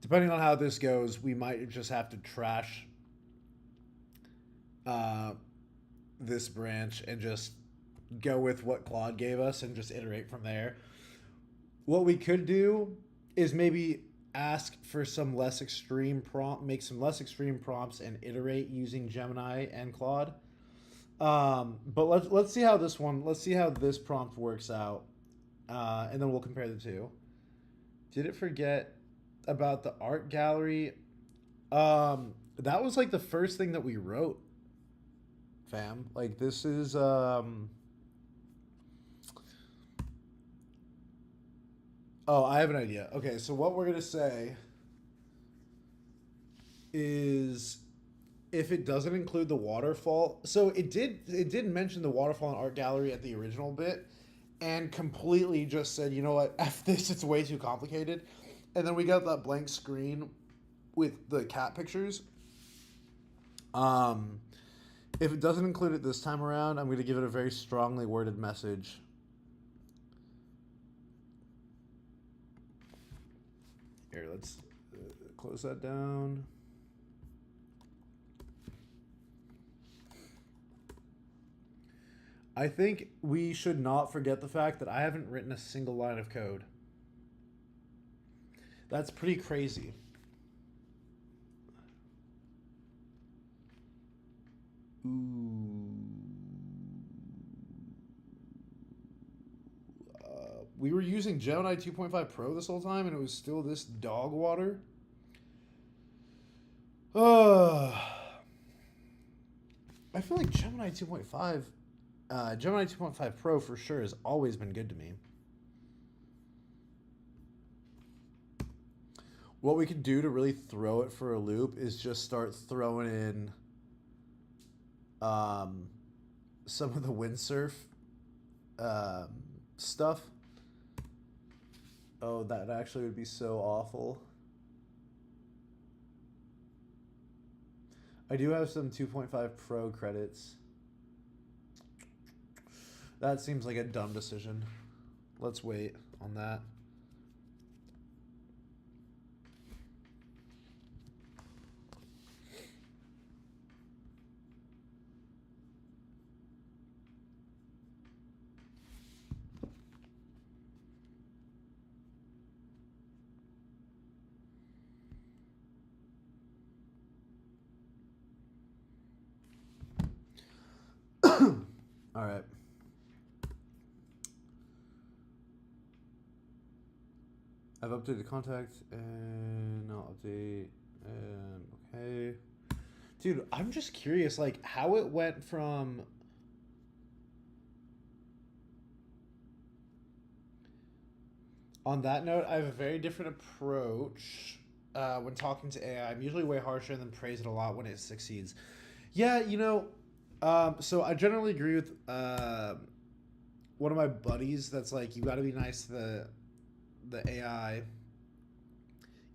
Depending on how this goes, we might just have to trash this branch and just go with what Claude gave us and just iterate from there. What we could do is maybe ask for some less extreme make some less extreme prompts and iterate using Gemini and Claude. But let's see how this prompt works out, and then we'll compare the two. Did it forget about the art gallery? That was like the first thing that we wrote, fam. Like this is Oh, I have an idea. Okay, so what we're gonna say is if it doesn't include the waterfall. So it did mention the waterfall and art gallery at the original bit and completely just said, you know what, F this, it's way too complicated. And then we got that blank screen with the cat pictures. If it doesn't include it this time around, I'm going to give it a very strongly worded message. Here, let's close that down. I think we should not forget the fact that I haven't written a single line of code. That's pretty crazy. Ooh. We were using Gemini 2.5 Pro this whole time, and it was still this dog water. I feel like Gemini 2.5 Pro for sure has always been good to me. What we could do to really throw it for a loop is just start throwing in some of the windsurf stuff. Oh, that actually would be so awful. I do have some 2.5 Pro credits. That seems like a dumb decision. Let's wait on that. All right. I've updated contact and I'll update and okay. Dude, I'm just curious like how it went from on that note, I have a very different approach when talking to AI. I'm usually way harsher and then praise it a lot when it succeeds. Yeah, so I generally agree with one of my buddies that's like, you got to be nice to the AI.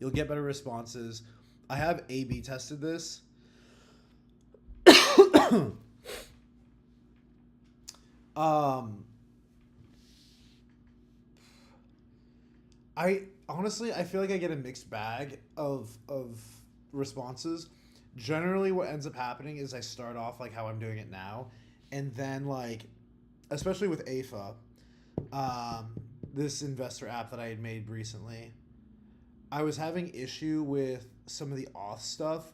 You'll get better responses. I have A/B tested this. I honestly, I feel like I get a mixed bag of responses. Generally what ends up happening is I start off like how I'm doing it now, and then like, especially with AFA, this investor app that I had made recently, I was having issue with some of the auth stuff,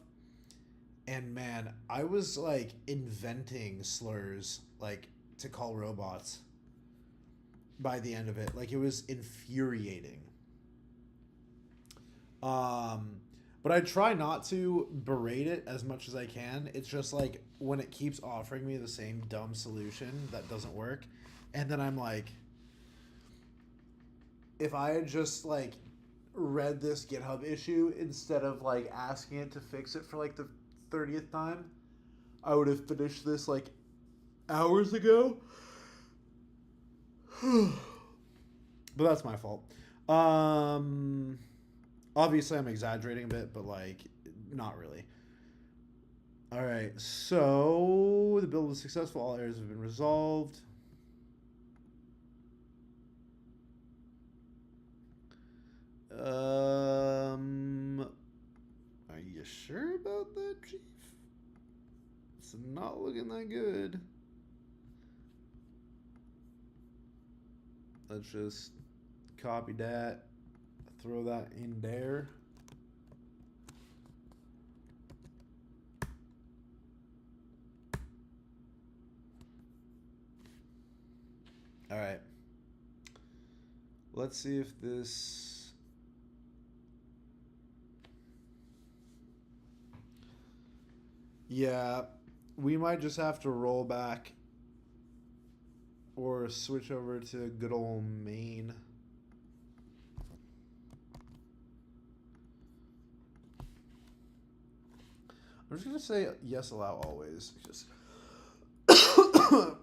and man, I was like inventing slurs like to call robots by the end of it. Like it was infuriating. But I try not to berate it as much as I can. It's just like when it keeps offering me the same dumb solution that doesn't work. And then I'm like, if I had just like read this GitHub issue instead of like asking it to fix it for like the 30th time, I would have finished this like hours ago. But that's my fault. Obviously I'm exaggerating a bit, but like not really. All right, so the build was successful. All errors have been resolved. Are you sure about that, Chief? It's not looking that good. Let's just copy that, throw that in there. All right. Let's see if this... Yeah, we might just have to roll back or switch over to good old main. I'm just going to say yes, allow always. Just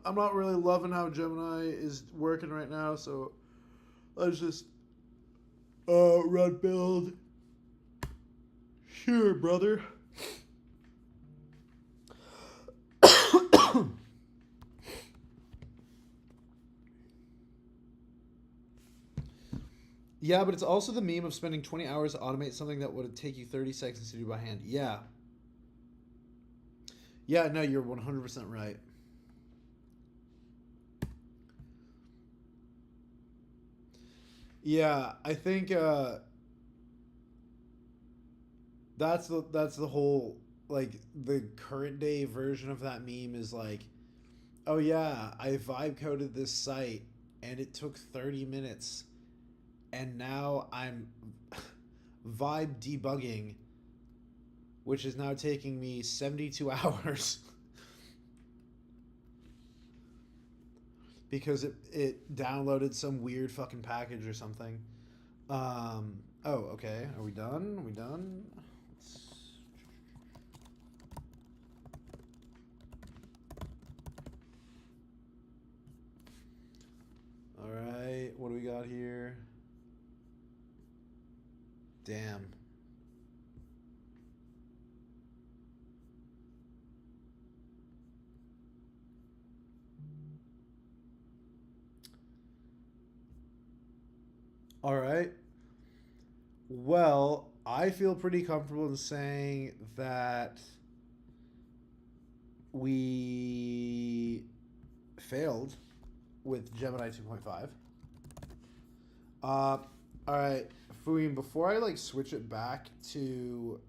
I'm not really loving how Gemini is working right now, so let's just run build. Sure, brother. Yeah, but it's also the meme of spending 20 hours to automate something that would take you 30 seconds to do by hand. Yeah. Yeah, no, you're 100% right. Yeah, I think that's the whole, like, the current day version of that meme is like, oh yeah, I vibe coded this site and it took 30 minutes and now I'm vibe debugging, which is now taking me 72 hours because it downloaded some weird fucking package or something. Oh, okay. Are we done? Are we done? All right. What do we got here? Damn. All right. Well, I feel pretty comfortable in saying that we failed with Gemini 2.5. All right, Fuim, before I like switch it back to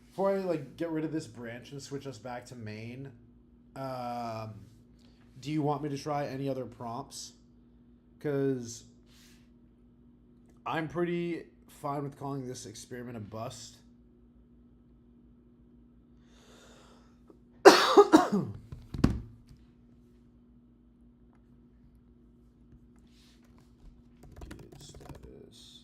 before I like get rid of this branch and switch us back to main, do you want me to try any other prompts? Because I'm pretty fine with calling this experiment a bust. Git status.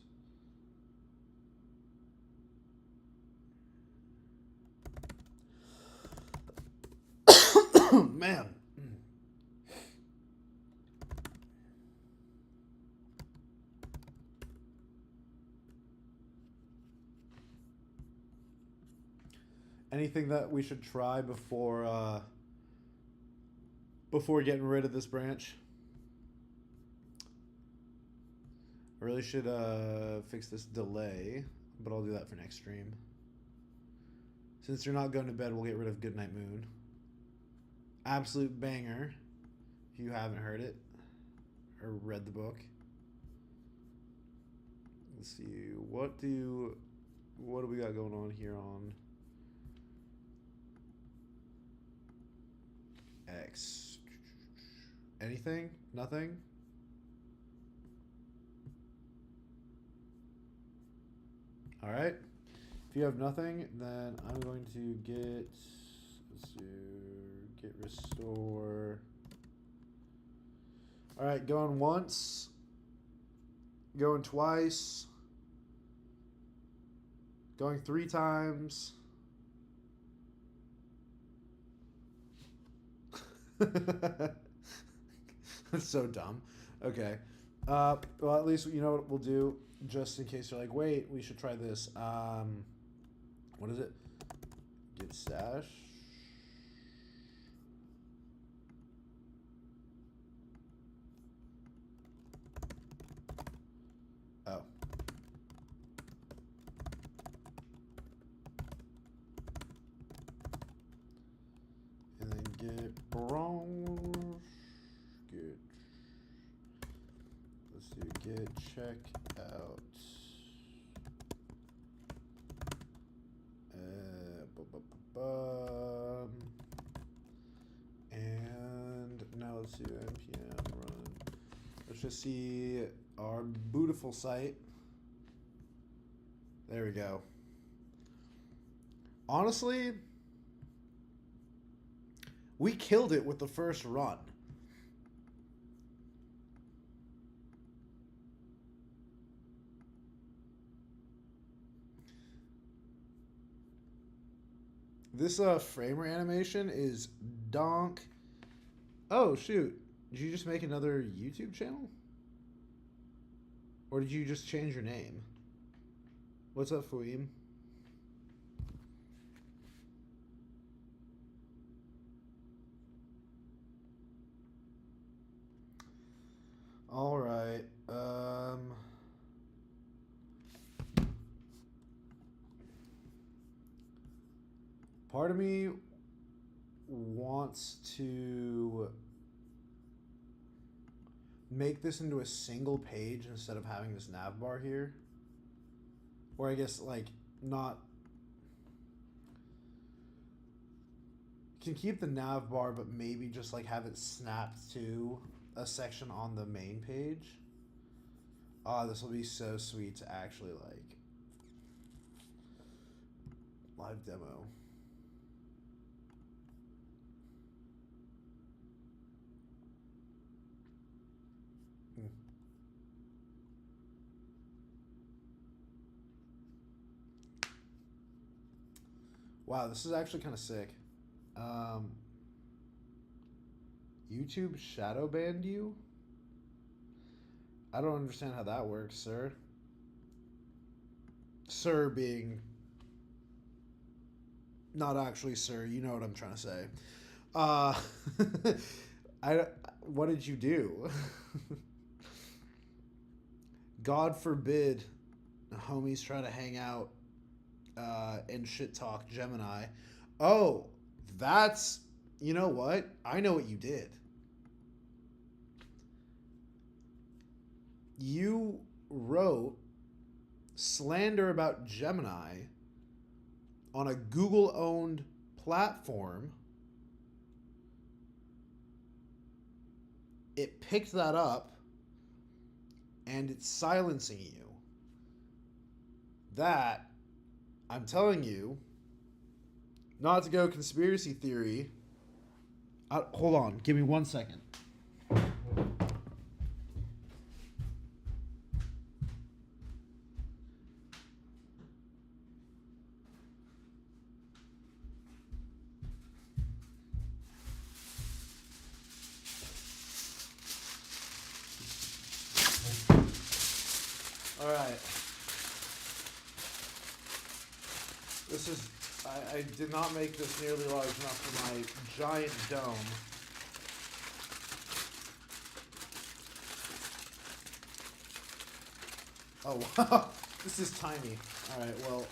Man. Anything that we should try before getting rid of this branch? I really should fix this delay, but I'll do that for next stream. Since you're not going to bed, we'll get rid of Goodnight Moon. Absolute banger, if you haven't heard it or read the book. Let's see, what do we got going on here on X? Anything? Nothing? All right. If you have nothing, then I'm going to get, let's do git restore. All right, going once, Going twice. Going 3 times. That's so dumb. Okay. Well, at least you know what we'll do, just in case you're like, wait, we should try this. What is it? Git stash. Oh. And then get branch. Good. Let's do get check out. And now let's do npm run. Let's just see our beautiful site. There we go. Honestly, we killed it with the first run. This framer animation is donk. Oh, shoot. Did you just make another YouTube channel? Or did you just change your name? What's up, Fouim? All right. Part of me wants to make this into a single page instead of having this nav bar here. Or I guess, like, not... Can keep the nav bar, but maybe just, like, have it snapped to a section on the main page. Oh, this will be so sweet to actually, like... Live demo. Wow, this is actually kind of sick. YouTube shadow banned you? I don't understand how that works, sir. Sir being not actually sir, you know what I'm trying to say. What did you do? God forbid homies try to hang out and shit talk Gemini. Oh, that's, you know what? I know what you did. You wrote slander about Gemini on a Google-owned platform. It picked that up and it's silencing you. That, I'm telling you, not to go conspiracy theory. Hold on, give me 1 second. All right. This is, I did not make this nearly large enough for my giant dome. Oh, wow. This is tiny. All right, well.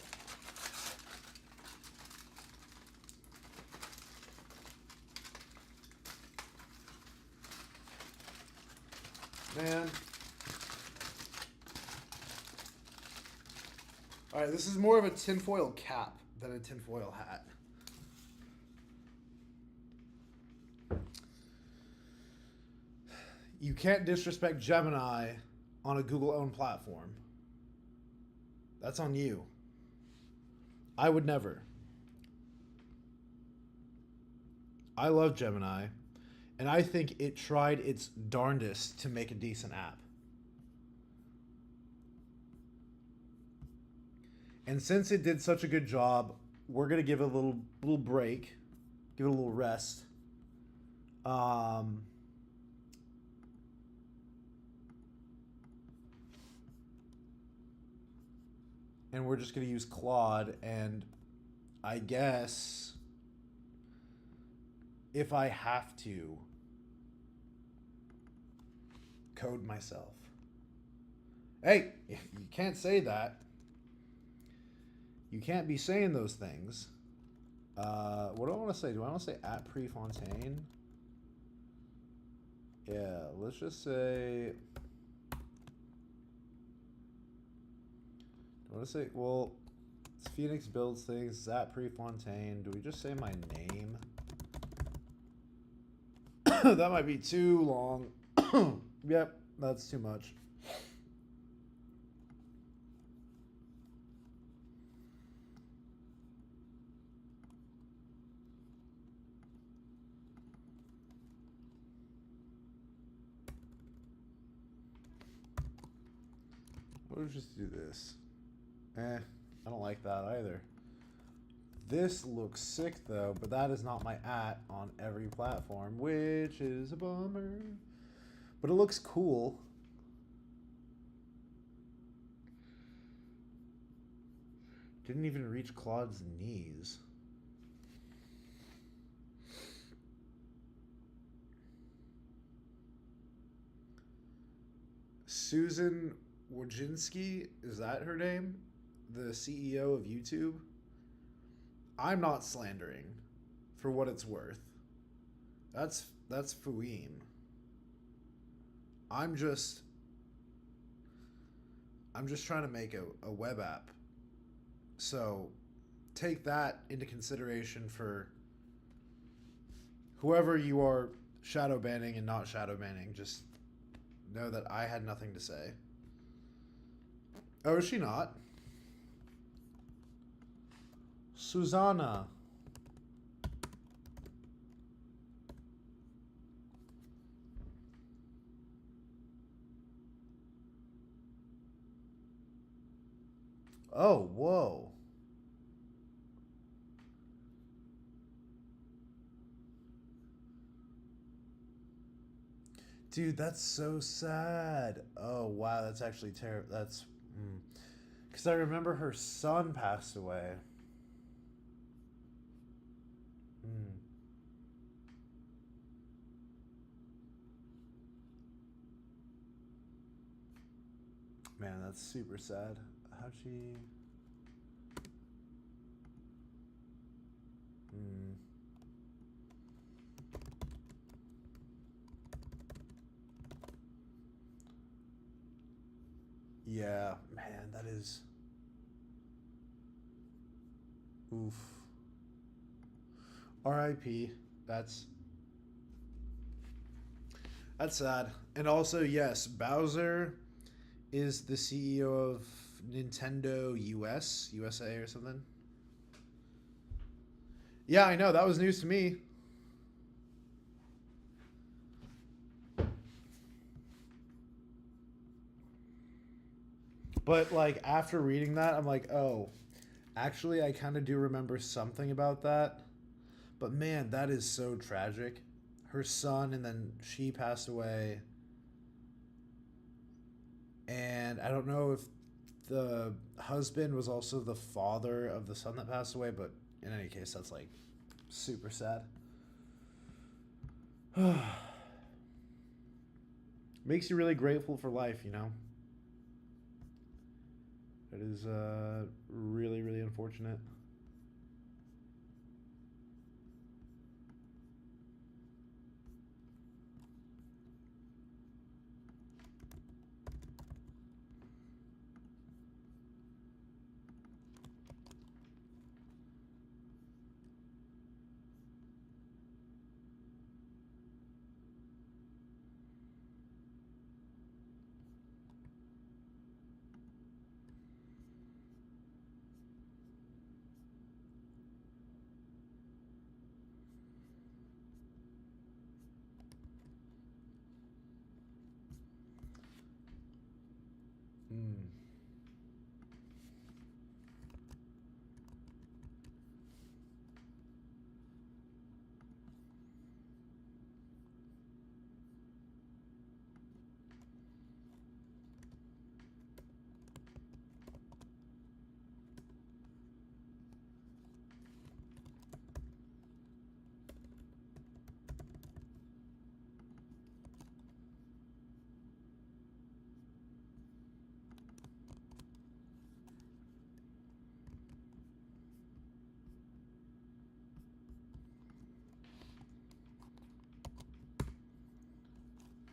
Man. All right, this is more of a tinfoil cap than a tinfoil hat. You can't disrespect Gemini on a Google-owned platform. That's on you. I would never. I love Gemini, and I think it tried its darndest to make a decent app. And since it did such a good job, we're gonna give it a little break, give it a little rest. And we're just gonna use Claude, and I guess if I have to code myself. Hey, you can't say that. You can't be saying those things. What do I want to say? Do I want to say at Prefontaine? Yeah, let's just say. I want to say, well, it's Phoenix builds things. At Prefontaine. Do we just say my name? That might be too long. Yep, that's too much. We'll just do this. I don't like that either. This looks sick though, but that is not my at on every platform, which is a bummer. But it looks cool. Didn't even reach Claude's knees. Susan Wojcinski, is that her name? The CEO of YouTube? I'm not slandering, for what it's worth. That's Fouim. I'm just trying to make a web app. So take that into consideration for whoever you are shadow banning and not shadow banning. Just know that I had nothing to say. Oh, is she not? Susanna. Oh, whoa. Dude, that's so sad. Oh, wow, that's actually terrible. That's... Because I remember her son passed away. Man, that's super sad. How'd she... Yeah, man, that is... Oof. R.I.P. That's sad. And also, yes, Bowser is the CEO of Nintendo USA or something. Yeah, I know. That was news to me. But, like, after reading that, I'm like, oh, actually, I kind of do remember something about that. But, man, that is so tragic. Her son, and then she passed away. And I don't know if the husband was also the father of the son that passed away, but in any case, that's, like, super sad. Makes you really grateful for life, you know? It is really, really unfortunate.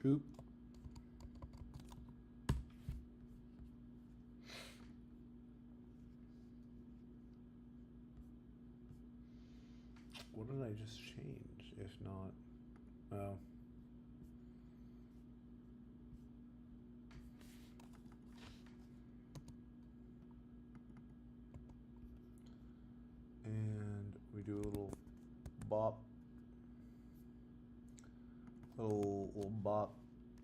Oop. What did I just change? If not, oh. And we do a little bop, little bop,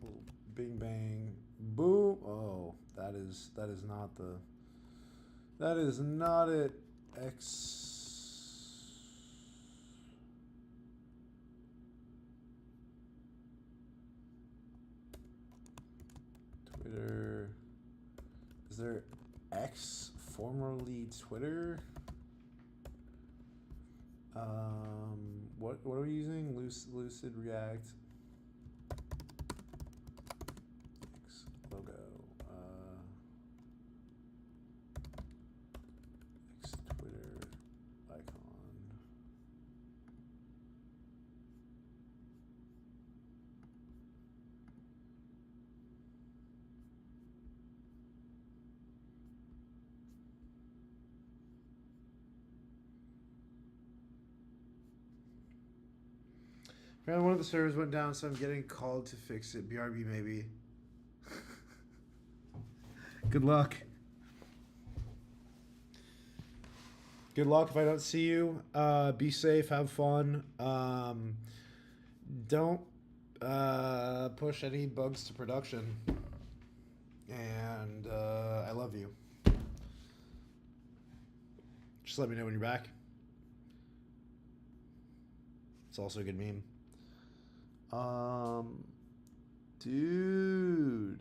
little bing bang, boom. Oh, that is not the. That is not it. X. Twitter. Is there X, formerly Twitter? What are we using? Lucid React. X logo. X Twitter icon. Apparently one of the servers went down, so I'm getting called to fix it. BRB maybe. Good luck. Good luck if I don't see you. Be safe, have fun. Don't push any bugs to production. And I love you. Just let me know when you're back. It's also a good meme. Dude.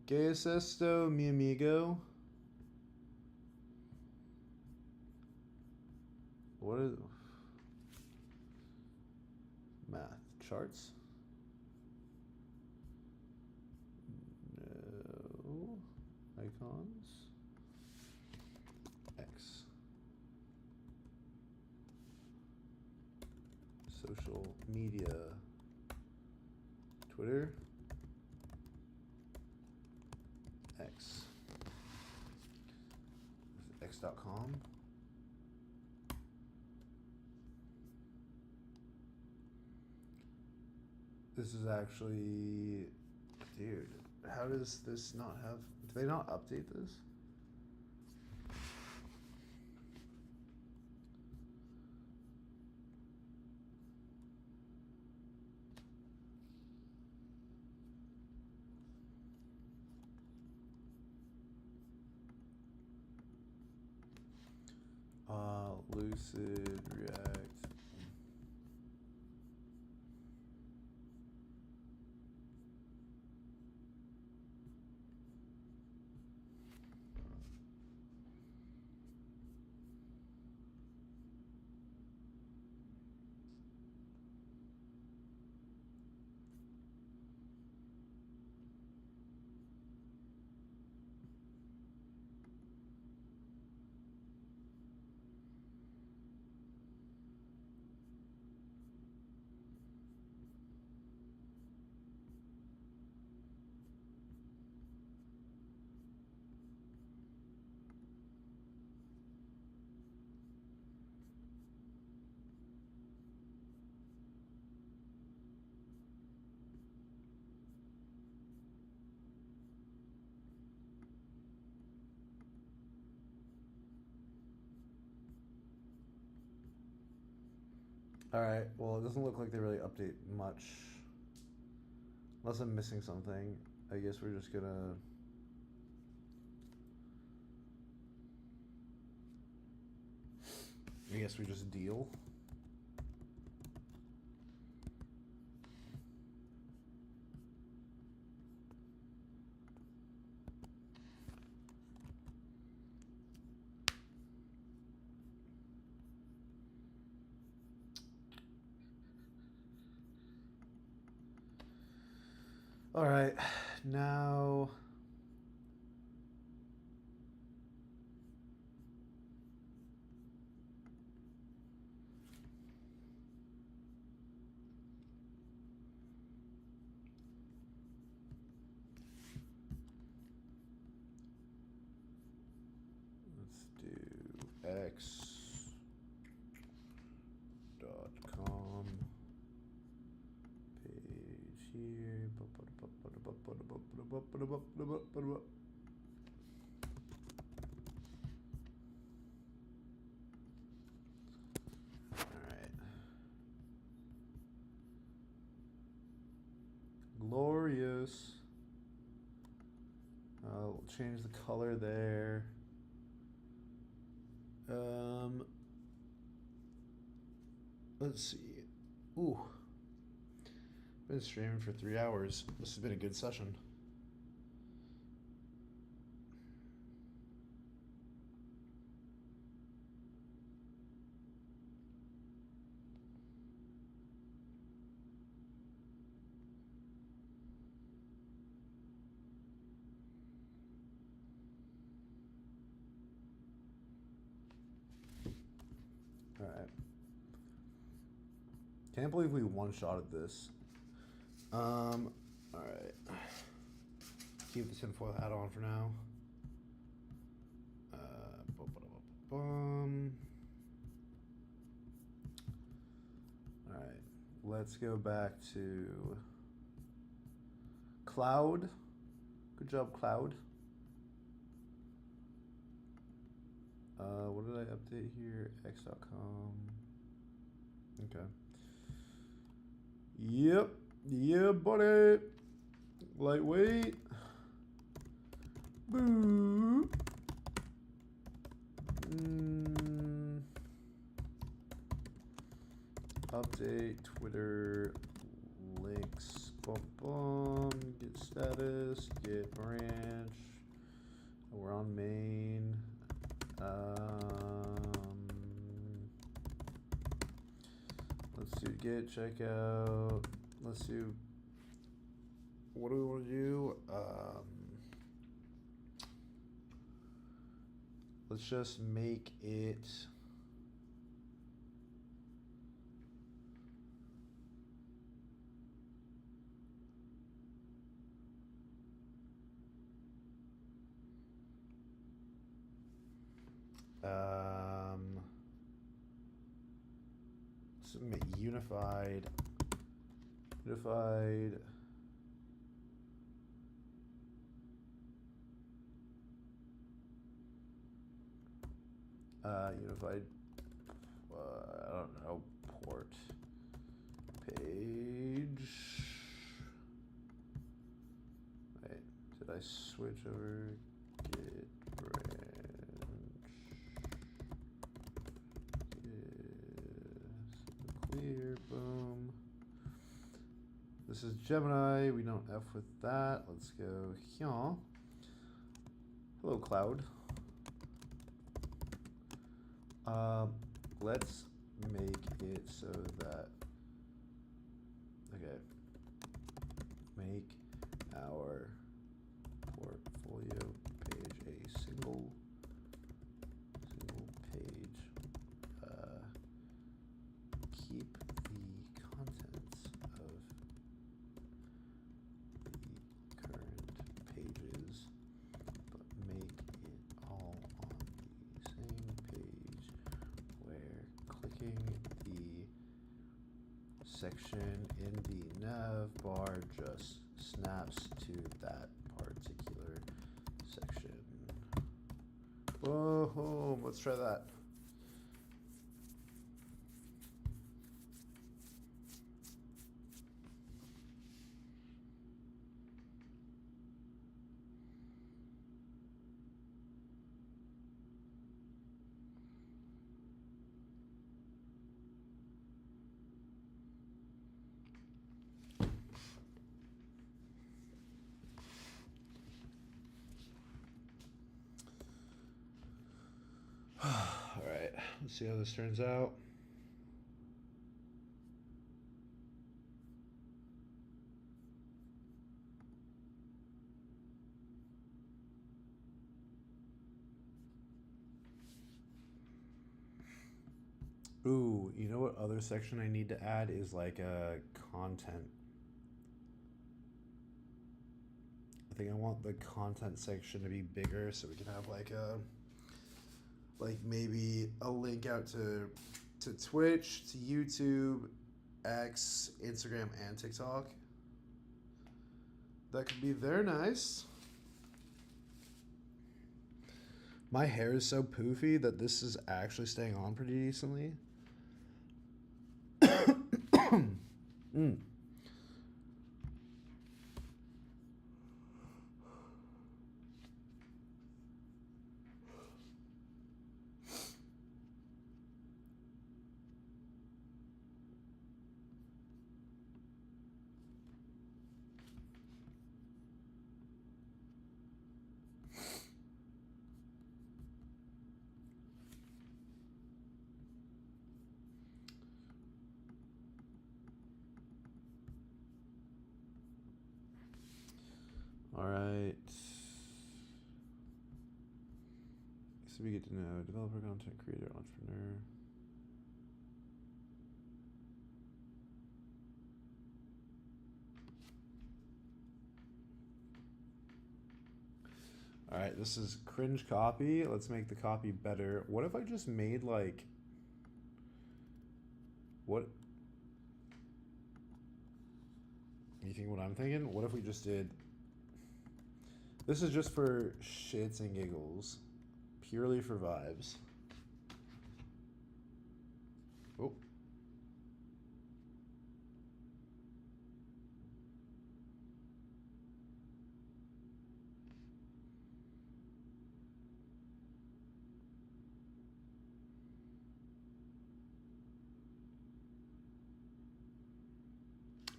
¿Qué es esto, mi amigo? What is math charts? No icons. X. Social media. Twitter. X. X.com. This is actually, dude, how does this not have, do they not update this? Lucid React. Alright, well, it doesn't look like they really update much. Unless I'm missing something. I guess we're just gonna... I guess we just deal. All right, now x.com page here. Alright. Glorious. I'll change the color there. Let's see. Ooh. Been streaming for 3 hours. This has been a good session. Alright. Can't believe we one-shotted this. Alright. Keep the tinfoil hat on for now. Alright. Let's go back to Cloud. Good job, Cloud. What did I update here? X.com. Okay. Yep. Yeah, buddy. Lightweight. Boo. Update Twitter links. Boom, boom. Get status. Get branch. We're on main. Let's do get checkout. Let's do. What do we want to do? Let's just make it. Submit unified. Unified. Unified. I don't know. Port. Page. Wait. Did I switch over? Get branch. Clear, boom. This is Gemini. We don't F with that. Let's go here. Hello, Cloud. Let's make it so that. Okay. Make our portfolio page a single page. Keep the contents of the current pages, but make it all on the same page where clicking the section in the nav bar just snaps to that particular section. Whoa, let's try that. All right, let's see how this turns out. Ooh, you know what other section I need to add is like a content. I think I want the content section to be bigger so we can have like a maybe a link out to Twitch, to YouTube, X, Instagram, and TikTok. That could be very nice. My hair is so poofy that this is actually staying on pretty decently. Mm. All right. So we get to know developer, content creator, entrepreneur. All right, this is cringe copy. Let's make the copy better. What if I just made like what? You think what I'm thinking? What if we just did? This is just for shits and giggles, purely for vibes. Oh.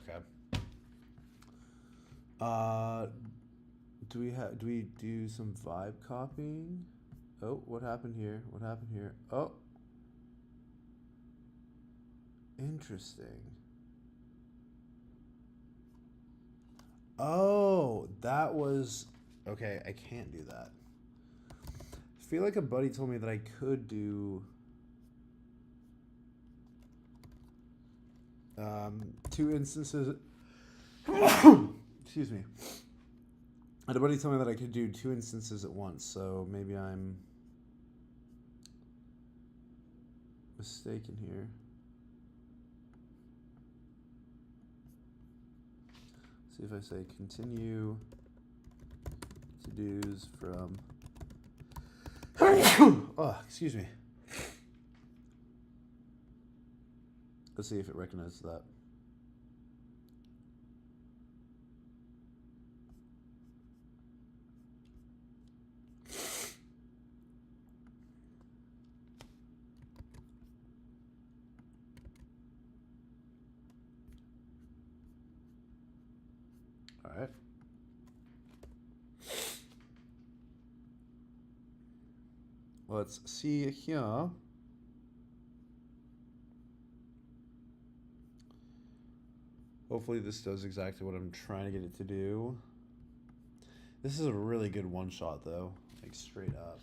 Okay. Do we do some vibe copying? Oh, what happened here? What happened here? Oh. Interesting. Oh, that was okay, I can't do that. I feel like a buddy told me that I could do two instances. Excuse me. I had a buddy tell me that I could do two instances at once, so maybe I'm mistaken here. See if I say continue to-dos from oh, excuse me. Let's see if it recognizes that. All right. Let's see here. Hopefully this does exactly what I'm trying to get it to do. This is a really good one shot though, like straight up.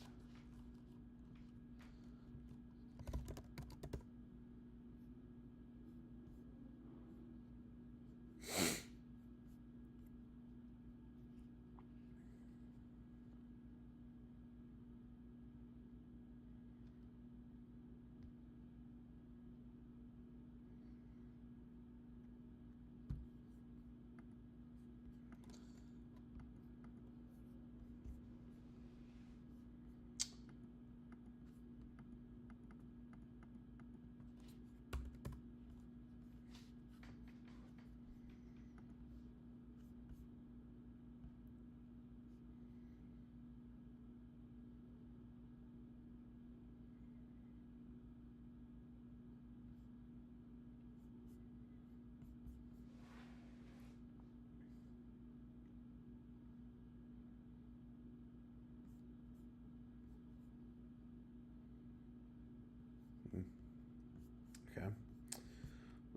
Okay.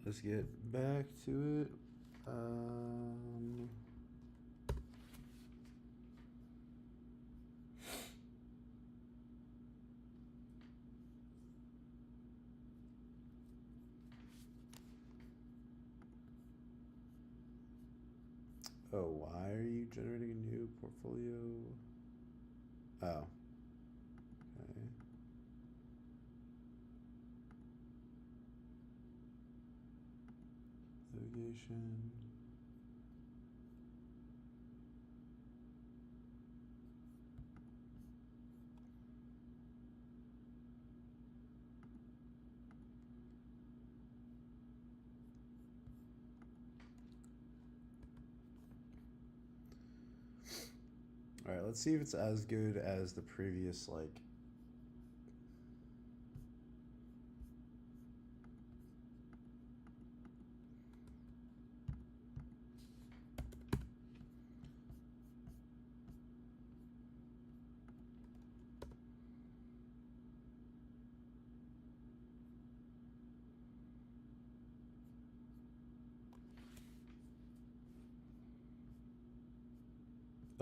Let's get back to it. Oh, why are you generating a new portfolio? Oh. Okay. navigation. All right, let's see if it's as good as the previous, like.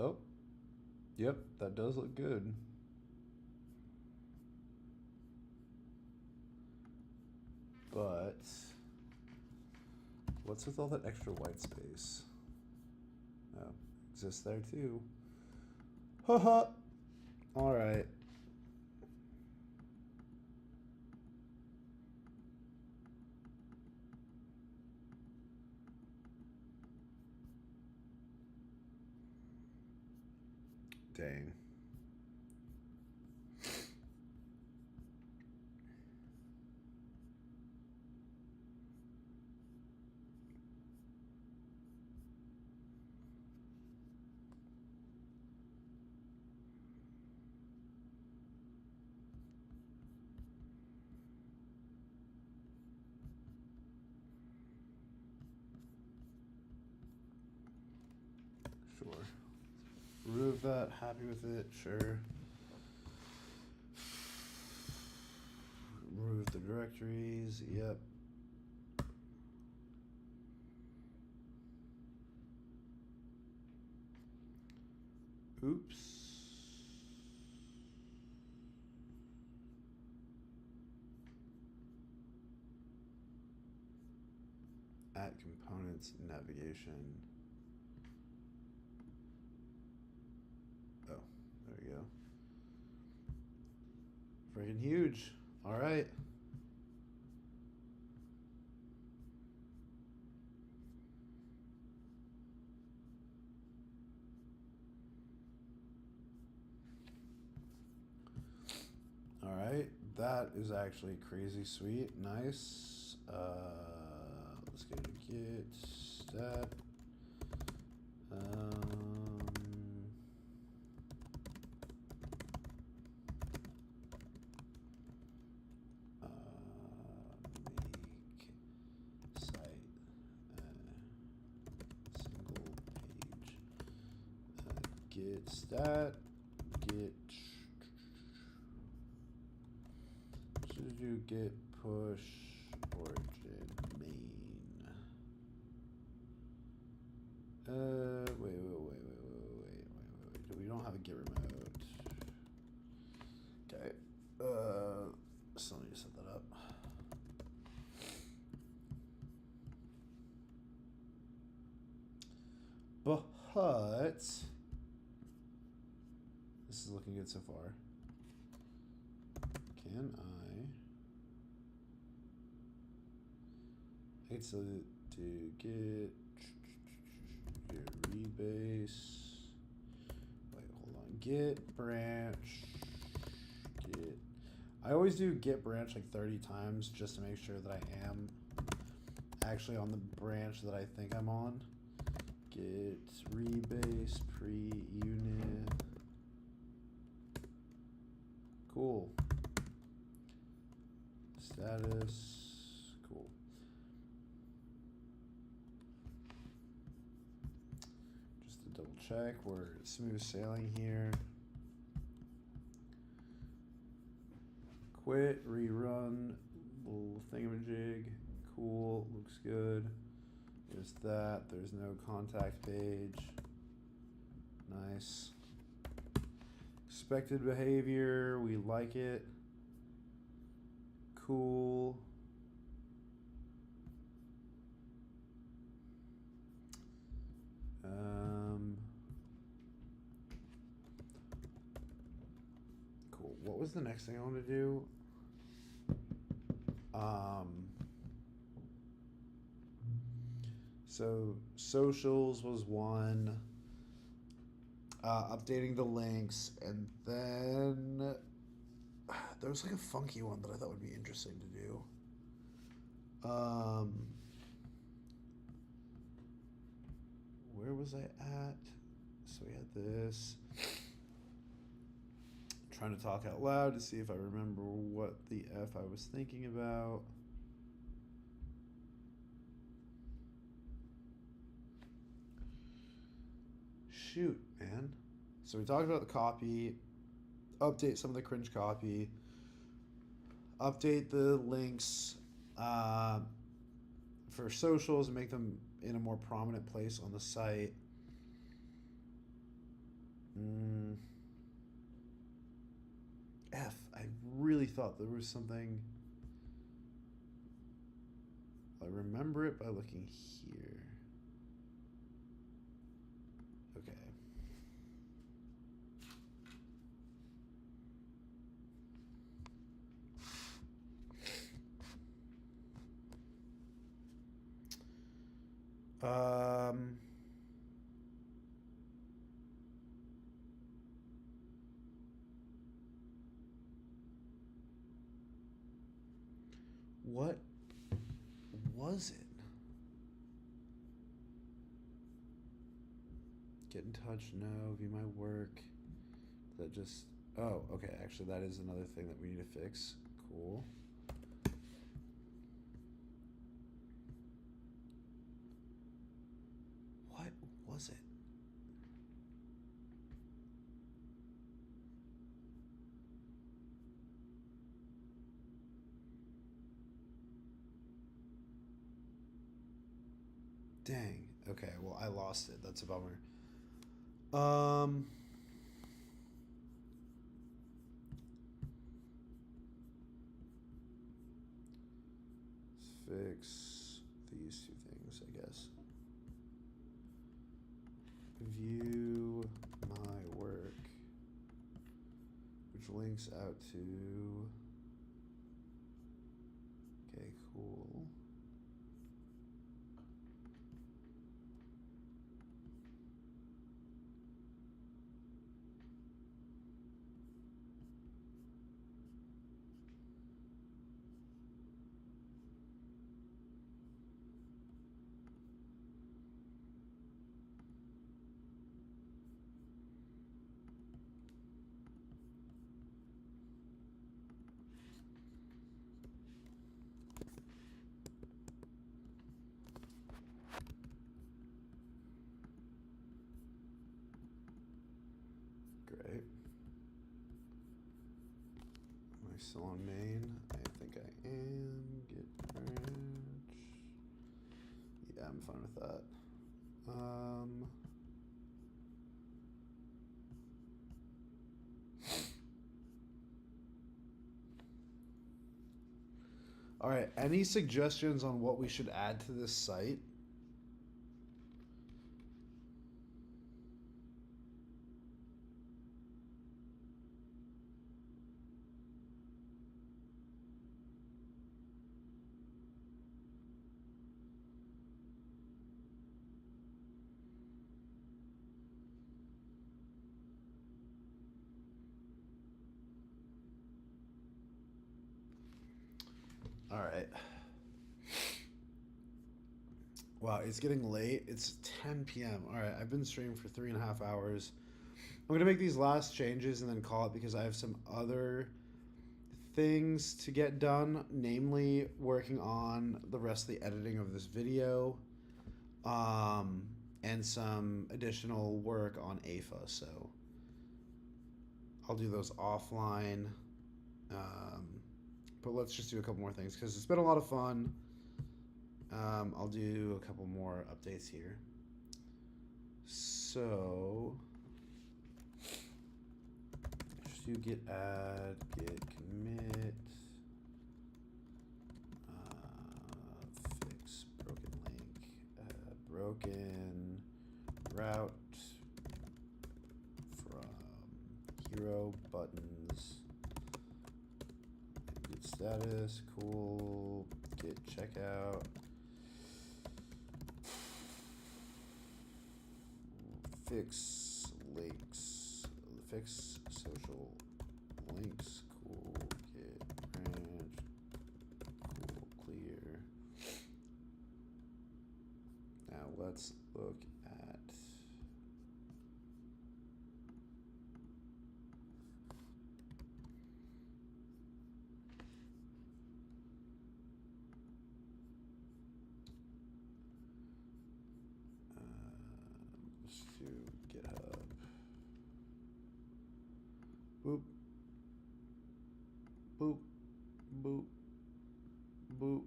Oh, yep, that does look good. But what's with all that extra white space? Oh, exists there too. Haha. All right. Dang. Sure. Remove that. Happy with it. Sure. Remove the directories. Yep. Oops. Add components navigation. Oh, there we go. Freaking huge. All right. All right. That is actually crazy sweet. Nice. Let's go to git stat. Make site single page. Git stat. Git. Should do git push origin main. Wait. We don't have a git remote. Okay. Still need to set that up. But this is looking good so far. Can I need to get rebase. Wait, hold on. Git branch. Git. I always do git branch like 30 times just to make sure that I am actually on the branch that I think I'm on. Git rebase pre-unit. Cool. Status. Cool. Just to double check, we're smooth sailing here. Quit, rerun, little thingamajig. Cool, looks good. There's that. There's no contact page. Nice. Expected behavior, we like it. Cool. Cool. What was the next thing I want to do? So socials was one. Updating the links, and then there was like a funky one that I thought would be interesting to do. Where was I at? So we had this. Trying to talk out loud to see if I remember what the F I was thinking about. Shoot, man. So we talked about the copy, update some of the cringe copy, update the links for socials and make them in a more prominent place on the site. F, I really thought there was something. I remember it by looking here. Okay. What was it? Get in touch, no. View my work. That just... Oh, okay. Actually, that is another thing that we need to fix. Cool. What was it? Dang. Okay, well, I lost it. That's a bummer. Let's fix these two things, I guess. View my work, which links out to... Okay, cool. Great. Am I still on main? I think I am. Get branch. Yeah, I'm fine with that. All right, any suggestions on what we should add to this site? All right. Wow, it's getting late. It's 10 p.m. All right, I've been streaming for 3.5 hours. I'm going to make these last changes and then call it because I have some other things to get done, namely working on the rest of the editing of this video and some additional work on AFA. So I'll do those offline. But let's just do a couple more things because it's been a lot of fun. I'll do a couple more updates here. So just do git add, git commit, fix broken link, broken route from hero buttons. Git status, cool. Git checkout. fix links. Fix social links. Cool. Get branch. Cool. Clear. Now let's look at let's do GitHub. Boop. Boop. Boop. Boop.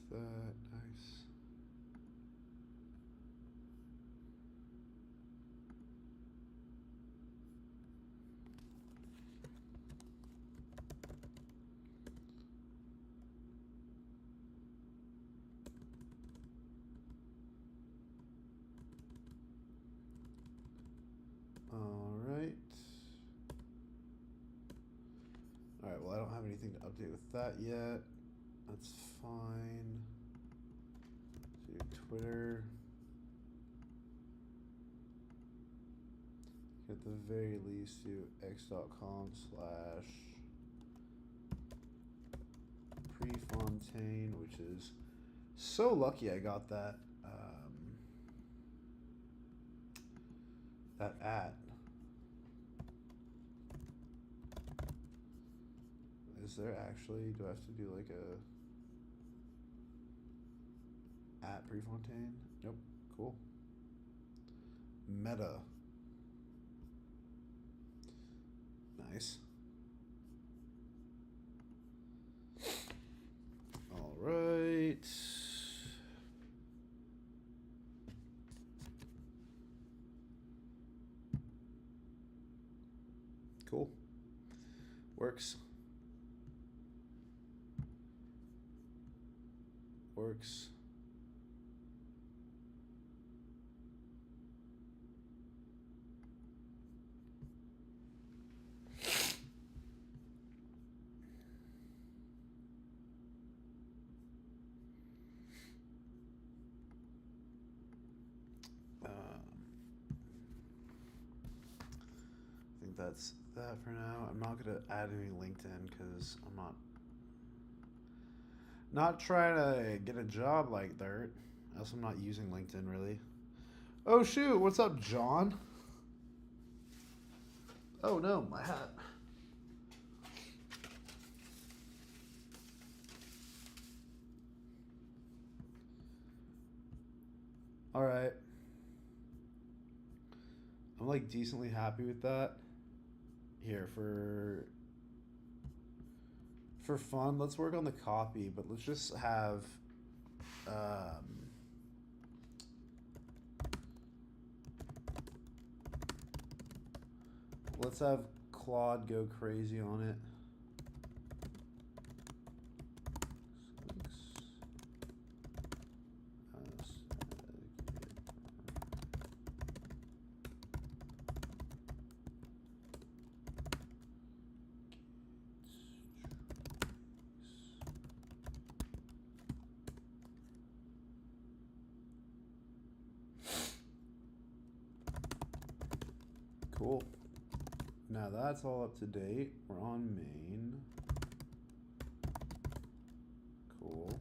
That nice. All right. All right, well, I don't have anything to update with that yet. That's fine. Do Twitter. At the very least, do x.com/Prefontaine, which is so lucky I got that that at. Is there actually? Do I have to do like a at Prefontaine? Nope. Cool. Meta. Nice. All right. Cool. Works. Works. I think that's that for now. I'm not gonna add any LinkedIn because I'm not trying to get a job like dirt. Else I'm not using LinkedIn really. Oh shoot, what's up, John? Oh no, my hat. All right. I'm like decently happy with that. Here for fun, let's work on the copy, but let's just have let's have Claude go crazy on it. Cool. Now that's all up to date. We're on main. Cool.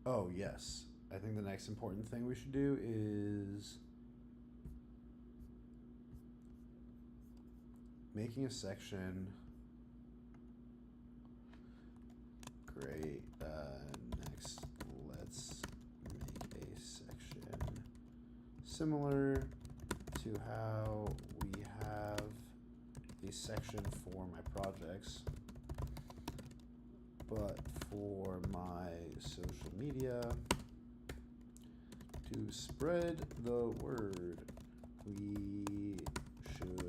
Oh, yes. I think the next important thing we should do is making a section. Great. Next, let's make a section similar to how we have a section for my projects, but for my social media, to spread the word, we should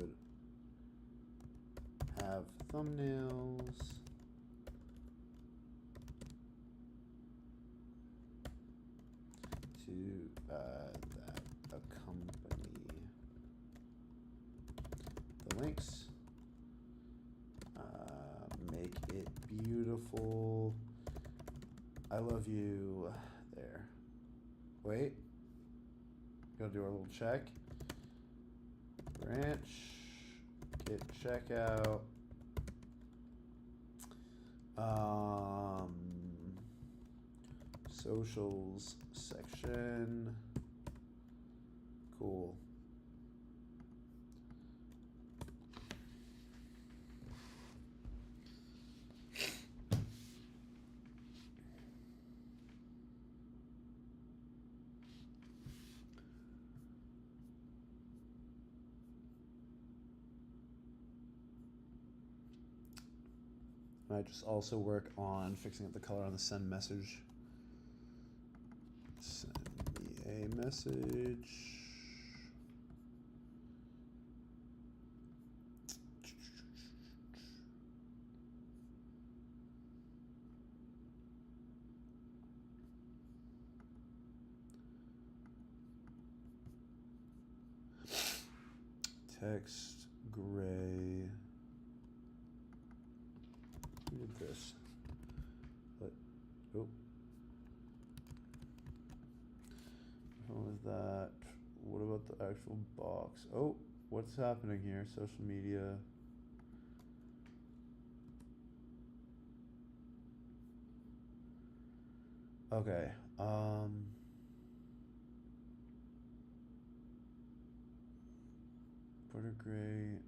thumbnails. To that accompany the links. Make it beautiful. I love you. There. Wait. Gotta do our little check. Branch. Get checkout. Socials section. Cool. I just also work on fixing up the color on the send message. Send me a message. Text gray. Who did this? But oh, what was that? What about the actual box? Oh, what's happening here? Social media. Okay. Border gray.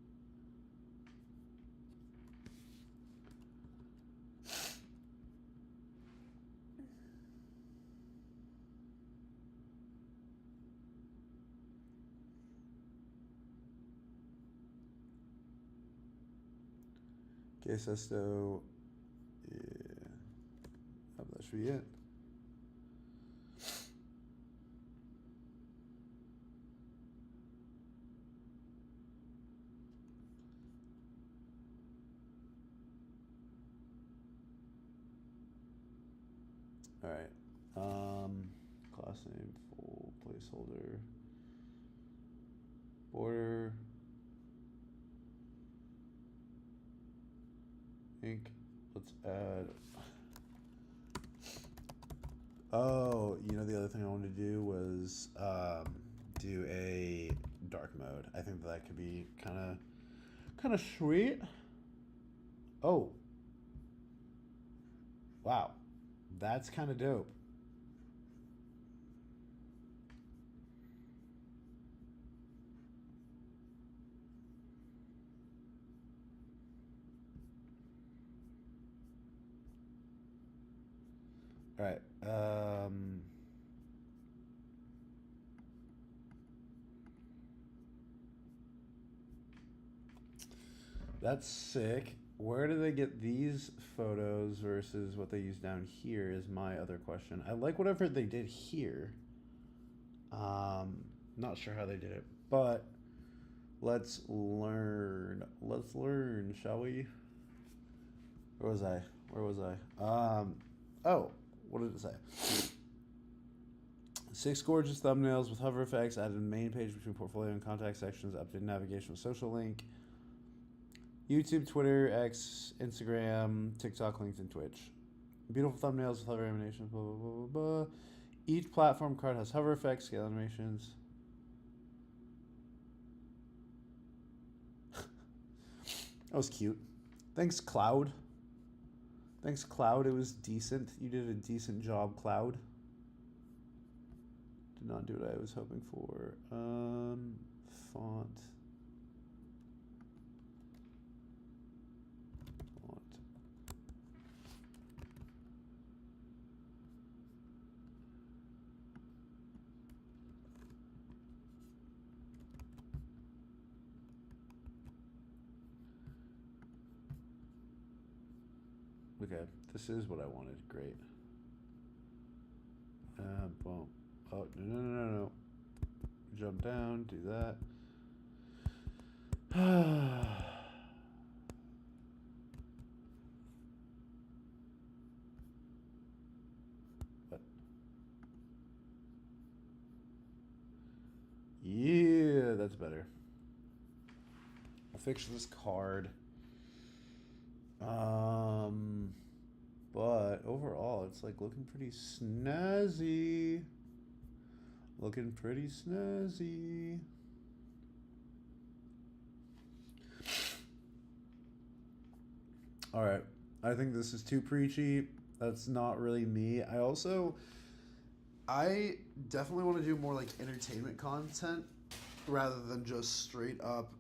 Okay, Sesto. Yeah. That should be it. All right. Class name, full placeholder. Border. Ink. Let's add. Oh, you know the other thing I wanted to do was do a dark mode. I think that could be kind of sweet. Oh. Wow. That's kind of dope. All right. That's sick. Where do they get these photos versus what they use down here is my other question. I like whatever they did here. Not sure how they did it, but let's learn. Let's learn, shall we? Where was I? Oh, what did it say? 6 gorgeous thumbnails with hover effects, added main page between portfolio and contact sections, updated navigation with social link, YouTube, Twitter, X, Instagram, TikTok, LinkedIn, Twitch. Beautiful thumbnails with hover animations, blah, blah, blah, blah, blah. Each platform card has hover effects, scale animations. That was cute. Thanks, Cloud. Thanks, Cloud. It was decent. You did a decent job, Cloud. Did not do what I was hoping for. Font. Okay, this is what I wanted. Great. Boom. Oh, no. Jump down, do that. fix this card. But overall, it's like looking pretty snazzy. Looking pretty snazzy. All right. I think this is too preachy. That's not really me. I definitely want to do more like entertainment content rather than just straight up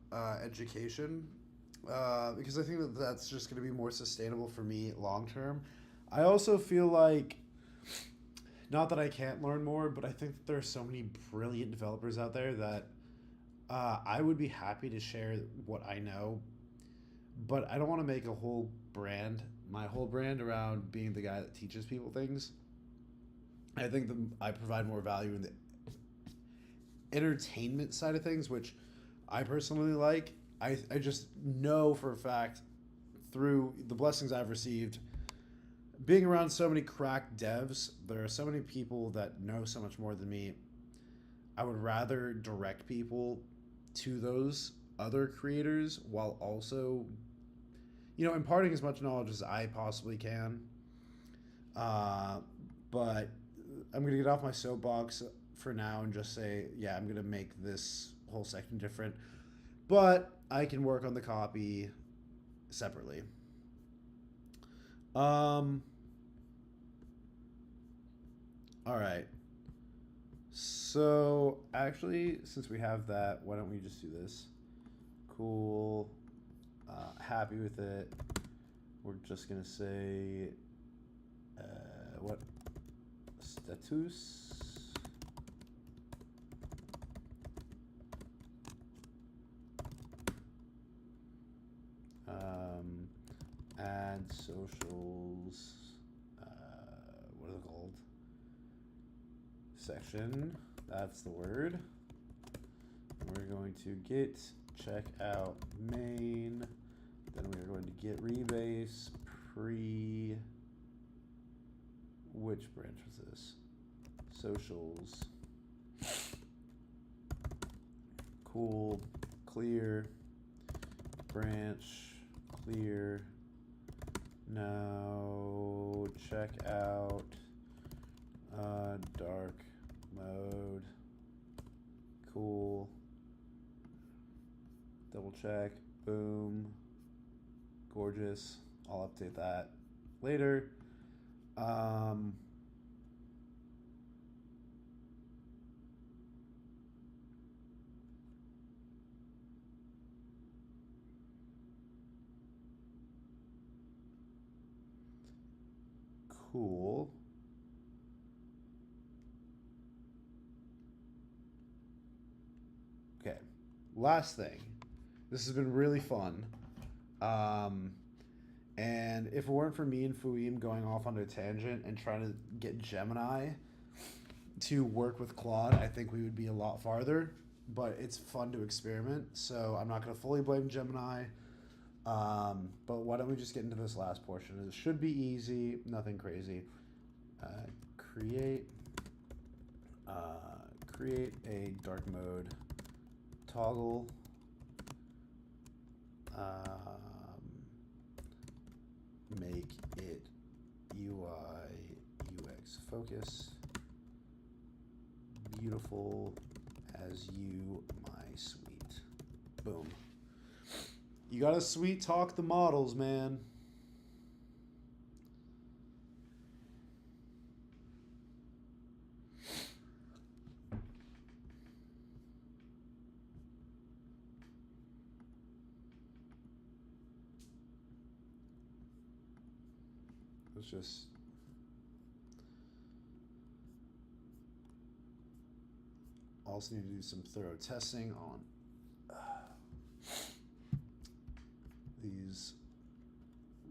education. Because I think that that's just going to be more sustainable for me long term. I also feel like, not that I can't learn more, but I think that there are so many brilliant developers out there that I would be happy to share what I know, but I don't want to make a whole brand, my whole brand around being the guy that teaches people things. I think that I provide more value in the entertainment side of things, which I personally like. I just know for a fact through the blessings I've received, being around so many crack devs, there are so many people that know so much more than me. I would rather direct people to those other creators while also, imparting as much knowledge as I possibly can. But I'm going to get off my soapbox for now and just say, yeah, I'm going to make this whole section different. But I can work on the copy separately. All right. So, actually, since we have that, why don't we just do this? Cool. Happy with it. We're just going to say, what? Status. Add socials. What are they called? Section. That's the word. We're going to get check out main. Then we're going to get rebase pre. Which branch was this? Socials. Cool. Clear. Branch. Clear. Now check out dark mode. Cool. Double check. Boom. Gorgeous. I'll update that later. Cool. Okay. Last thing. This has been really fun. And if it weren't for me and Fouim going off on a tangent and trying to get Gemini to work with Claude, I think we would be a lot farther. But it's fun to experiment, so I'm not going to fully blame Gemini. But why don't we just get into this last portion? It should be easy, nothing crazy. Create a dark mode toggle. Make it UI UX focus. Beautiful as you, my sweet. Boom. You gotta sweet talk the models, man. Let's just also need to do some thorough testing on these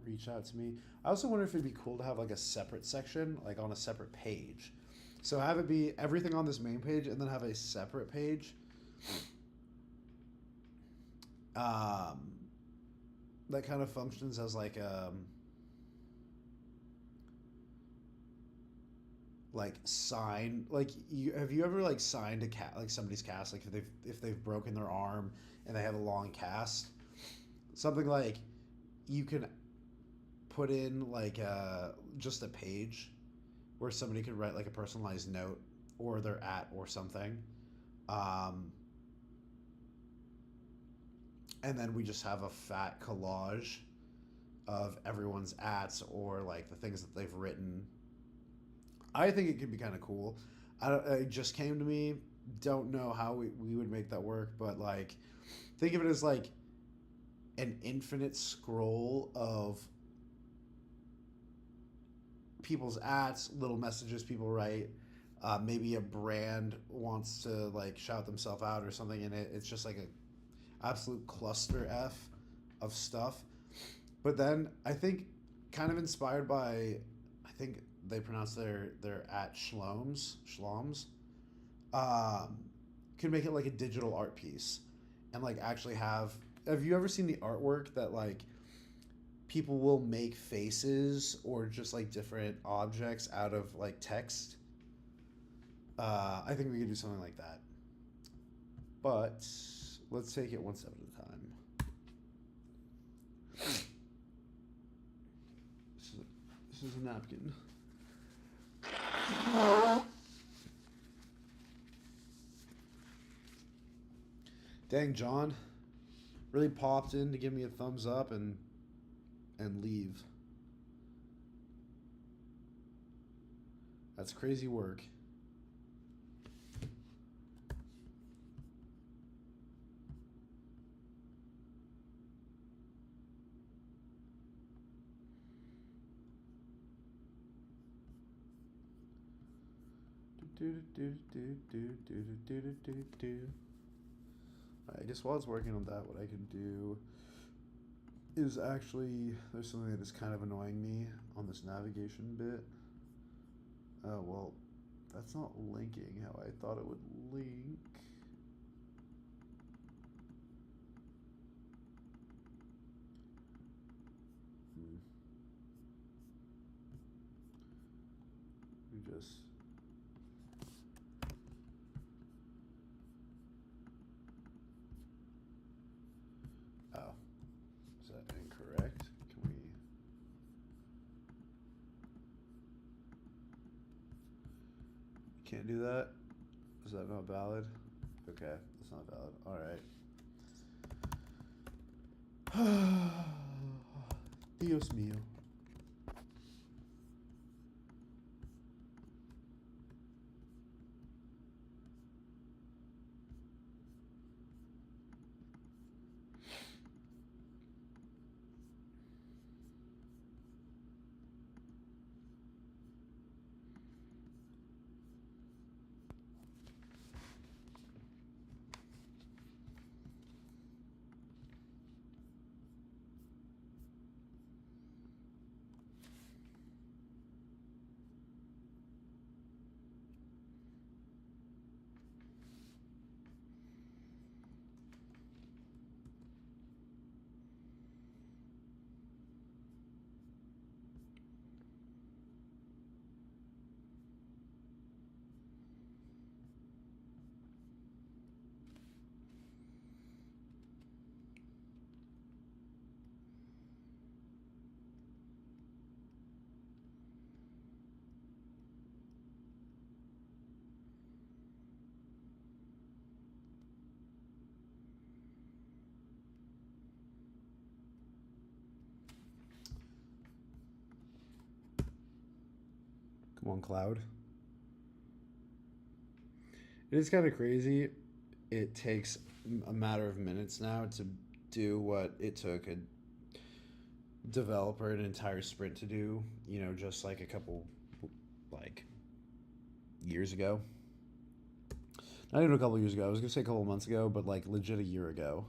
reach out to me. I also wonder if it'd be cool to have like a separate section, like on a separate page. So have it be everything on this main page and then have a separate page. That kind of functions as like sign, like have you ever like signed a cat, like somebody's cast, like if they've broken their arm and they have a long cast, something like you can put in like just a page where somebody could write like a personalized note or their at or something. Um, and then we just have a fat collage of everyone's ats or like the things that they've written. I think it could be kind of cool. It just came to me. Don't know how we would make that work, but like think of it as like an infinite scroll of people's ats, little messages people write. Maybe a brand wants to like shout themselves out or something, and it's just like a absolute cluster f of stuff. But then I think, kind of inspired by, I think they pronounce their at Schloms. Could make it like a digital art piece, and like actually have. Have you ever seen the artwork that like people will make faces or just like different objects out of like text? I think we could do something like that. But let's take it one step at a time. This is a napkin. Dang, John really popped in to give me a thumbs up and leave. That's crazy work. I guess while it's working on that, what I can do is actually, there's something that is kind of annoying me on this navigation bit. Oh, well, that's not linking how I thought it would link. You just... Oh. Is that incorrect? Can we... Can't do that? Is that not valid? Okay, that's not valid. Alright. Dios mío. Come on, Cloud. It is kind of crazy. It takes a matter of minutes now to do what it took a developer an entire sprint to do, you know, just like a couple, like, years ago. Not even a couple years ago. I was going to say a couple months ago, but like legit a year ago.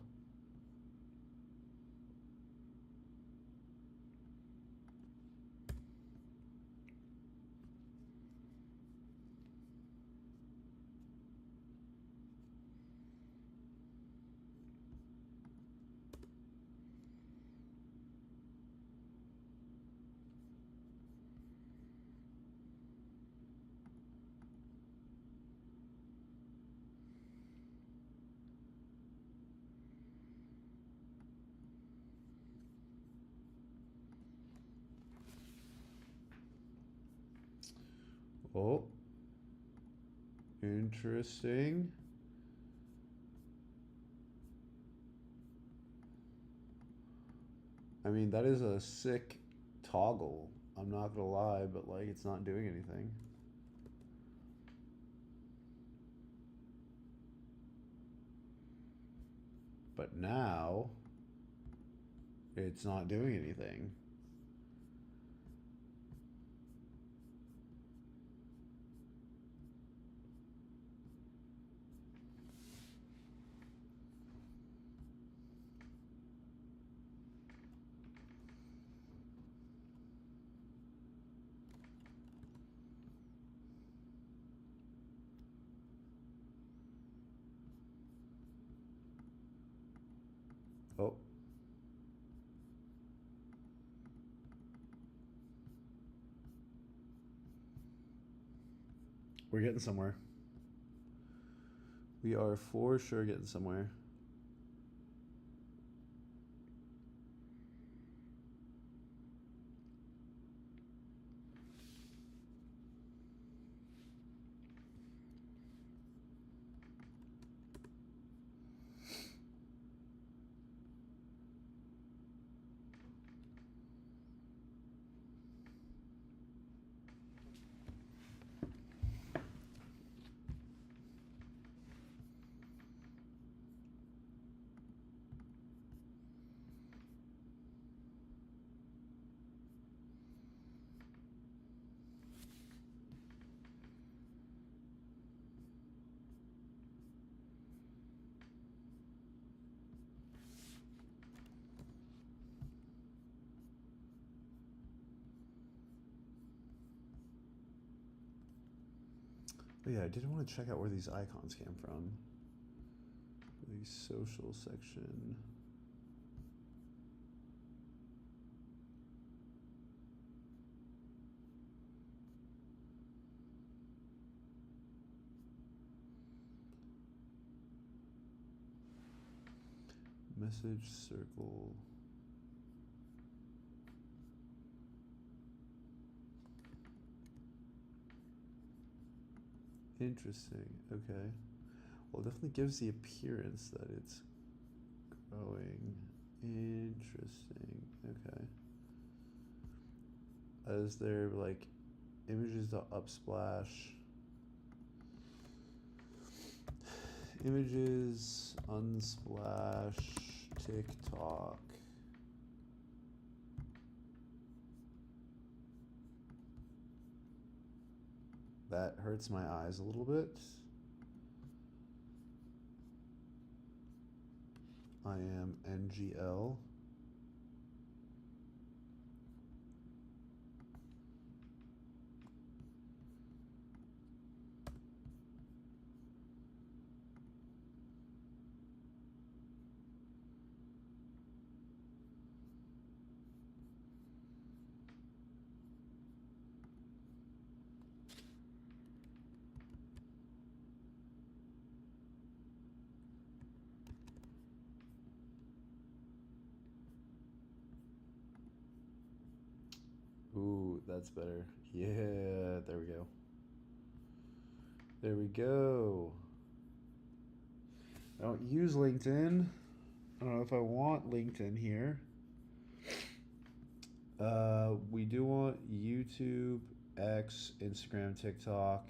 Oh. Interesting. I mean, that is a sick toggle. I'm not gonna lie, but like, it's not doing anything. But now, it's not doing anything. Oh. We're getting somewhere. We are for sure getting somewhere. But yeah, I did want to check out where these icons came from. The social section. Message circle. Interesting. Okay. Well, it definitely gives the appearance that it's growing. Interesting. Okay. Is there like images to upsplash? Images, unsplash, TikTok. That hurts my eyes a little bit. I am NGL. Ooh, that's better. Yeah, there we go. There we go. I don't use LinkedIn. I don't know if I want LinkedIn here. We do want YouTube, X, Instagram, TikTok.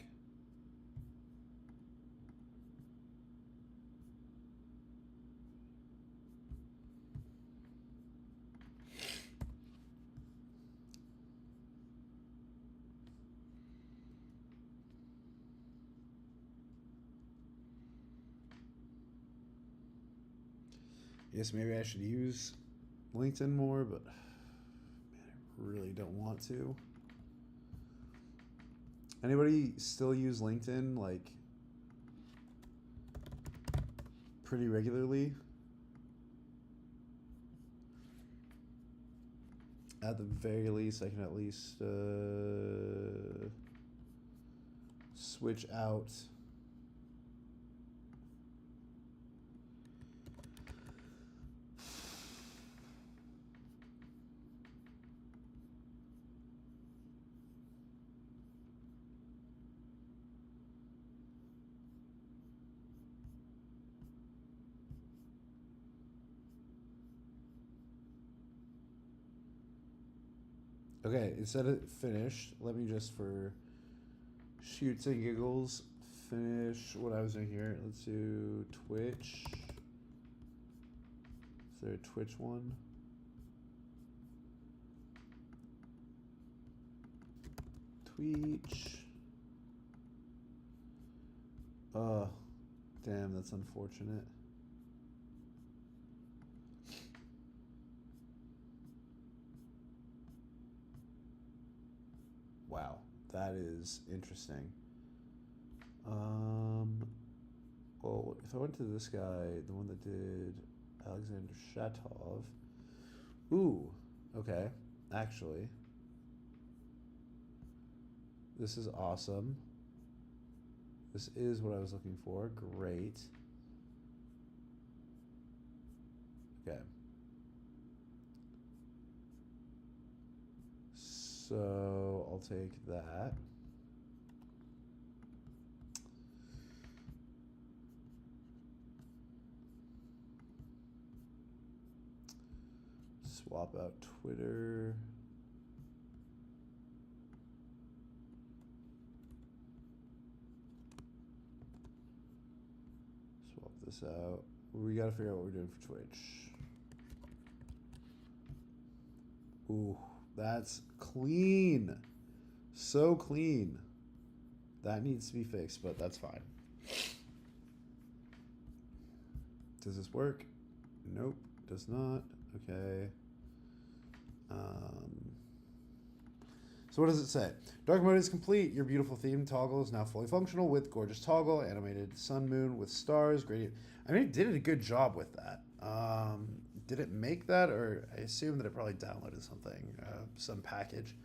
Yes, maybe I should use LinkedIn more, but man, I really don't want to. Anybody still use LinkedIn like pretty regularly? At the very least, I can at least switch out. Okay, it said it finished. Let me just, for shoots and giggles, finish what I was doing here. Let's do Twitch. Is there a Twitch one? Twitch. Damn, that's unfortunate. Wow, that is interesting. Well, if I went to this guy, the one that did Alexander Shatov. Ooh, okay. Actually, this is awesome. This is what I was looking for. Great. Okay. So I'll take that. Swap out Twitter. Swap this out. We gotta figure out what we're doing for Twitch. Ooh, that's clean. So clean. That needs to be fixed, but that's fine. Does this work? Nope, does not. Okay. So what does it say? Dark mode is complete. Your beautiful theme toggle is now fully functional with gorgeous toggle, animated sun moon with stars, gradient. I mean, it did a good job with that. Did it make that, or I assume that it probably downloaded something, some package.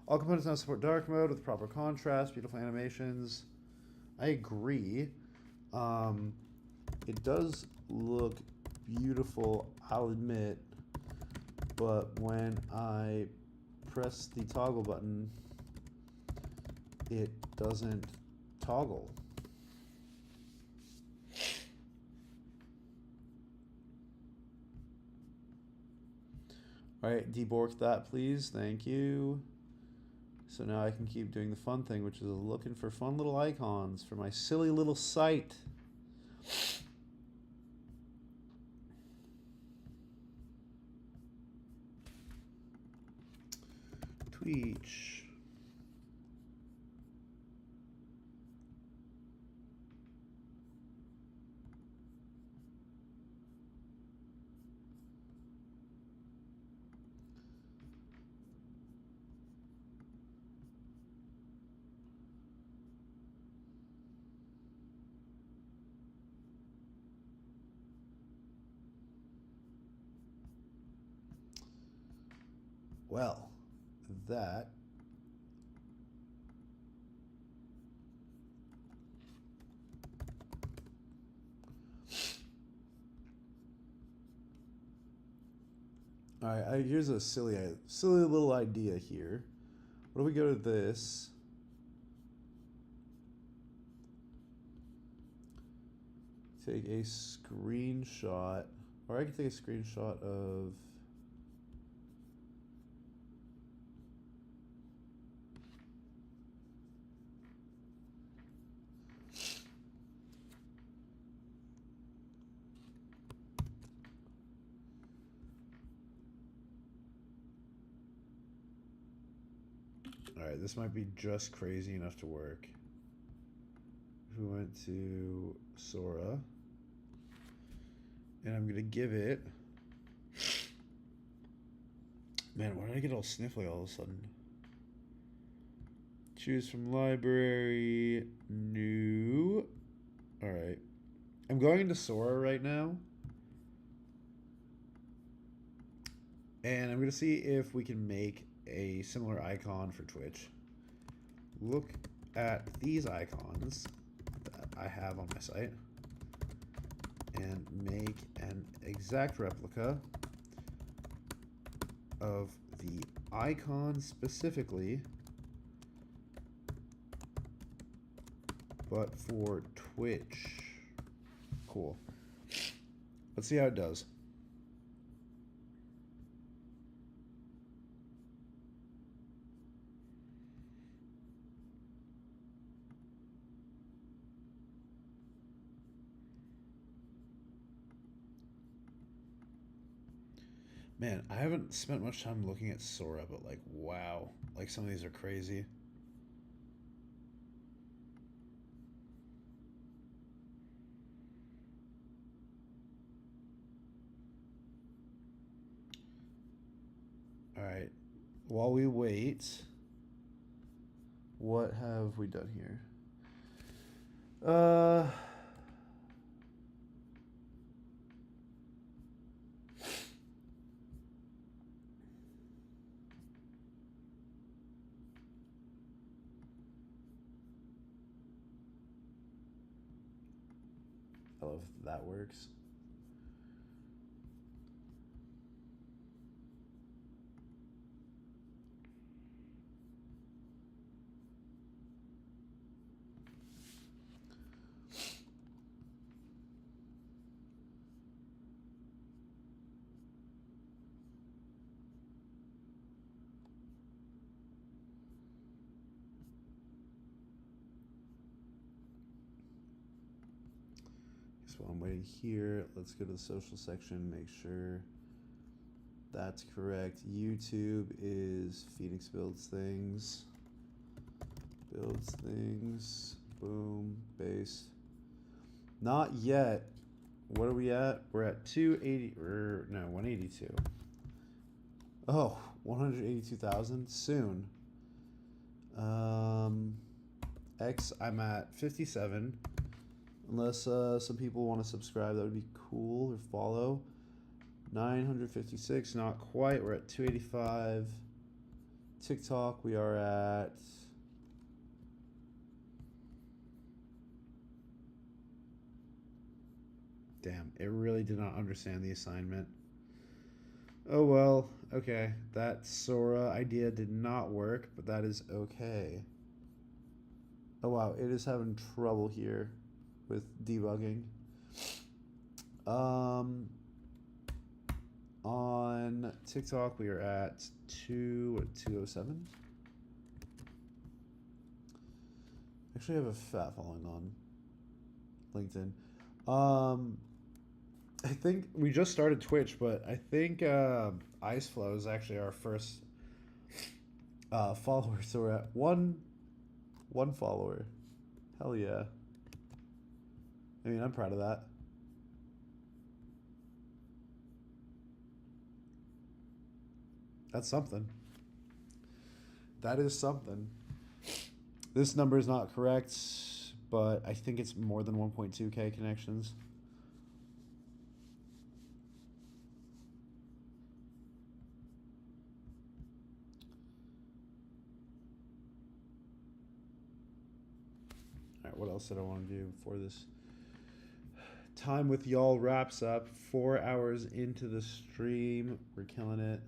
All components now support dark mode with proper contrast, beautiful animations. I agree. It does look beautiful, I'll admit, but when I press the toggle button, it doesn't toggle. All right, debork that, please. Thank you. So now I can keep doing the fun thing, which is looking for fun little icons for my silly little site. Twitch. Well, that all right, here's a silly little idea here. What if we go to this? Take a screenshot, or I can take a screenshot of Alright, this might be just crazy enough to work. If we went to Sora, and I'm gonna give it. Man, why did I get all sniffly all of a sudden? Choose from library, new. Alright. I'm going into Sora right now. And I'm gonna see if we can make a similar icon for Twitch. Look at these icons that I have on my site and make an exact replica of the icon specifically, but for Twitch. Cool. Let's see how it does. Man, I haven't spent much time looking at Sora, but like, wow. Like, some of these are crazy. All right. While we wait, what have we done here? I love that works. So while I'm waiting here, let's go to the social section, make sure that's correct. YouTube is Phoenix builds things. Builds things. Boom. Base. Not yet. What are we at? We're at 280. No, 182. Oh, 182,000 soon. X, I'm at 57. Unless some people want to subscribe, that would be cool, or follow. 956, not quite. We're at 285. TikTok, we are at... Damn, it really did not understand the assignment. Oh well, okay. That Sora idea did not work, but that is okay. Oh wow, it is having trouble here with debugging. On TikTok, we are at 207. Actually, I have a fat following on LinkedIn. I think we just started Twitch, but I think Iceflow is actually our first follower. So we're at one follower. Hell yeah. I mean, I'm proud of that. That's something. That is something. This number is not correct, but I think it's more than 1.2K connections. All right, what else did I want to do before this time with y'all wraps up? 4 hours into the stream. We're killing it.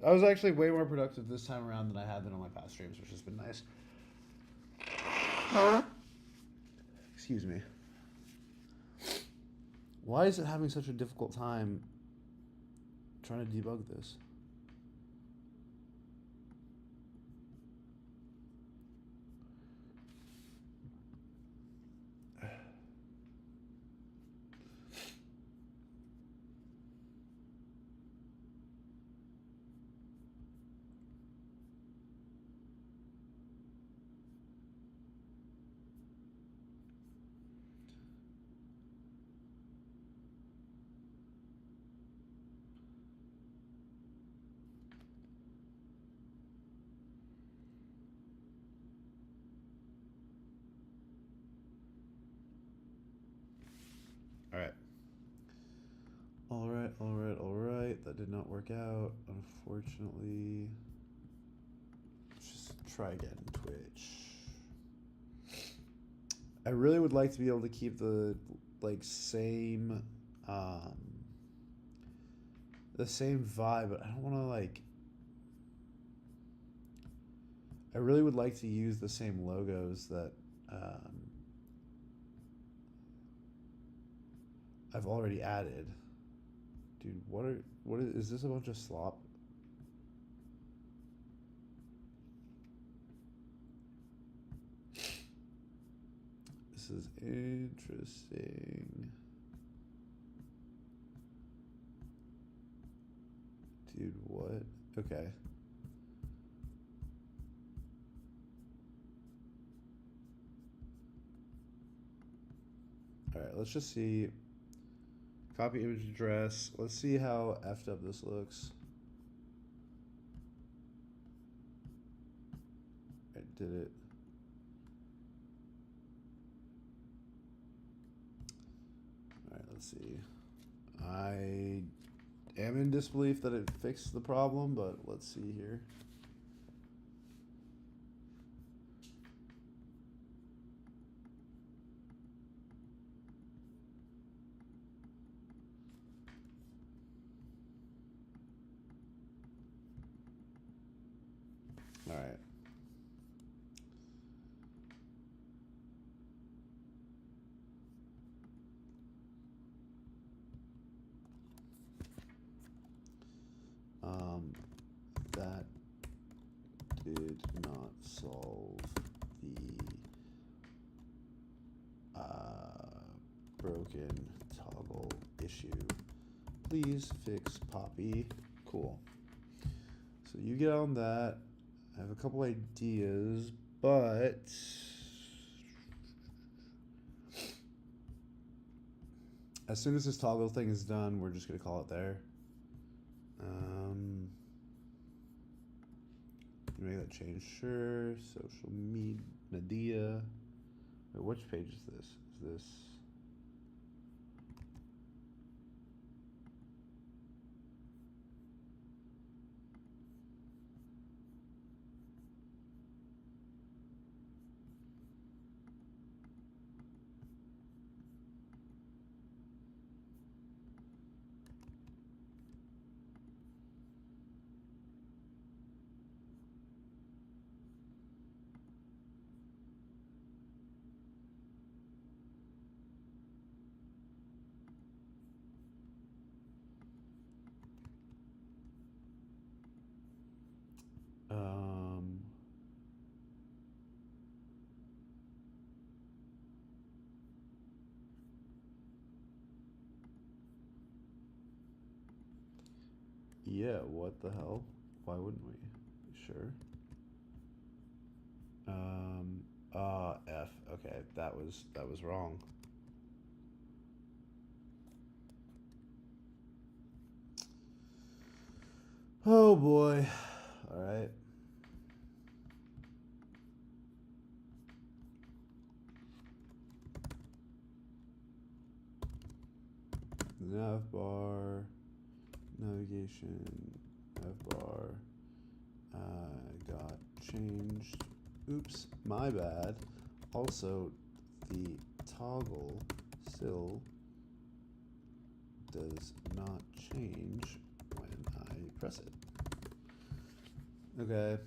I was actually way more productive this time around than I have been on my past streams, which has been nice. Excuse me. Why is it having such a difficult time trying to debug this? All right. That did not work out, unfortunately. Let's just try again, Twitch. I really would like to be able to keep the same vibe, but I don't want to I really would like to use the same logos that I've already added. Dude, what is this a bunch of slop? This is interesting. Dude, what? Okay. All right, let's just see. Copy image address. Let's see how effed up this looks. I did it. All right, let's see. I am in disbelief that it fixed the problem, but let's see here. All right. That did not solve the broken toggle issue. Please fix Poppy. Cool. So you get on that. I have a couple ideas, but as soon as this toggle thing is done, we're just gonna call it there. Make that change, sure. Social media. Wait, which page is this? Is this? Yeah, what the hell? Why wouldn't we? Sure. F. Okay, that was wrong. Oh boy. All right. Nav bar, navigation, nav bar, got changed. Oops, my bad. Also, the toggle still does not change when I press it. Okay.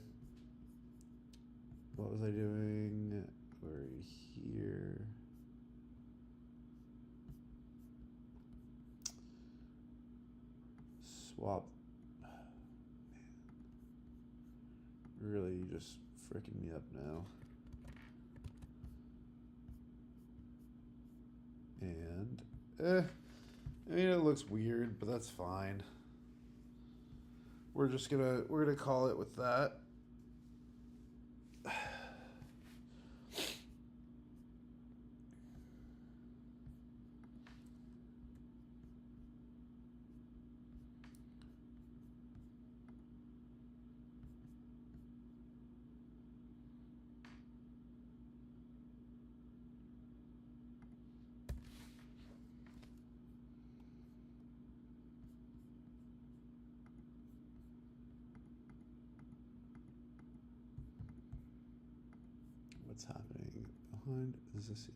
What was I doing? We're here. Swap. Really just freaking me up now. And I mean it looks weird, but that's fine. We're gonna call it with that. What's happening behind the scene?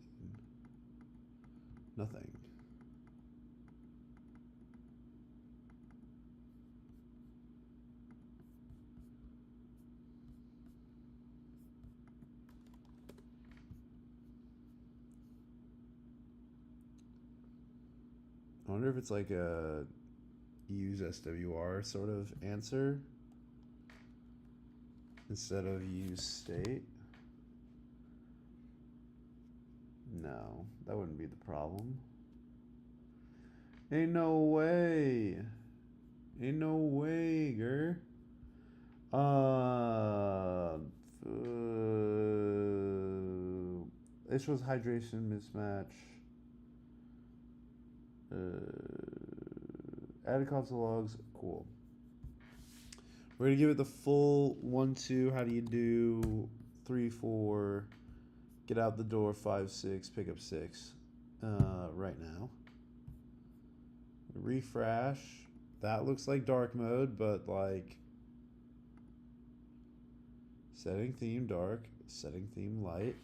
Nothing. I wonder if it's like a use SWR sort of answer instead of use state. No, that wouldn't be the problem. Ain't no way. Ain't no way, girl. This was hydration mismatch. Added console logs. Cool. We're gonna give it the full 1-2. How do you do? 3-4. Get out the door. 5-6. Pick up 6. Right now. Refresh. That looks like dark mode, but like setting theme dark, setting theme light.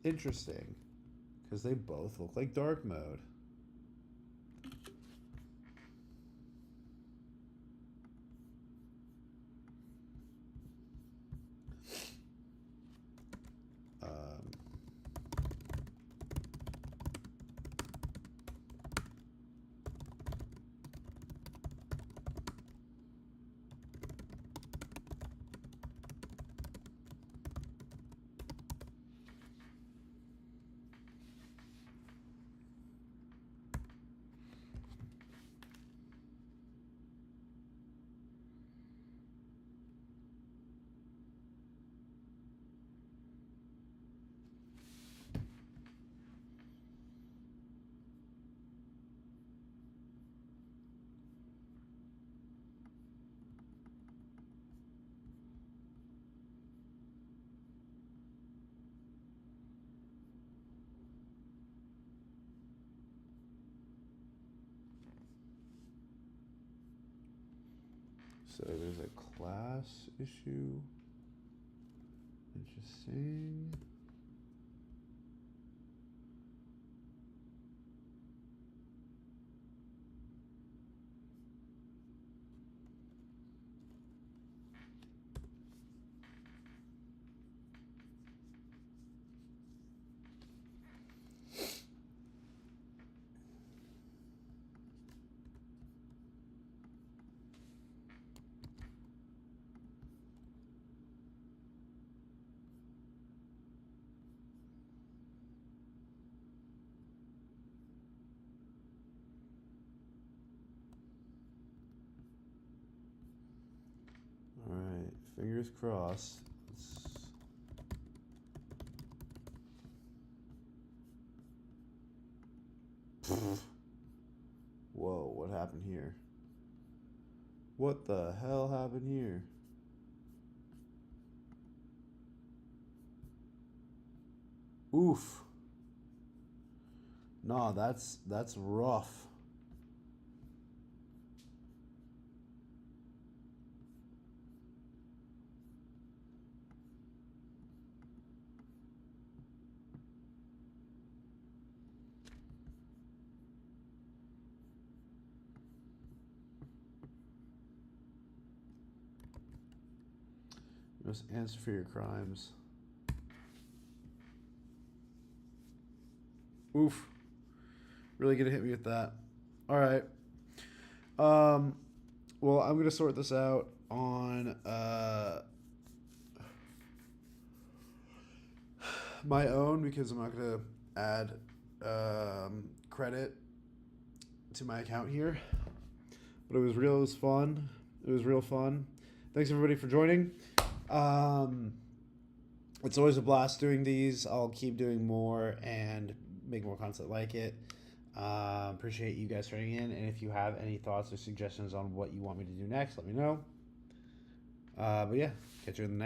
Interesting, because they both look like dark mode. So there's a class issue. Interesting. All right, fingers crossed. Whoa, what happened here? What the hell happened here? Oof. Nah, that's rough. You must answer for your crimes. Oof. Really gonna hit me with that. All right. Well, I'm gonna sort this out on my own because I'm not gonna add credit to my account here. But it was real. It was fun. It was real fun. Thanks everybody for joining. It's always a blast doing these. I'll keep doing more and make more content like it. Appreciate you guys turning in, and if you have any thoughts or suggestions on what you want me to do next, let me know. But yeah, catch you in the next